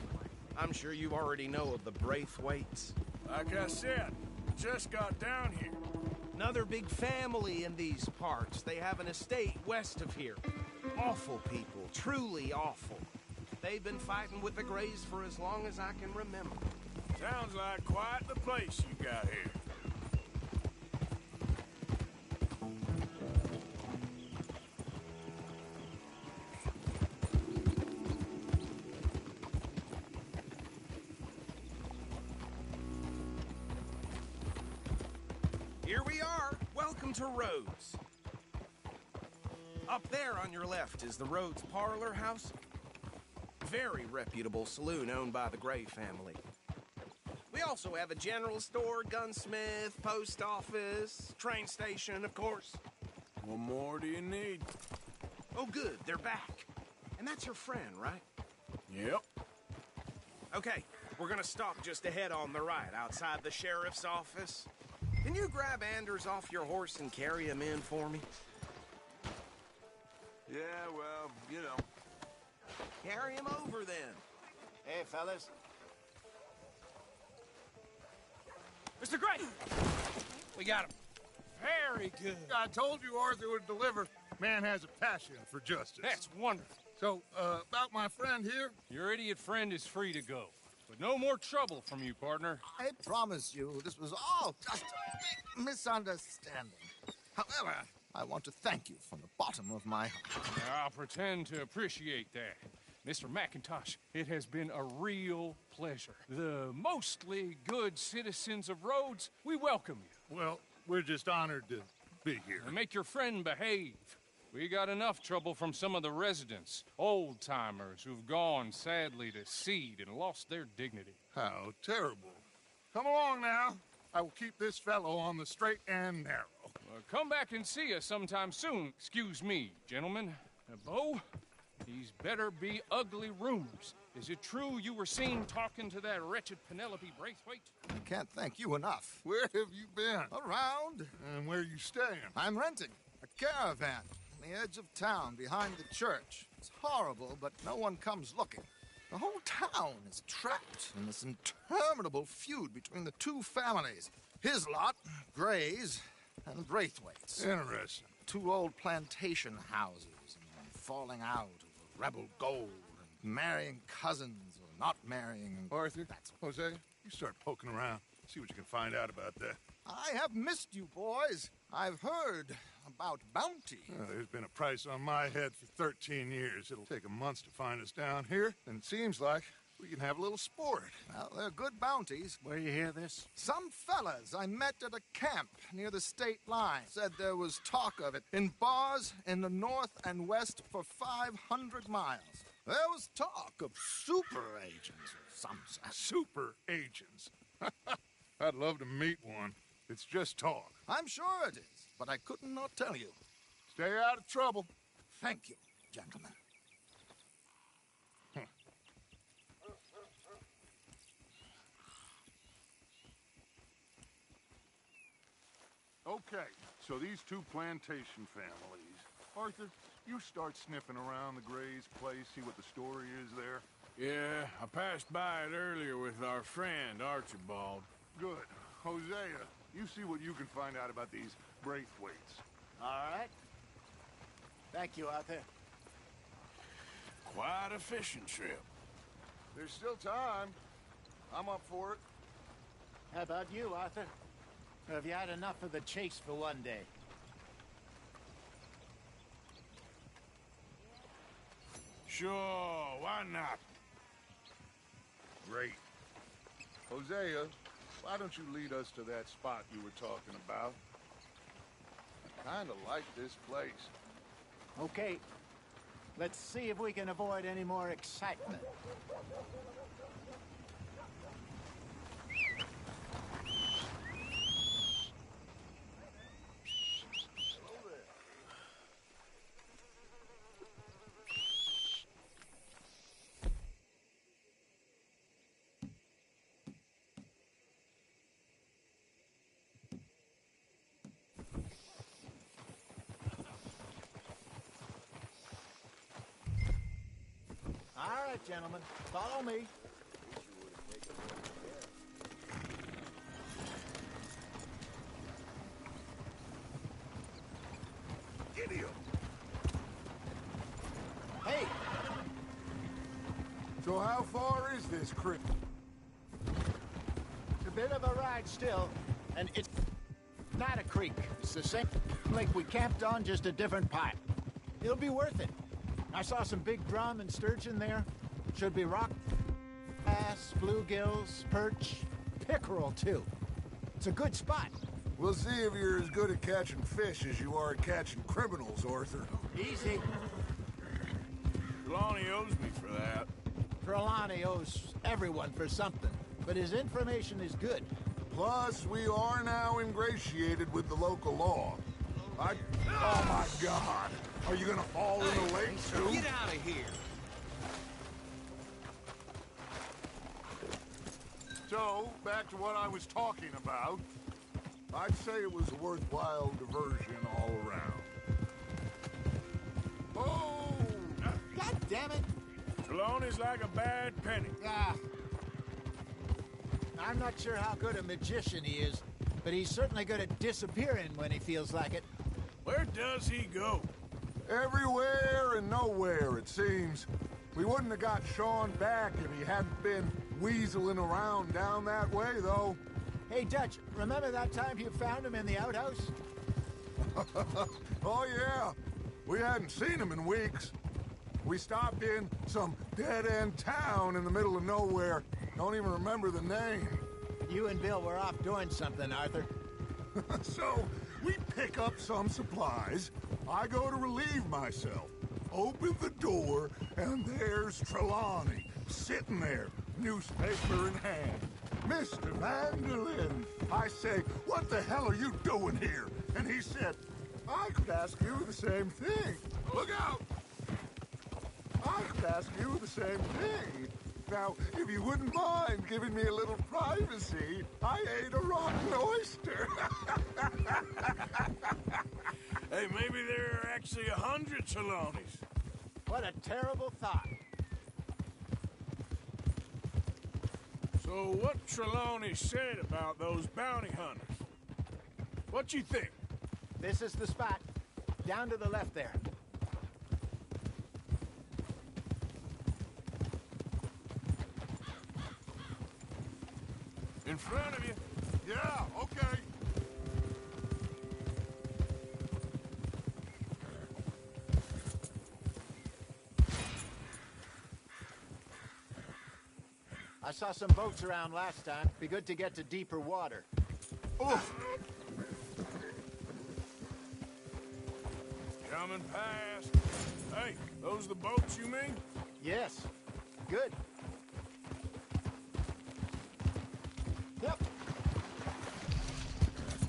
I'm sure you already know of the Braithwaites. Like I said, just got down here. Another big family in these parts. They have an estate west of here. Awful people, truly awful. They've been fighting with the Grays for as long as I can remember. Sounds like quite the place you got here. Here we are. Welcome to Rhodes. Up there on your left is the Rhodes Parlor House. Very reputable saloon owned by the Gray family. We also have a general store, gunsmith, post office, train station, of course. What more do you need? Oh, good. They're back. And that's your friend, right? Yep. Okay, we're gonna stop just ahead on the right, outside the sheriff's office. Can you grab Anders off your horse and carry him in for me? Yeah, well, you know. Carry him over, then. Hey, fellas. Mr. Gray! We got him. Very good. I told you Arthur would deliver. Man has a passion for justice. That's wonderful. So, about my friend here? Your idiot friend is free to go. But no more trouble from you, partner. I promise you, this was all just a big misunderstanding. However, I want to thank you from the bottom of my heart. I'll pretend to appreciate that. Mr. McIntosh, it has been a real pleasure. The mostly good citizens of Rhodes, we welcome you. Well, we're just honored to be here. And make your friend behave. We got enough trouble from some of the residents, old-timers who've gone, sadly, to seed and lost their dignity. How terrible. Come along now. I will keep this fellow on the straight and narrow. Come back and see us sometime soon. Excuse me, gentlemen. Bo, he's These better be ugly rumors. Is it true you were seen talking to that wretched Penelope Braithwaite? I can't thank you enough. Where have you been? Around. And where are you staying? I'm renting a caravan on the edge of town behind the church. It's horrible, but no one comes looking. The whole town is trapped in this interminable feud between the two families. His lot, Gray's, and Braithwaite's. Interesting. Two old plantation houses, and falling out over rebel gold, and marrying cousins or not marrying. Arthur, Jose, you start poking around. See what you can find out about that. I have missed you, boys. I've heard about bounty. There's been a price on my head for 13 years. It'll take 'em months to find us down here, and it seems like we can have a little sport. Well, they're good bounties. Where you hear this? Some fellas I met at a camp near the state line said there was talk of it in bars in the north and west for 500 miles. There was talk of super agents or some such. Super agents? I'd love to meet one. It's just talk. I'm sure it is, but I couldn't not tell you. Stay out of trouble. Thank you, gentlemen. Okay, so these two plantation families. Arthur, you start sniffing around the Gray's place, see what the story is there. Yeah, I passed by it earlier with our friend, Archibald. Good. Hosea, you see what you can find out about these Braithwaites. All right. Thank you, Arthur. Quite a fishing trip. There's still time. I'm up for it. How about you, Arthur? Or have you had enough of the chase for one day? Sure, why not? Great. Hosea, why don't you lead us to that spot you were talking about? I kind of like this place. Okay. Let's see if we can avoid any more excitement. All right, gentlemen, follow me. Idiot! Hey! So how far is this creek? It's a bit of a ride still, and it's not a creek. It's the same lake we camped on, just a different pipe. It'll be worth it. I saw some big drum and sturgeon there. Should be rock bass, bluegills, perch, pickerel, too. It's a good spot. We'll see if you're as good at catching fish as you are at catching criminals, Arthur. Easy. Trelawney owes me for that. Trelawney owes everyone for something, but his information is good. Plus, we are now ingratiated with the local law. Oh my God! Are you gonna fall in the lake too? Get out of here! So, back to what I was talking about. I'd say it was a worthwhile diversion all around. Oh! God damn it! Trelawney's like a bad penny. Ah. I'm not sure how good a magician he is, but he's certainly good at disappearing when he feels like it. Where does he go? Everywhere and nowhere, it seems. We wouldn't have got Sean back if he hadn't been weaseling around down that way, though. Hey, Dutch, remember that time you found him in the outhouse? Oh, yeah. We hadn't seen him in weeks. We stopped in some dead-end town in the middle of nowhere. Don't even remember the name. You and Bill were off doing something, Arthur. So, we pick up some supplies. I go to relieve myself. Open the door, and there's Trelawney, sitting there, newspaper in hand. Mr. Vanderlyn. I say, what the hell are you doing here? And he said, I could ask you the same thing. Look out! I'd ask you the same thing. Now, if you wouldn't mind giving me a little privacy, I ate a rotten oyster. Hey, maybe there are actually 100 Trelawneys. What a terrible thought. So what Trelawney said about those bounty hunters? What you think? This is the spot. Down to the left there. In front of you. Yeah, okay. I saw some boats around last time. Be good to get to deeper water. Oof. Coming past. Hey, those the boats you mean? Yes. Good. Yep.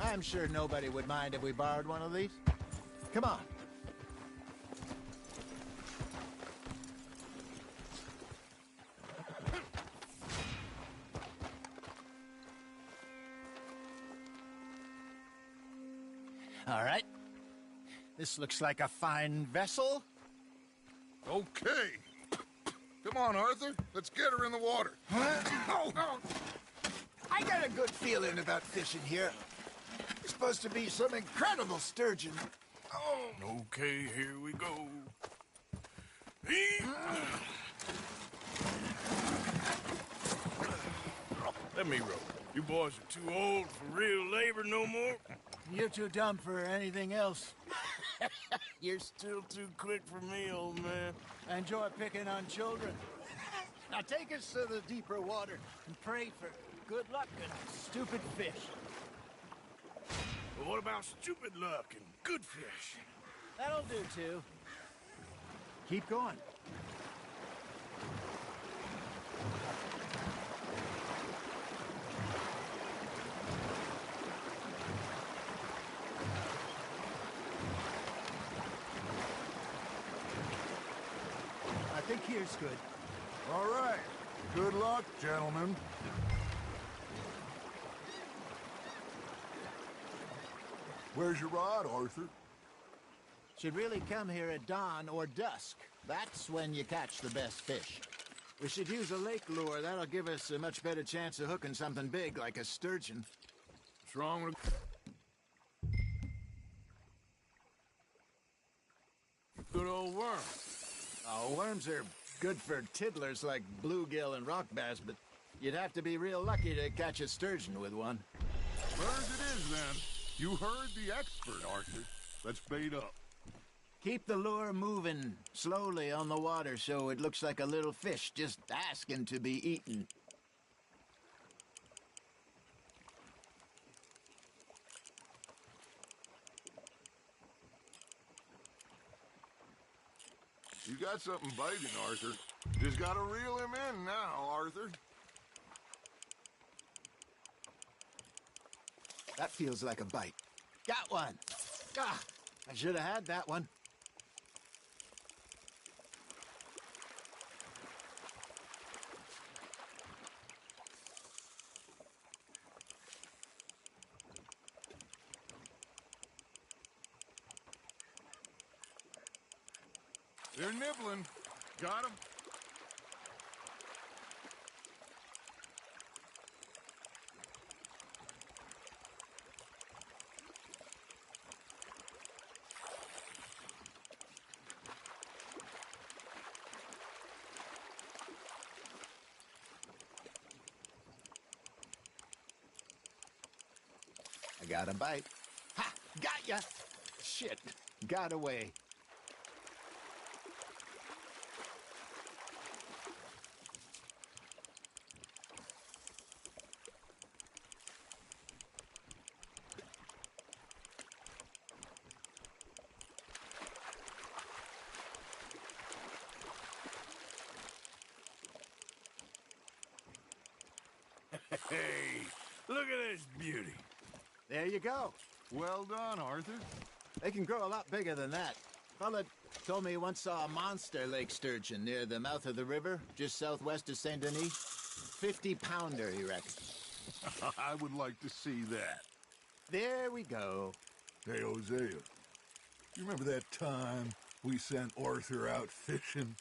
I'm sure nobody would mind if we borrowed one of these. Come on. All right. This looks like a fine vessel. Okay. Come on, Arthur. Let's get her in the water. Oh. I got a good feeling about fishing here. It's supposed to be some incredible sturgeon. Oh. Okay, here we go. Let me row. You boys are too old for real labor no more. You're too dumb for anything else. You're still too quick for me, old man. I enjoy picking on children. Now take us to the deeper water and pray for good luck and stupid fish. But what about stupid luck and good fish? That'll do, too. Keep going. I think here's good. All right. Good luck, gentlemen. Where's your rod, Arthur? Should really come here at dawn or dusk. That's when you catch the best fish. We should use a lake lure. That'll give us a much better chance of hooking something big like a sturgeon. What's wrong with... Good old worm. Oh, worms are good for tiddlers like bluegill and rock bass, but you'd have to be real lucky to catch a sturgeon with one. Birds it is, then. You heard the expert, Arthur. Let's bait up. Keep the lure moving slowly on the water so it looks like a little fish just asking to be eaten. You got something biting, Arthur. Just gotta reel him in now, Arthur. That feels like a bite. Got one. Ah, I should have had that one. They're nibbling. Got him. I got a bite. Ha! Got ya! Shit. Got away. Hey, look at this beauty. There you go. Well done, Arthur. They can grow a lot bigger than that. Fella, Told me he once saw a monster lake sturgeon near the mouth of the river, just southwest of Saint Denis. 50-pounder, he reckons. I would like to see that. There we go. Hey, Hosea, you remember that time we sent Arthur out fishing?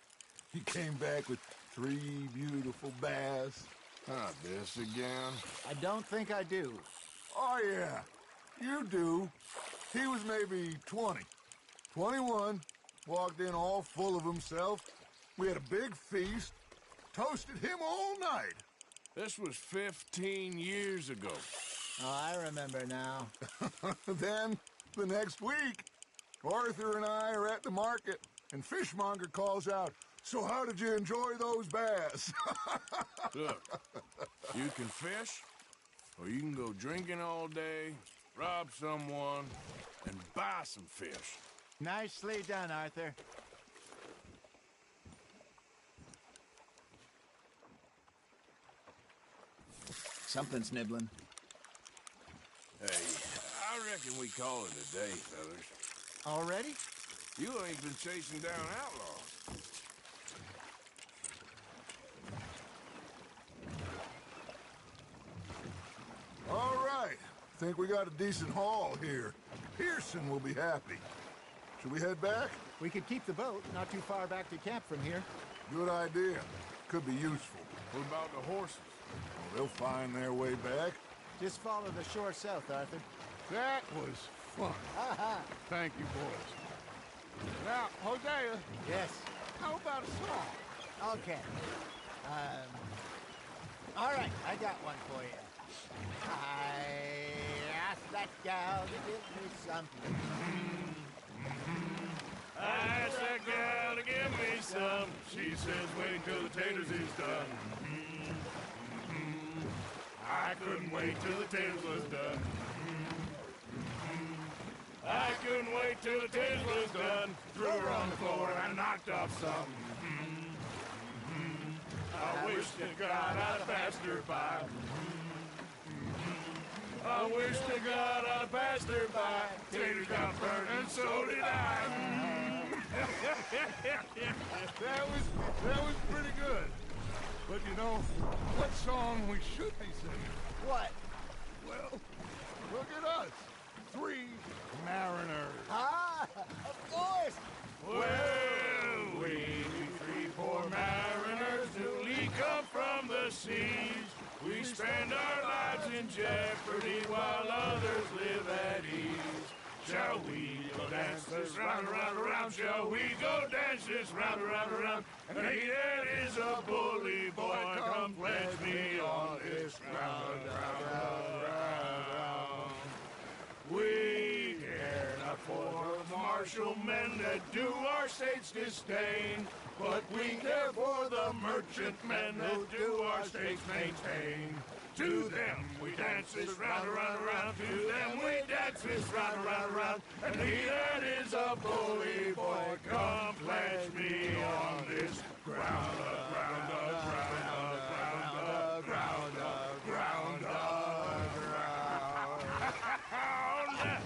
He came back with 3 beautiful bass. Not this again. I don't think I do. Oh, yeah, you do. He was maybe 20, 21, walked in all full of himself. We had a big feast, toasted him all night. This was 15 years ago. Oh, I remember now. Then, the next week, Arthur and I are at the market, and Fishmonger calls out, "So how did you enjoy those bass?" Look, you can fish, or you can go drinking all day, rob someone, and buy some fish. Nicely done, Arthur. Something's nibbling. Hey, I reckon we call it a day, fellas. Already? You ain't been chasing down outlaws. All right. Think we got a decent haul here. Pearson will be happy. Should we head back? We could keep the boat not too far back to camp from here. Good idea. Could be useful. What about the horses? Well, they'll find their way back. Just follow the shore south, Arthur. That was fun. Thank you, boys. Now, Hosea. Yes? How about a song? Okay. All right, I got one for you. I asked that gal to give me something. I asked that gal to give me some. She says wait till the taters is done. I couldn't wait till the taters was done. I couldn't wait till the taters was done. Threw her on the floor and I knocked off some. I wish to God I'd passed her by. I wish to God I'd passed her by. Taters got burned and so did I. That was pretty good. But you know, what song we should be singing? What? Well, look at us. 3 mariners. Ah, of course. Well, we 3 poor mariners newly come from the seas. We spend our lives in jeopardy while others live at ease. Shall we go dance this round, around, around? Shall we go dance this round, around, around? And he that is a bully boy, come pledge me on this round, round, round. We care not for the martial men that do our state's disdain, but we care for the merchant men that do our state's maintain. To them we dance this round, around, around. To them we dance this round, around, around. And he that is a bully boy, come pledge me on this ground, ground, ground, ground, ground, ground, ground.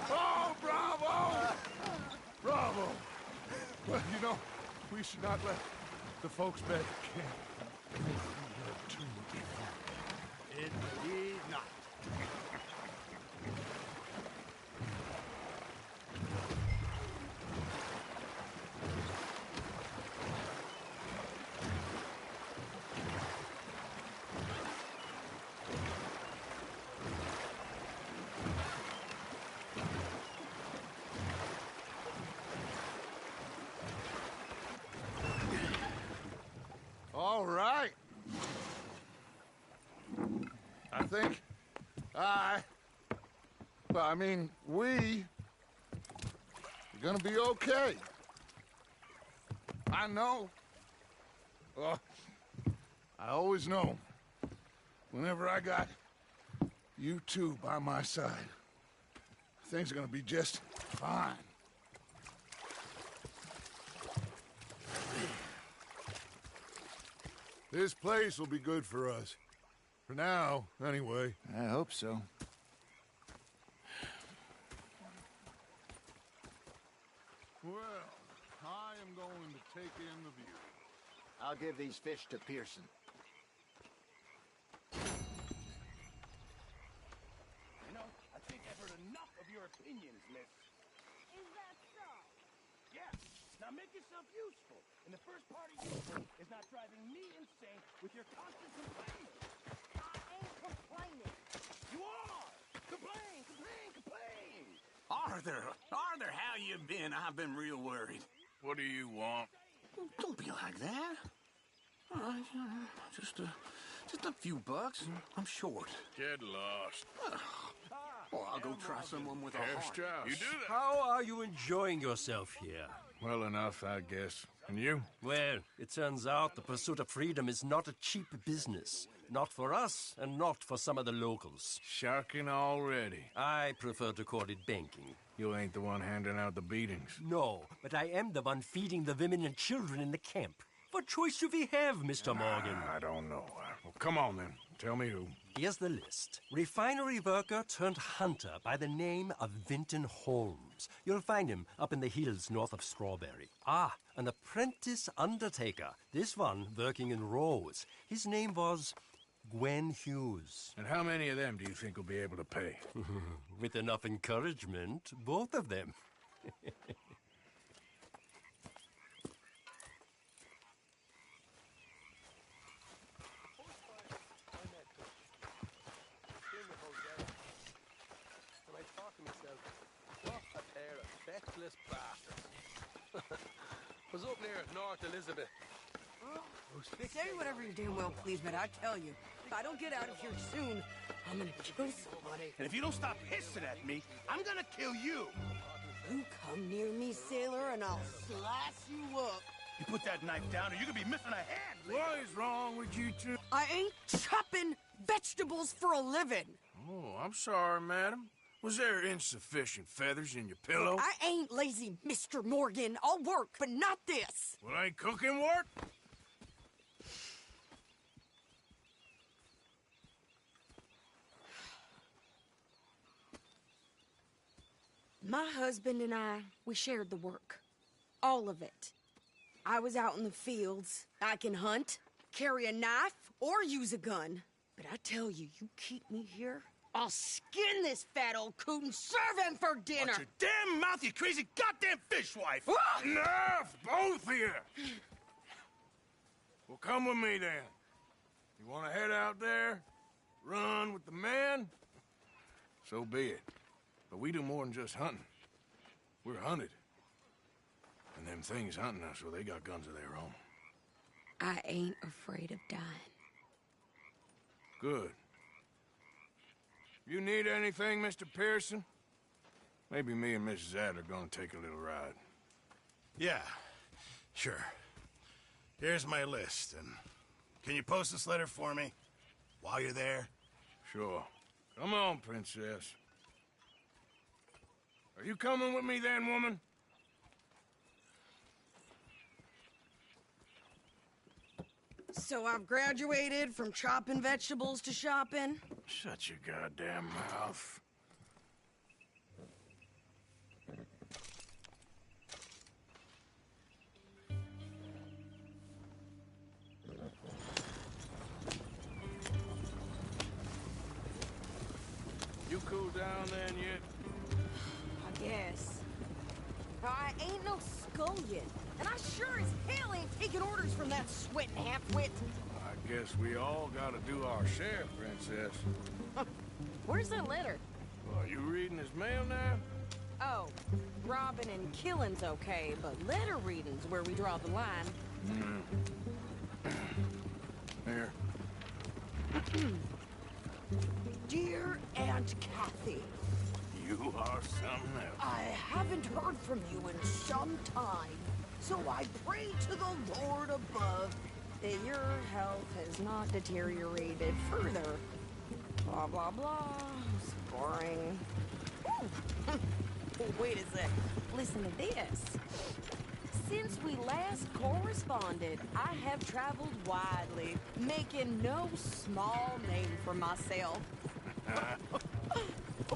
Oh, bravo! Bravo! Well, you know, we should not let the folks back at camp make too much fun. Indeed not. All right. I think we're gonna be okay. I know. I always know. Whenever I got you two by my side, things are gonna be just fine. This place will be good for us. For now, anyway. I hope so. Well, I am take in the view. I'll give these fish to Pearson. You know, I think I've heard enough of your opinions, miss. Is that so? Yeah. Now make yourself useful. And the first part of useful is not driving me insane with your constant complaining. I ain't complaining. You are! Complain, complain, complain! Arthur, how you been? I've been real worried. What do you want? Don't be like that. All right, just a few bucks. I'm short. Get lost. Well, I'll go try someone with a Herr heart. Strauss. You do that? How are you enjoying yourself here? Well enough, I guess. And you? Well, it turns out the pursuit of freedom is not a cheap business. Not for us, and not for some of the locals. Sharking already. I prefer to call it banking. You ain't the one handing out the beatings. No, but I am the one feeding the women and children in the camp. What choice do we have, Mr. Morgan? I don't know. Well, come on then. Tell me who. Here's the list. Refinery worker turned hunter by the name of Vinton Holmes. You'll find him up in the hills north of Strawberry. Ah, an apprentice undertaker. This one working in Rose. His name was Gwen Hughes. And how many of them do you think will be able to pay? With enough encouragement, both of them. Was up near North Elizabeth. Say whatever you damn well please, but I tell you, if I don't get out of here soon, I'm gonna kill somebody. And if you don't stop hissing at me, I'm gonna kill you. You come near me, sailor, and I'll slice you up. You put that knife down or you're gonna be missing a hand. What is wrong with you two? I ain't chopping vegetables for a living. Oh, I'm sorry, madam. Was there insufficient feathers in your pillow? I ain't lazy, Mr. Morgan. I'll work, but not this. Well, ain't cooking work? My husband and I, we shared the work. All of it. I was out in the fields. I can hunt, carry a knife, or use a gun. But I tell you, you keep me here, I'll skin this fat old coot and serve him for dinner. Watch your damn mouth, you crazy goddamn fishwife! Enough, both of you! Well, come with me then. You want to head out there, run with the men? So be it. But we do more than just hunting. We're hunted. And them things hunting us, well, they got guns of their own. I ain't afraid of dying. Good. You need anything, Mr. Pearson? Maybe me and Mrs. Adler are gonna take a little ride. Yeah, sure. Here's my list, and can you post this letter for me while you're there? Sure. Come on, princess. Are you coming with me then, woman? So I've graduated from chopping vegetables to shopping? Shut your goddamn mouth. You cool down then yet? I guess. I ain't no scullion, and I sure as hell ain't taking orders from that sweating half-wit. I guess we all gotta do our share, princess. Where's that letter? Well, you reading his mail now? Oh, robbing and killing's okay, but letter reading's where we draw the line. Here. Dear Aunt Kathy, You are something else. I haven't heard from you in some time, so I pray to the Lord above that your health has not deteriorated further. Blah, blah, blah. It's boring. Ooh. Wait a sec. Listen to this. Since we last corresponded, I have traveled widely, making no small name for myself.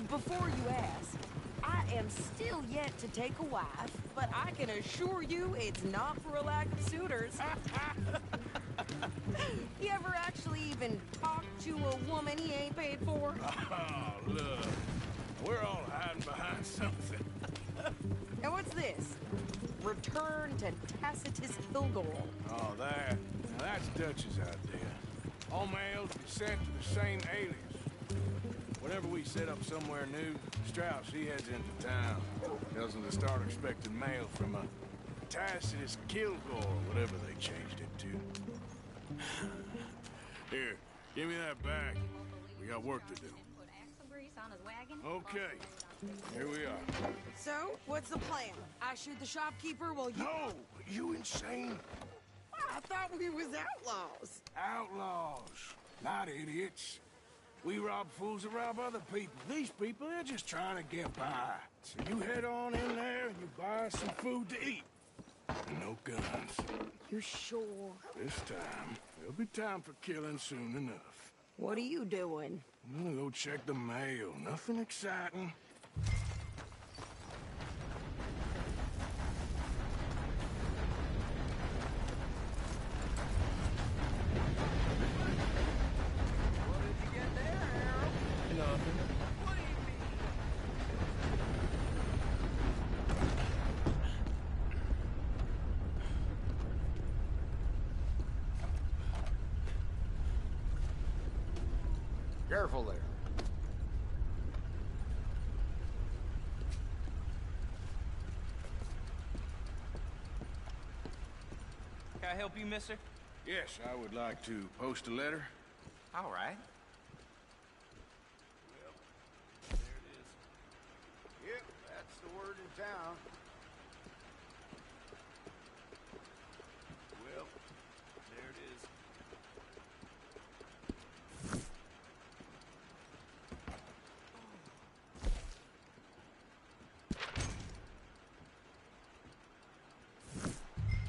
Before you ask, I am still yet to take a wife, but I can assure you it's not for a lack of suitors. You ever actually even talk to a woman he ain't paid for? Oh, look. We're all hiding behind something. And what's this? Return to Tacitus Kilgore. Oh, that. Now that's Dutch's idea. All mails be sent to the same alias. Whenever we set up somewhere new, Strauss, he heads into town. Tells them to start expecting mail from a Tacitus Kilgore, whatever they changed it to. Here, give me that back. We got work to do. Okay, here we are. So, what's the plan? I shoot the shopkeeper while you... No! You insane? I thought we was outlaws. Outlaws, not idiots. We rob fools that rob other people. These people, they're just trying to get by. So you head on in there and you buy some food to eat. No guns. You sure? This time, there'll be time for killing soon enough. What are you doing? I'm gonna go check the mail. Nothing exciting. Careful there. Can I help you, mister? Yes, I would like to post a letter. All right. Well, there it is. Yep, that's the word in town. Well, there it is.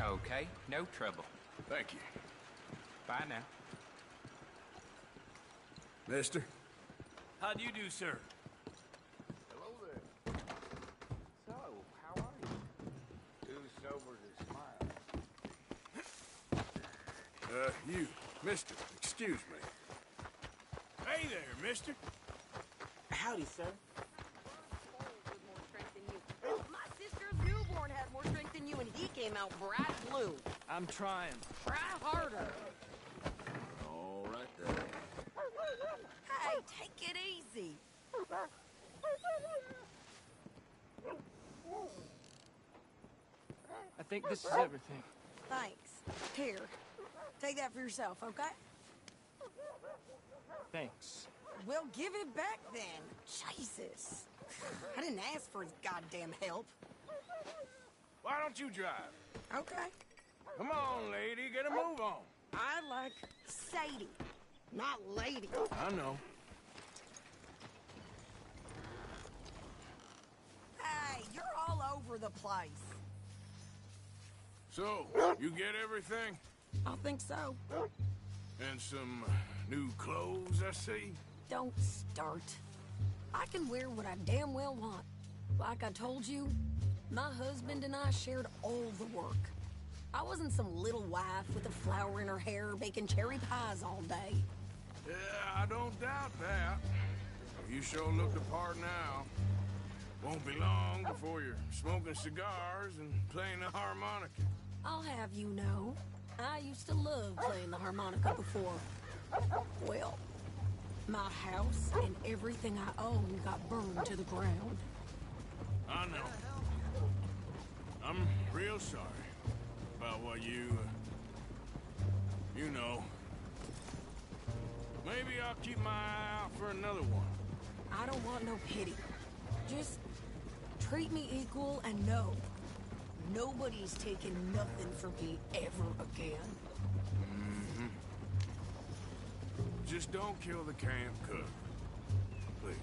Okay, no trouble. Thank you. Bye now. Mister? How do you do, sir? Hello there. So, how are you? Too sober to smile. You, mister, excuse me. Hey there, mister. Howdy, sir. My sister's newborn had more strength than you, and he came out bright blue. I'm trying. Try harder. All right then. Hey, take it easy. I think this is everything. Thanks. Here, take that for yourself, okay? Thanks. Well, give it back then. Jesus. I didn't ask for his goddamn help. Why don't you drive? Okay. Come on, lady, get a move on. I like Sadie, not lady. I know. Hey, you're all over the place. So, you get everything? I think so. And some new clothes, I see? Don't start. I can wear what I damn well want. Like I told you, my husband and I shared all the work. I wasn't some little wife with a flower in her hair baking cherry pies all day. Yeah, I don't doubt that. You sure look the part now. Won't be long before you're smoking cigars and playing the harmonica. I'll have you know, I used to love playing the harmonica before. Well, my house and everything I own got burned to the ground. I know. I'm real sorry about what you know. Maybe I'll keep my eye out for another one. I don't want no pity. Just treat me equal and know nobody's taking nothing from me ever again. Mm-hmm. Just don't kill the camp cook. Please.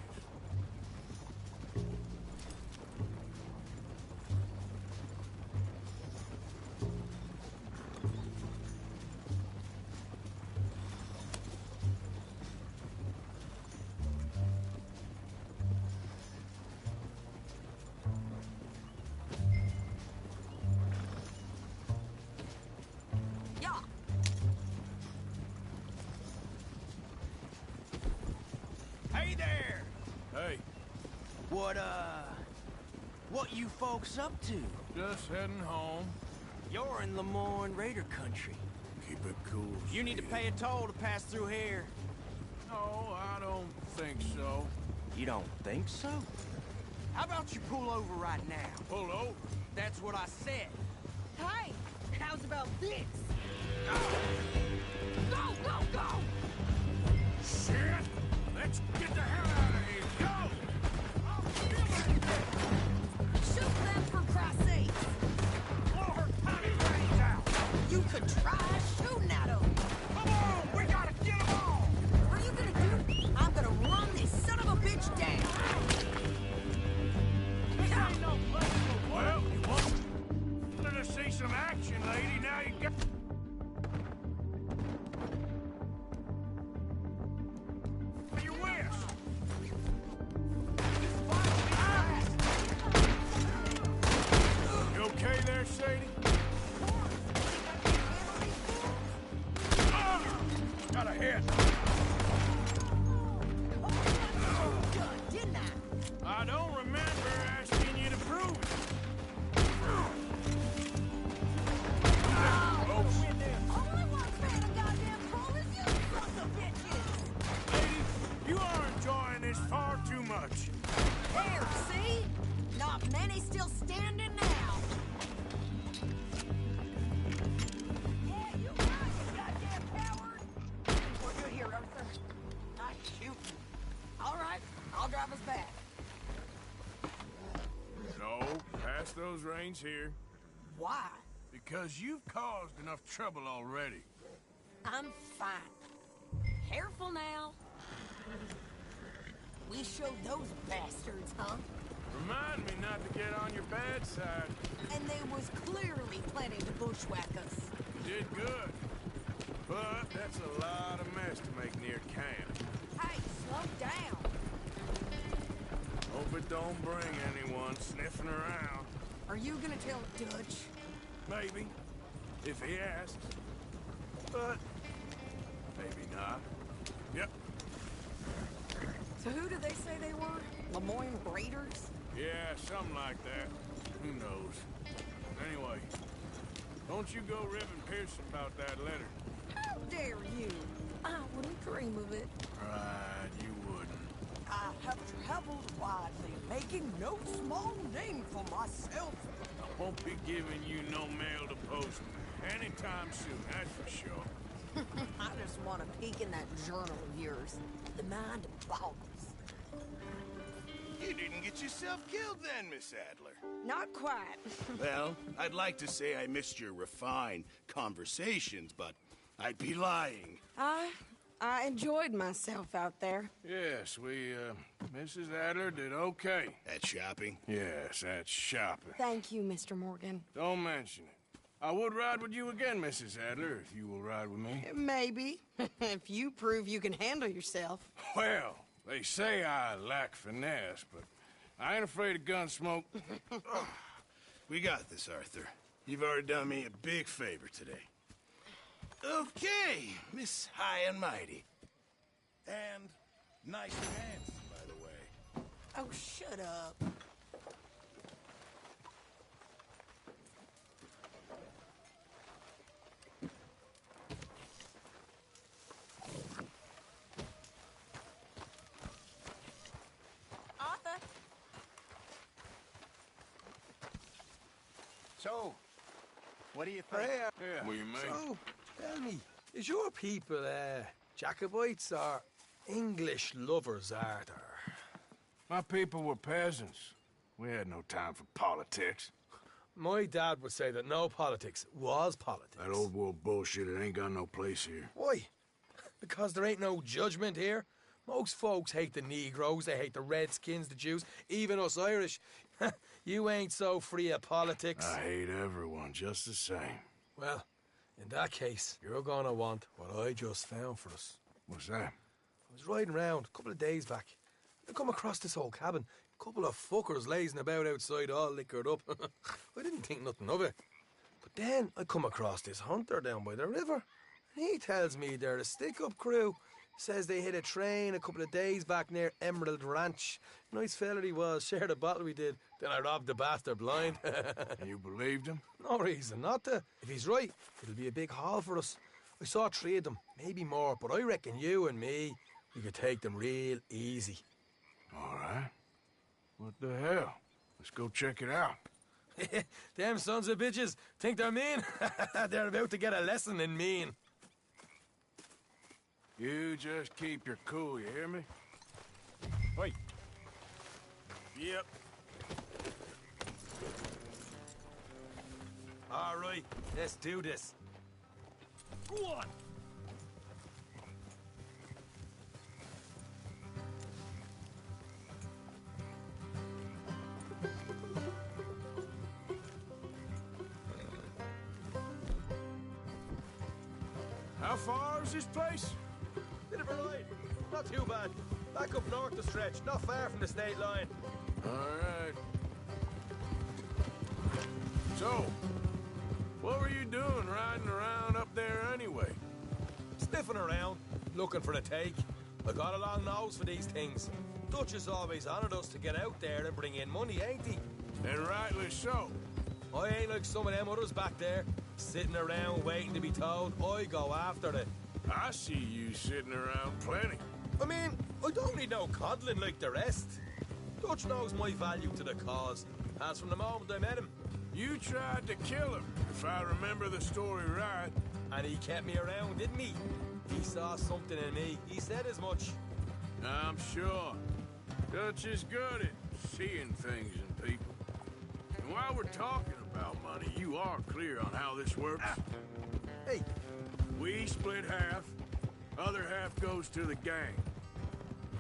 there! Hey. What you folks up to? Just heading home. You're in Lemoyne Raider country. Keep it cool. You need to pay a toll to pass through here. No, I don't think so. You don't think so? How about you pull over right now? Pull over? That's what I said. Hey, how's about this? Go, go, go! Shit! Let's get the hell out of here! Go! Shoot them for Christ's sake! Blow her tiny brains out! You could try shooting at them. Come on! We gotta get them all! What are you gonna do? I'm gonna run this son of a bitch down. This ain't no place for well, you wanted to see some action, lady. Now you got... You wish! You okay there, Sadie? Got a hit. Good, didn't I? I don't remember asking you to prove it. Only one fan of goddamn troll is you, sons of bitches! Lady, you are enjoying this far too much. There, see? Not many still standing now. Yeah, you right, you goddamn coward! We're good here, Arthur. Not shooting. All right, I'll drive us back. No, pass those reins here. Why? Because you've caused enough trouble already. I'm fine. Careful now. We showed those bastards, huh? Remind me not to get on your bad side. And there was clearly plenty to bushwhack us. You did good. But that's a lot of mess to make near camp. Hey, slow down. Hope it don't bring anyone sniffing around. Are you gonna tell Dutch? Maybe, if he asks. But maybe not. Yep. So who did they say they were? Lemoyne Raiders? Yeah, something like that. Who knows? Anyway, don't you go ribbing Pearson about that letter. How dare you? I wouldn't dream of it. Right, you wouldn't. I have traveled widely, making no small name for myself. I won't be giving you no mail to post anytime soon, that's for sure. I just want to peek in that journal of yours. The mind boggles. You didn't get yourself killed then, Miss Adler. Not quite. Well, I'd like to say I missed your refined conversations, but I'd be lying. I enjoyed myself out there. Yes, Mrs. Adler did okay. At shopping? Yes, that's shopping. Thank you, Mr. Morgan. Don't mention it. I would ride with you again, Mrs. Adler, if you will ride with me. Maybe. If you prove you can handle yourself. Well, they say I lack finesse, but I ain't afraid of gun smoke. We got this, Arthur. You've already done me a big favor today. Okay, Miss High and Mighty. And nice pants, by the way. Oh, shut up. Arthur? So, what do you think? Yeah. What do you mean? So, tell me, is your people, Jacobites or English lovers, Arthur? My people were peasants. We had no time for politics. My dad would say that no politics was politics. That old world bullshit, it ain't got no place here. Why? Because there ain't no judgment here. Most folks hate the Negroes, they hate the Redskins, the Jews, even us Irish. You ain't so free of politics. I hate everyone just the same. Well, in that case, you're gonna want what I just found for us. What's that? I was riding around a couple of days back. I come across this old cabin. A couple of fuckers lazing about outside all liquored up. I didn't think nothing of it. But then I come across this hunter down by the river. And he tells me they're a stick-up crew Says they hit a train a couple of days back near Emerald Ranch. Nice fella he was, shared a bottle we did. Then I robbed the bastard blind. You believed him? No reason not to. If he's right, it'll be a big haul for us. I saw 3 of them, maybe more, but I reckon you and me, we could take them real easy. All right. What the hell? Let's go check it out. Them sons of bitches think they're mean. They're about to get a lesson in mean. You just keep your cool, you hear me? Oi. Yep. All right, let's do this. Go on. How far is this place? Bit of a ride. Not too bad. Back up north the stretch, not far from the state line. All right. So, what were you doing riding around up there anyway? Sniffing around, looking for a take. I got a long nose for these things. Dutch has always honoured us to get out there and bring in money, ain't he? And rightly so. I ain't like some of them others back there, sitting around waiting to be told. I go after it. I see you sitting around plenty. I mean, I don't need no coddling like the rest. Dutch knows my value to the cause, as from the moment I met him. You tried to kill him, if I remember the story right. And he kept me around, didn't he? He saw something in me. He said as much. I'm sure. Dutch is good at seeing things in people. And while we're talking about money, you are clear on how this works? Hey. We split half. Other half goes to the gang.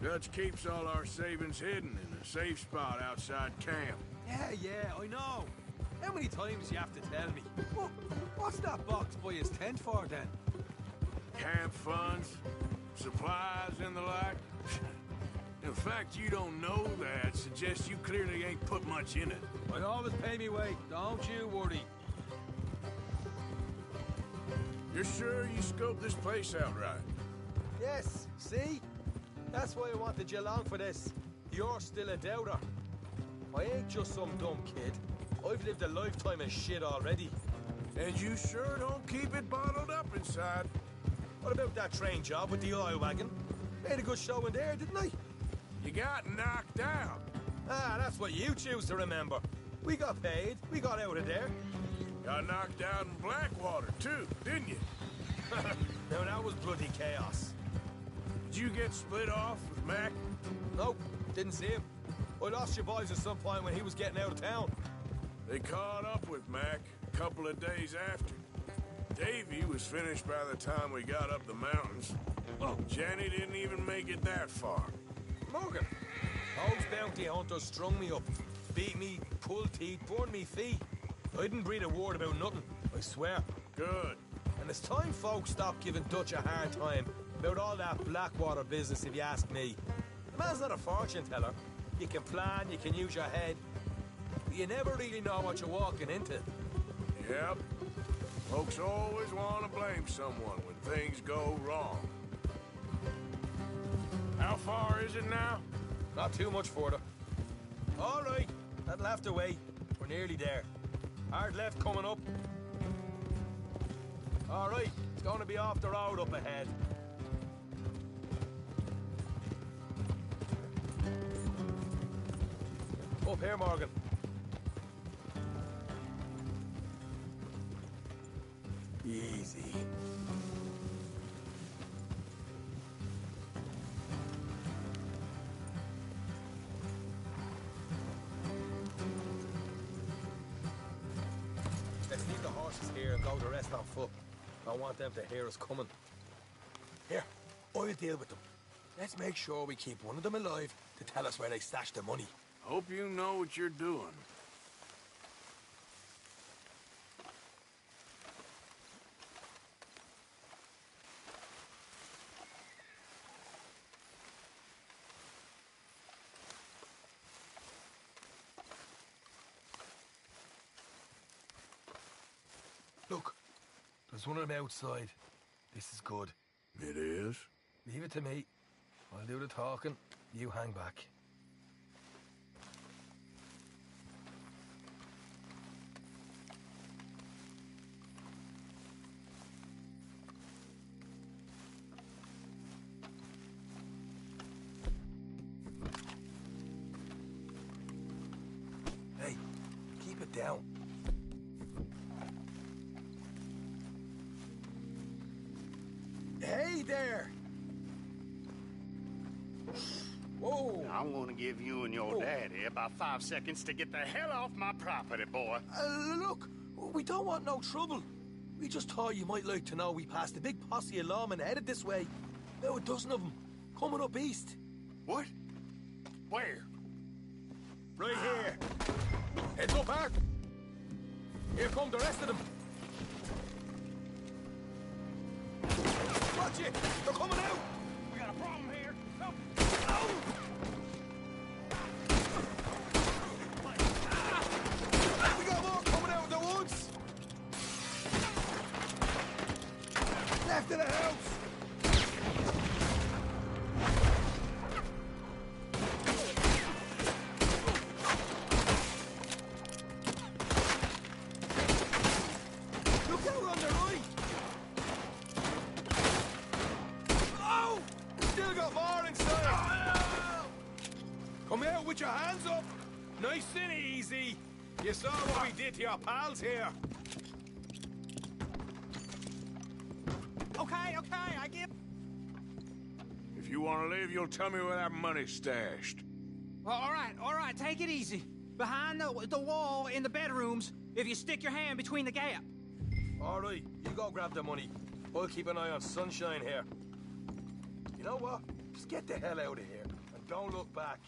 Dutch keeps all our savings hidden in a safe spot outside camp. Yeah, I know. How many times you have to tell me? What's that box by his tent for, then? Camp funds, supplies, and the like. The fact you don't know that suggests you clearly ain't put much in it. I always pay me weight, don't you worry. You're sure you scoped this place out right? Yes, see? That's why I wanted you along for this. You're still a doubter. I ain't just some dumb kid. I've lived a lifetime of shit already. And you sure don't keep it bottled up inside. What about that train job with the oil wagon? Made a good show in there, didn't I? You got knocked out. Ah, that's what you choose to remember. We got paid. We got out of there. Got knocked out in Blackwater, too, didn't you? Now, that was bloody chaos. Did you get split off with Mac? Nope, didn't see him. I lost your boys at some point when he was getting out of town. They caught up with Mac a couple of days after. Davy was finished by the time we got up the mountains. Oh, Jenny didn't even make it that far. Morgan, those bounty hunters strung me up, beat me, pulled teeth, burned me feet. I didn't breathe a word about nothing, I swear. Good. And it's time folks stopped giving Dutch a hard time about all that Blackwater business, if you ask me. The man's not a fortune teller. You can plan, you can use your head, but you never really know what you're walking into. Yep. Folks always want to blame someone when things go wrong. How far is it now? Not too much further. All right, that'll have to wait. We're nearly there. Hard left coming up. All right, it's going to be off the road up ahead. Up here, Morgan. Easy. Let's leave the horses here and go the rest on foot. I want them to hear us coming. Here, I'll deal with them. Let's make sure we keep one of them alive to tell us where they stashed the money. Hope you know what you're doing. Look, there's one of them outside. This is good. It is? Leave it to me. I'll do the talking. You hang back. Hey, keep it down. Hey there! Whoa! I'm gonna give you and your daddy about 5 seconds to get the hell off my property, boy. Look, we don't want no trouble. We just thought you might like to know we passed a big posse of lawmen headed this way. About a dozen of them, coming up east. What? Where? Right here. Heads up, Art. Here come the rest of them. Watch it! They're coming out! We got a problem here. Help! We got more coming out of the woods! Left of the house! Look out on the right! Oh! Still got more inside! Come out with your hands up! Nice and easy! You saw what we did to your pals here. Okay, I give. If you want to leave, you'll tell me where that money's stashed. Well, all right, take it easy. Behind the wall in the bedrooms, if you stick your hand between the gap. All right, you go grab the money. I'll keep an eye on Sunshine here. You know what? Just get the hell out of here and don't look back.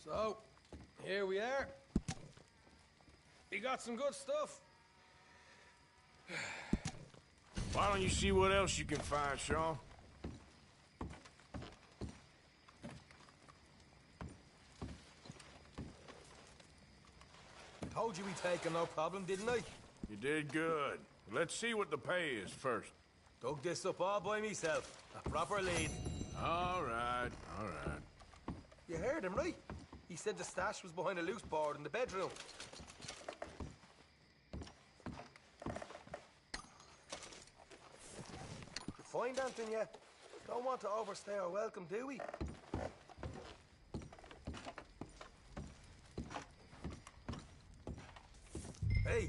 So, here we are. You got some good stuff. Why don't you see what else you can find, Sean? Told you we'd take him, no problem, didn't I? You did good. Let's see what the pay is first. Dug this up all by myself. A proper lead. All right. You heard him, right? He said the stash was behind a loose board in the bedroom. You find anything yet? Don't want to overstay our welcome, do we? Hey,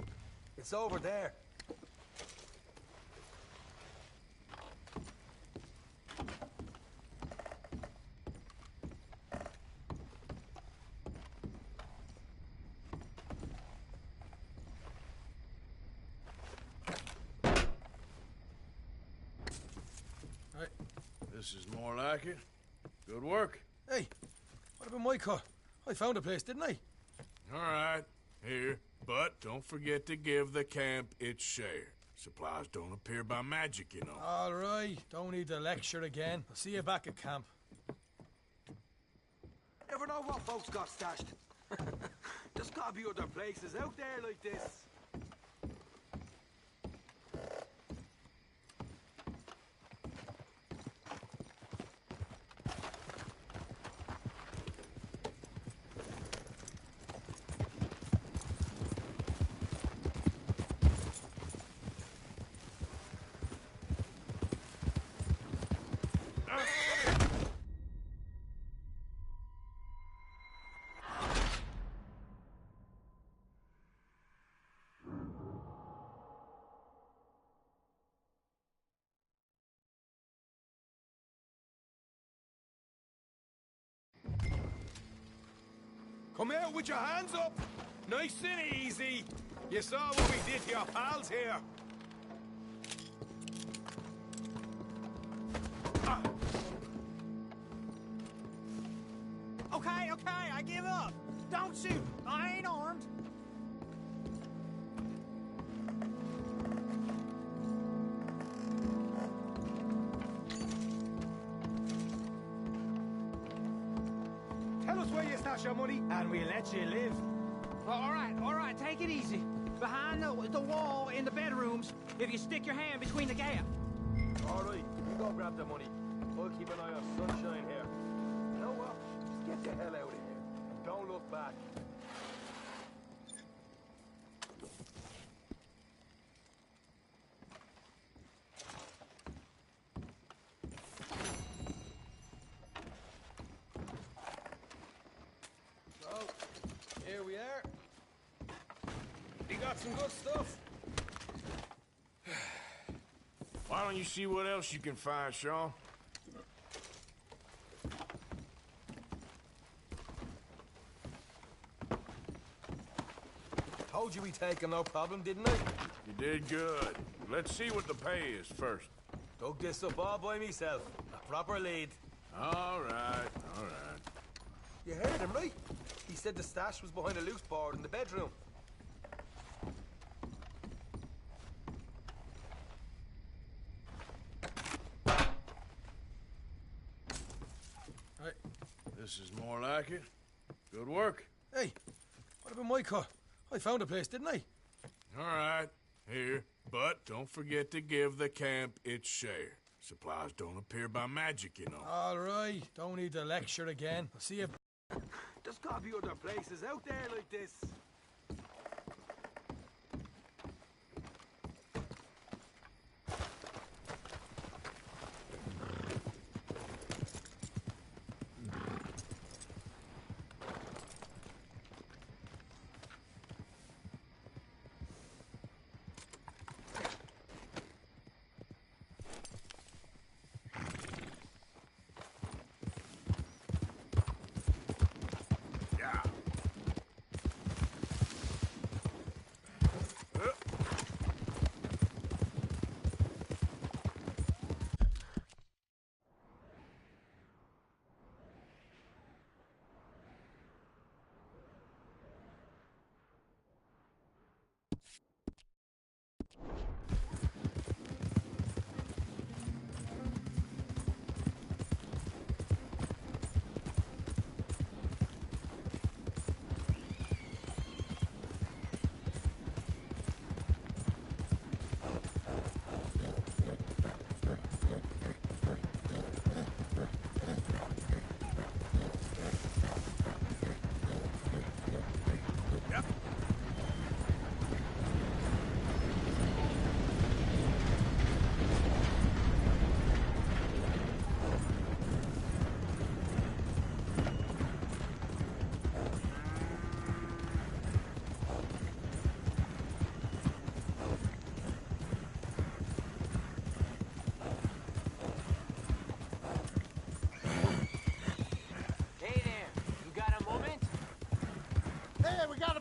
it's over there. This is more like it. Good work. Hey, what about my cut? I found a place, didn't I? All right, here. But don't forget to give the camp its share. Supplies don't appear by magic, you know. All right, don't need the lecture again. I'll see you back at camp. Never know what folks got stashed. There's gotta be other places out there like this. Come out with your hands up! Nice and easy! You saw what we did to your pals here. Okay, I give up. Don't shoot. I ain't armed. us where you stash your money, and we'll let you live. All right, take it easy. Behind the wall in the bedrooms, if you stick your hand between the gap. All right, you go grab the money. I'll keep an eye on Sunshine here. You know what? Just get the hell out of here. And don't look back. So, here we are. We got some good stuff. Why don't you see what else you can find, Sean? Told you we'd take him, no problem, didn't I? You did good. Let's see what the pay is first. Dug this up all by myself. A proper lead. All right, all right. You heard him, right? He said the stash was behind a loose board in the bedroom. This is more like it. Good work. Hey, what about my cut? I found a place, didn't I? All right, here. But don't forget to give the camp its share. Supplies don't appear by magic, you know. All right, don't need to lecture again. I'll see you. There's gotta be other places out there like this.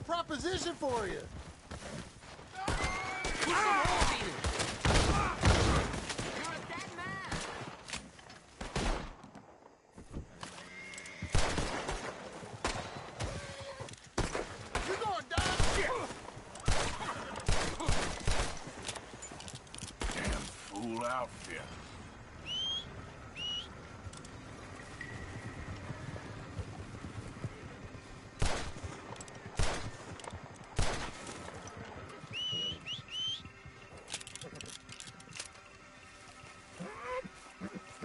Proposition for you. You're gonna die. Damn fool outfit.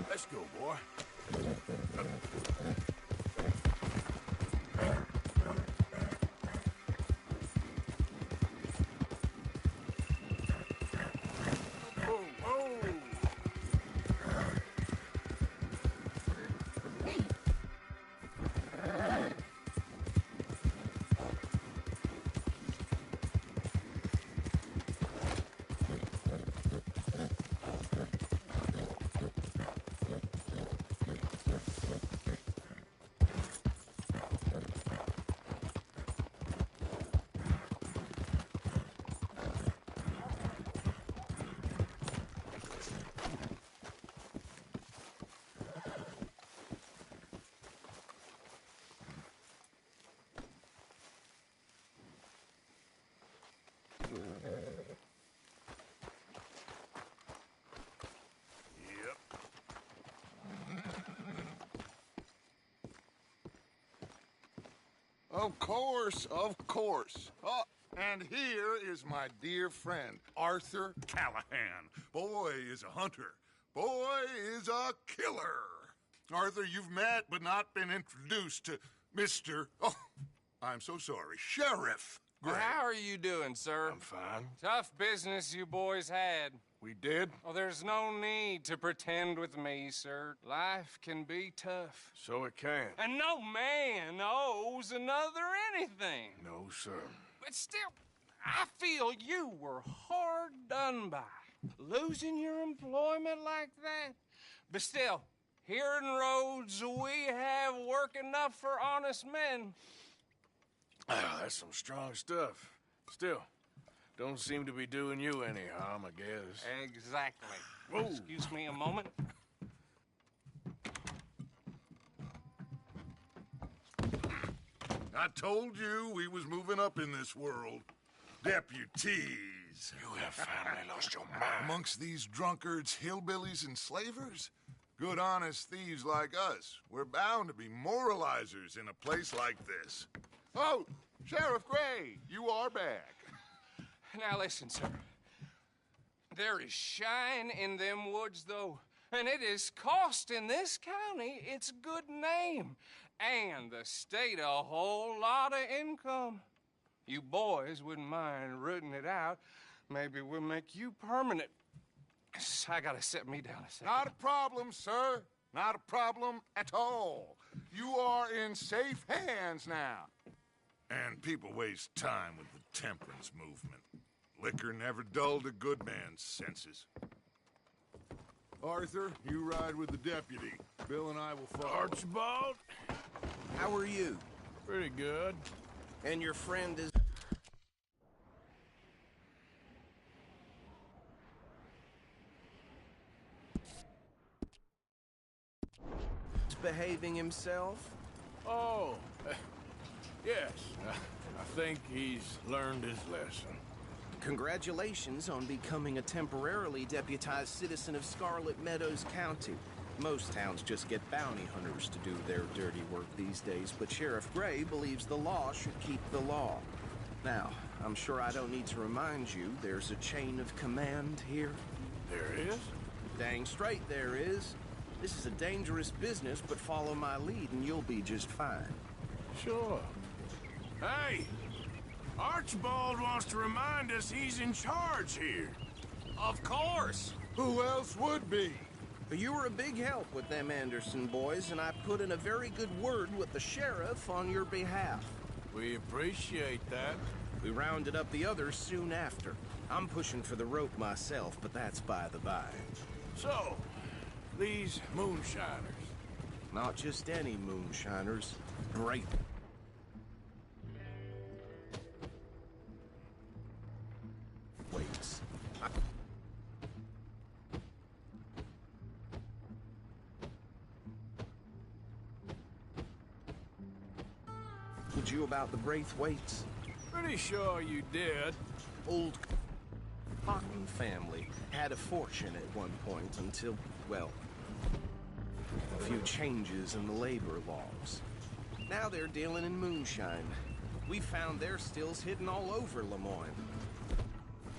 Let's go, boy. Of course, of course. Oh, and here is my dear friend, Arthur Callahan. Boy is a hunter. Boy is a killer. Arthur, you've met but not been introduced to Mr. Oh, I'm so sorry, Sheriff Gray. How are you doing, sir? I'm fine. Tough business you boys had. We did? Oh, there's no need to pretend with me, sir. Life can be tough. So it can. And no man owes another anything. No, sir. But still, I feel you were hard done by. Losing your employment like that. But still, here in Rhodes, we have work enough for honest men. Ah, that's some strong stuff. Still, don't seem to be doing you any harm, I guess. Exactly. Whoa. Excuse me a moment. I told you we was moving up in this world. Deputies. You have finally lost your mind. Amongst these drunkards, hillbillies, and slavers? Good honest thieves like us. We're bound to be moralizers in a place like this. Oh, Sheriff Gray, you are back. Now listen, sir. There is shine in them woods, though, and it is costing this county its good name and the state a whole lot of income. You boys wouldn't mind rooting it out. Maybe we'll make you permanent. I gotta set me down a second. Not a problem, sir. Not a problem at all. You are in safe hands now. And people waste time with the temperance movement. Liquor never dulled a good man's senses. Arthur, you ride with the deputy. Bill and I will follow. Archibald? How are you? Pretty good. And your friend is... behaving himself? Oh, yes. I think he's learned his lesson. Congratulations on becoming a temporarily deputized citizen of Scarlet Meadows County. Most towns just get bounty hunters to do their dirty work these days, but Sheriff Gray believes the law should keep the law. Now, I'm sure I don't need to remind you there's a chain of command here. There is? Dang straight there is. This is a dangerous business, but follow my lead and you'll be just fine. Sure. Hey! Archibald wants to remind us he's in charge here. Of course! Who else would be? You were a big help with them Anderson boys, and I put in a very good word with the sheriff on your behalf. We appreciate that. We rounded up the others soon after. I'm pushing for the rope myself, but that's by the by. So, these moonshiners. Not just any moonshiners. Great. Waits. Told you about the Braithwaites? Pretty sure you did. Old Cotton family had a fortune at one point until, well, a few changes in the labor laws. Now they're dealing in moonshine. We found their stills hidden all over Lemoyne.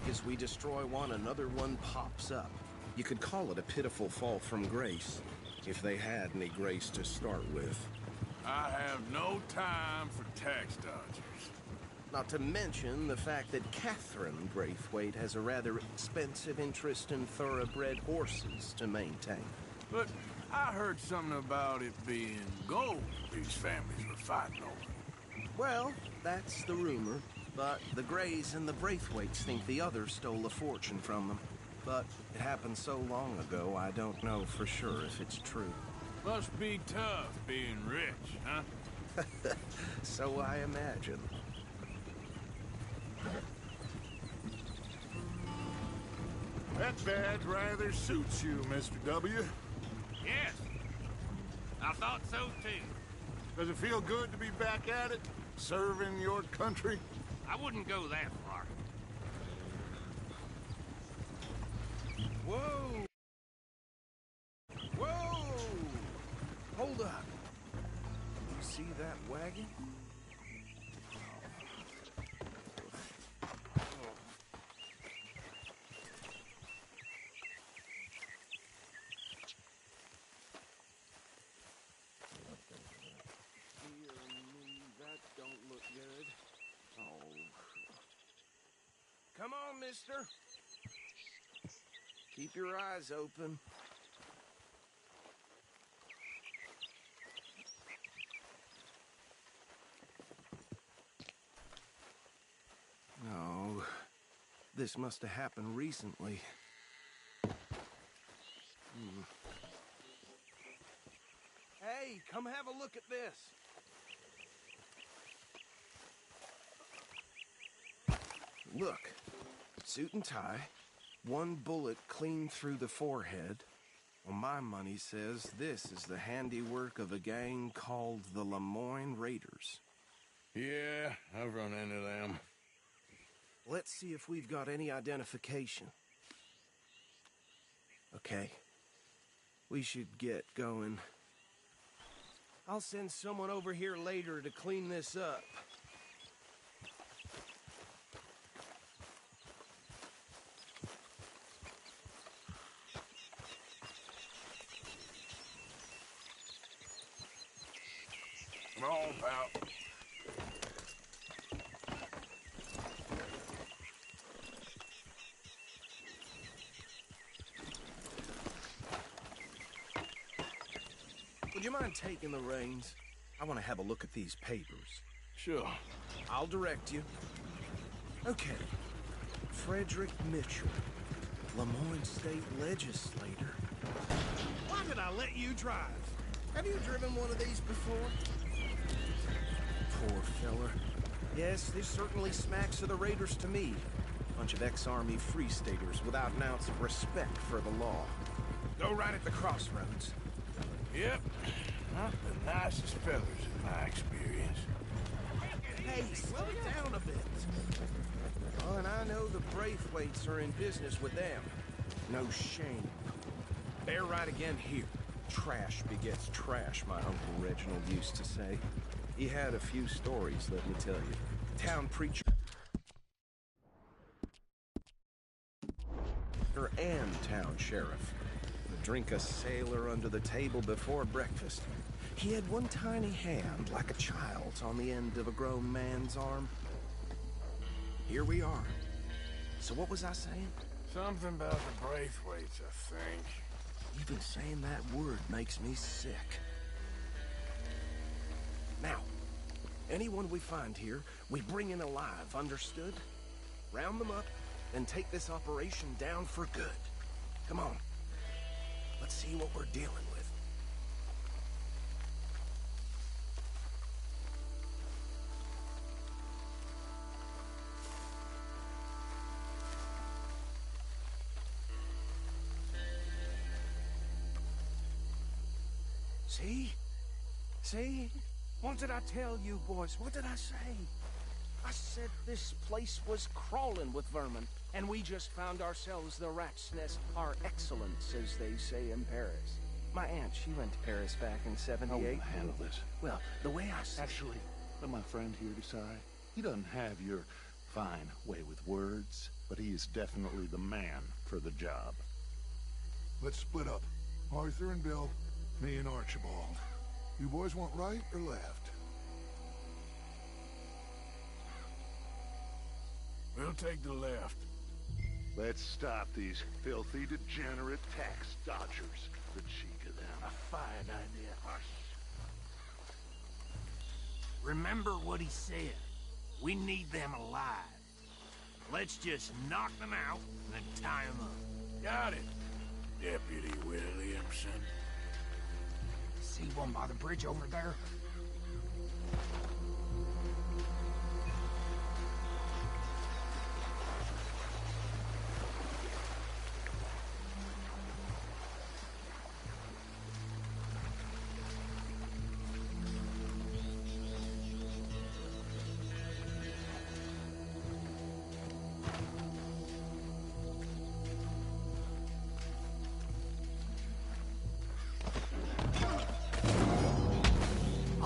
As we destroy one, another one pops up. You could call it a pitiful fall from grace, if they had any grace to start with. I have no time for tax dodgers. Not to mention the fact that Catherine Braithwaite has a rather expensive interest in thoroughbred horses to maintain. But I heard something about it being gold these families were fighting over. Well, that's the rumor. But the Grays and the Braithwaites think the others stole a fortune from them. But it happened so long ago, I don't know for sure if it's true. Must be tough being rich, huh? So I imagine. That badge rather suits you, Mr. W. Yes. I thought so, too. Does it feel good to be back at it? Serving your country? I wouldn't go that far. Whoa! Whoa! Hold up. You see that wagon? Come on, mister. Keep your eyes open. No, this must have happened recently. Hey, come have a look at this. Look, suit and tie, one bullet clean through the forehead. Well, my money says this is the handiwork of a gang called the Lemoyne Raiders. Yeah, I've run into them. Let's see if we've got any identification. Okay. We should get going. I'll send someone over here later to clean this up. Come on, pal. Would you mind taking the reins? I want to have a look at these papers. Sure. I'll direct you. Okay. Frederick Mitchell, Lemoyne State Legislator. Why did I let you drive? Have you driven one of these before? Poor fella. Yes, this certainly smacks of the Raiders to me. Bunch of ex-Army Free Staters without an ounce of respect for the law. Go right at the crossroads. Yep. Not the nicest fellas in my experience. Hey, slow it down a bit. Oh, and I know the Braithwaites are in business with them. No shame. Bear right again here. Trash begets trash, my Uncle Reginald used to say. He had a few stories, let me tell you. Town preacher and town sheriff. Would drink a sailor under the table before breakfast. He had one tiny hand, like a child's, on the end of a grown man's arm. Here we are. So what was I saying? Something about the Braithwaites, I think. Even saying that word makes me sick. Now, anyone we find here, we bring in alive, understood? Round them up, and take this operation down for good. Come on. Let's see what we're dealing with. See? See? What did I tell you, boys? What did I say? I said this place was crawling with vermin, and we just found ourselves the rat's nest par excellence, as they say in Paris. My aunt, she went to Paris back in '78. How will I handle this? Well, the way I see Actually, let my friend here decide. He doesn't have your fine way with words, but he is definitely the man for the job. Let's split up. Arthur and Bill, me and Archibald. You boys want right or left? We'll take the left. Let's stop these filthy, degenerate tax dodgers. The cheek of them. A fine idea. Remember what he said. We need them alive. Let's just knock them out and then tie them up. Got it, Deputy Williamson. See one by the bridge over there?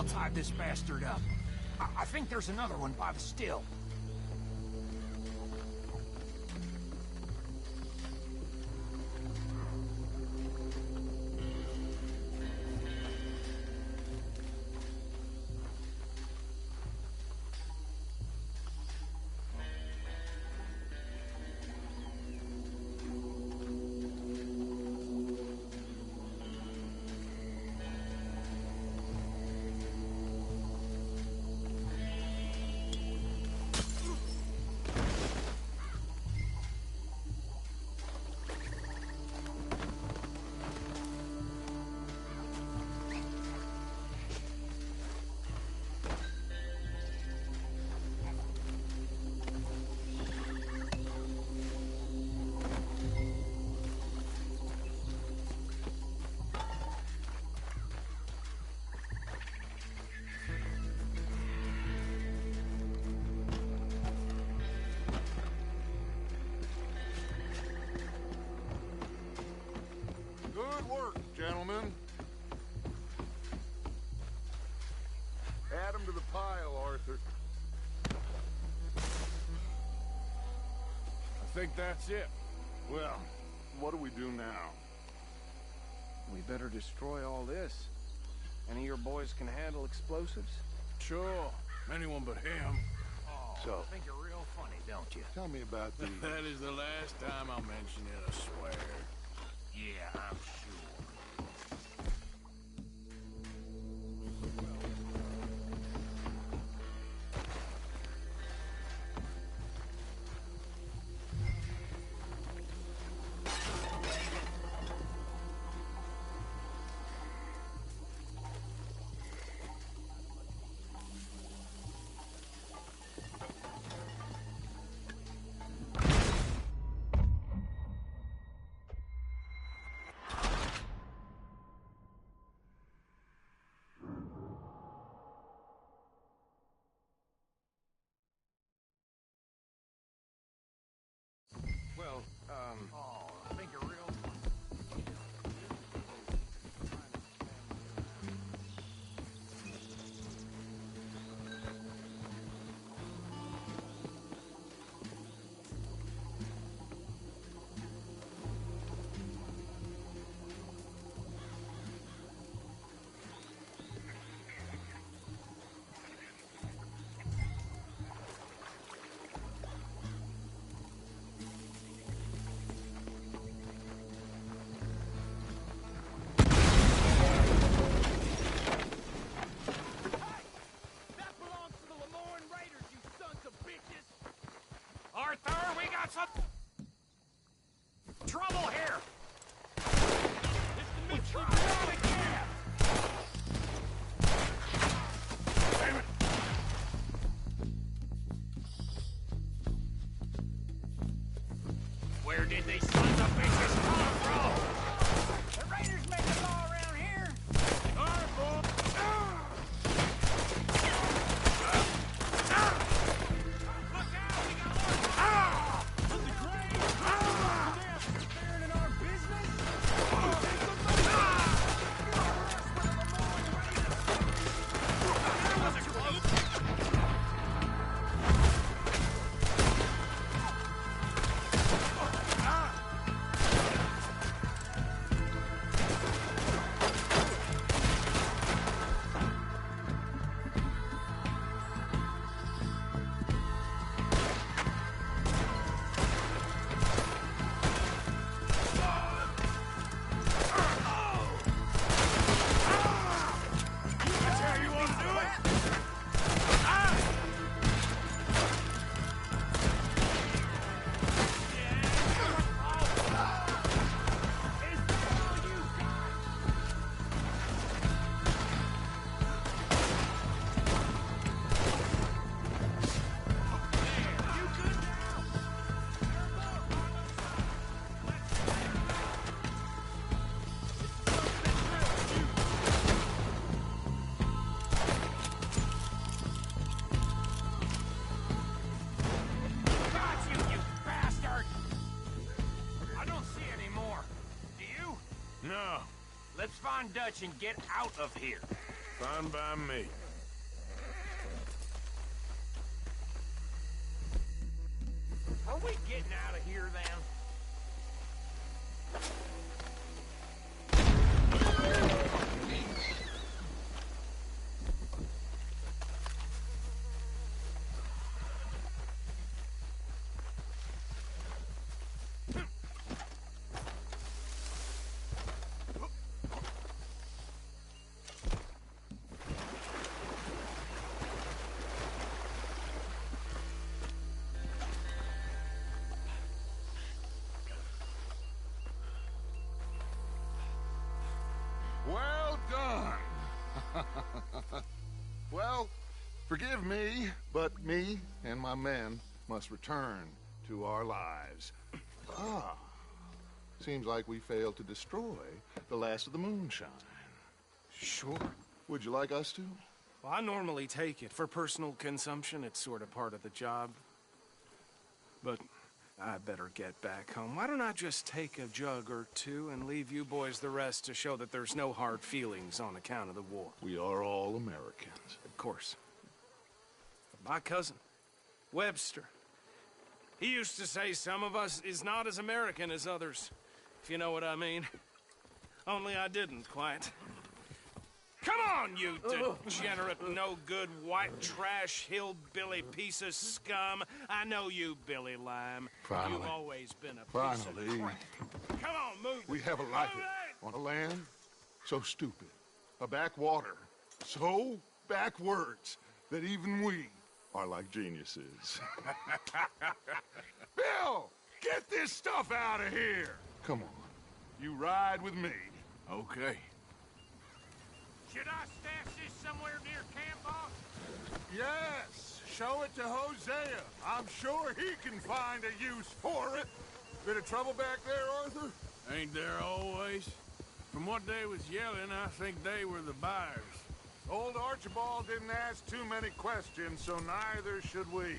Tie this bastard up. I think there's another one by the still. gentlemen. Add them to the pile, Arthur. I think that's it. Well, what do we do now? We better destroy all this. Any of your boys can handle explosives? Sure. Anyone but him. Oh, So, I think you're real funny, don't you? tell me about these. That is the last time I'll mention it, I swear. Yeah, I'm sure. Well, Oh, I think you're real funny. That belongs to the Lemoyne Raiders, you sons of bitches! Arthur, we got some trouble here! It's the Mitchell again! Damn it! Where did these sons of bitches come from? The Raiders make the law around here! Let's find Dutch and get out of here. Fine by me. Are we getting out of here then? Well done. Well, forgive me, but me and my men must return to our lives. Ah, seems like we failed to destroy the last of the moonshine. Sure. Would you like us to? Well, I normally take it. For personal consumption, it's sort of part of the job. But I better get back home. Why don't I just take a jug or two and leave you boys the rest to show that there's no hard feelings on account of the war? We are all Americans. Of course. My cousin, Webster, he used to say some of us is not as American as others, if you know what I mean. Only I didn't quite. Come on, you degenerate, no-good, white trash, hillbilly piece of scum. I know you, Billy Lime. Finally. You've always been a piece of crap. Come on, move. We have a life on a land so stupid, a backwater so backwards that even we are like geniuses. Bill, get this stuff out of here. Come on, you ride with me. Okay. Should I stash this somewhere near camp, boss? Yes, show it to Hosea. I'm sure he can find a use for it. Bit of trouble back there, Arthur? Ain't there always? From what they was yelling, I think they were the buyers. Old Archibald didn't ask too many questions, so neither should we.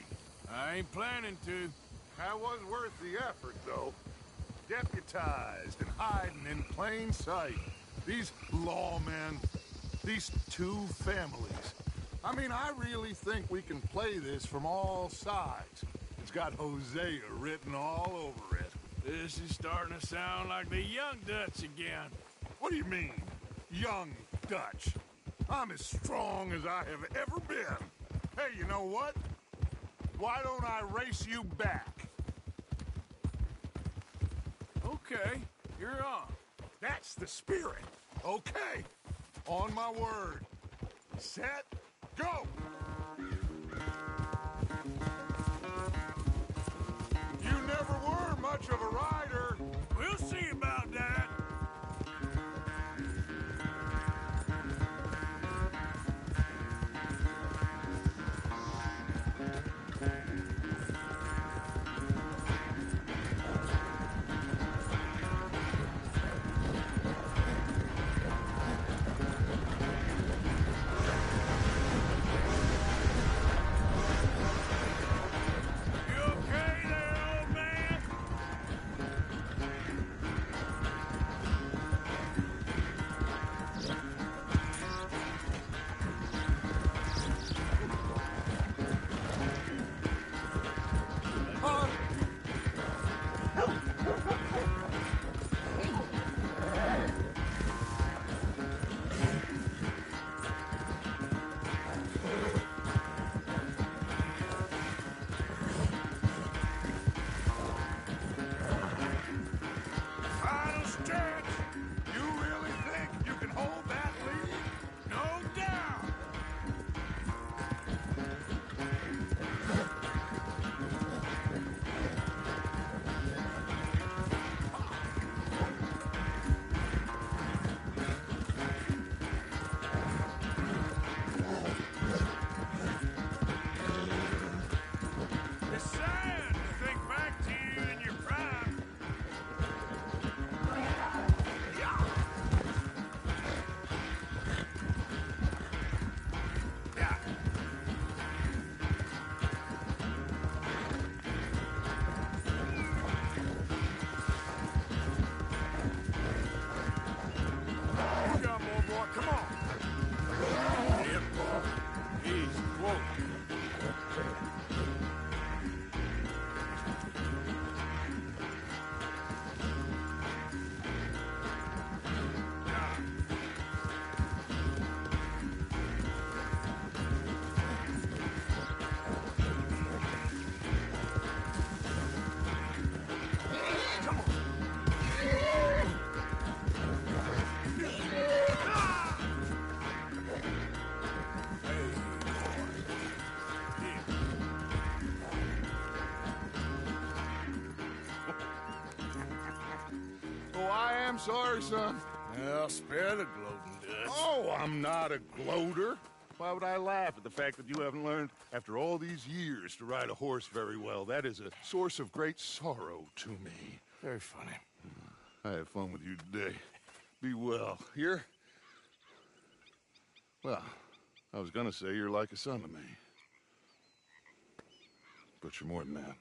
I ain't planning to. That was worth the effort, though. Deputized and hiding in plain sight. These lawmen, these two families. I mean, I really think we can play this from all sides. It's got Hosea written all over it. This is starting to sound like the Young Dutch again. What do you mean, Young Dutch? I'm as strong as I have ever been. Hey, you know what? Why don't I race you back? Okay, you're on. That's the spirit. Okay, on my word. Set, go! You never were much of a rider. We'll see about that. I'm sorry, son. Well, spare the gloating, Dutch. Oh, I'm not a gloater. Why would I laugh at the fact that you haven't learned, after all these years, to ride a horse very well? That is a source of great sorrow to me. Very funny. I had fun with you today. Be well. Here? Well, I was gonna say you're like a son to me. But you're more than that.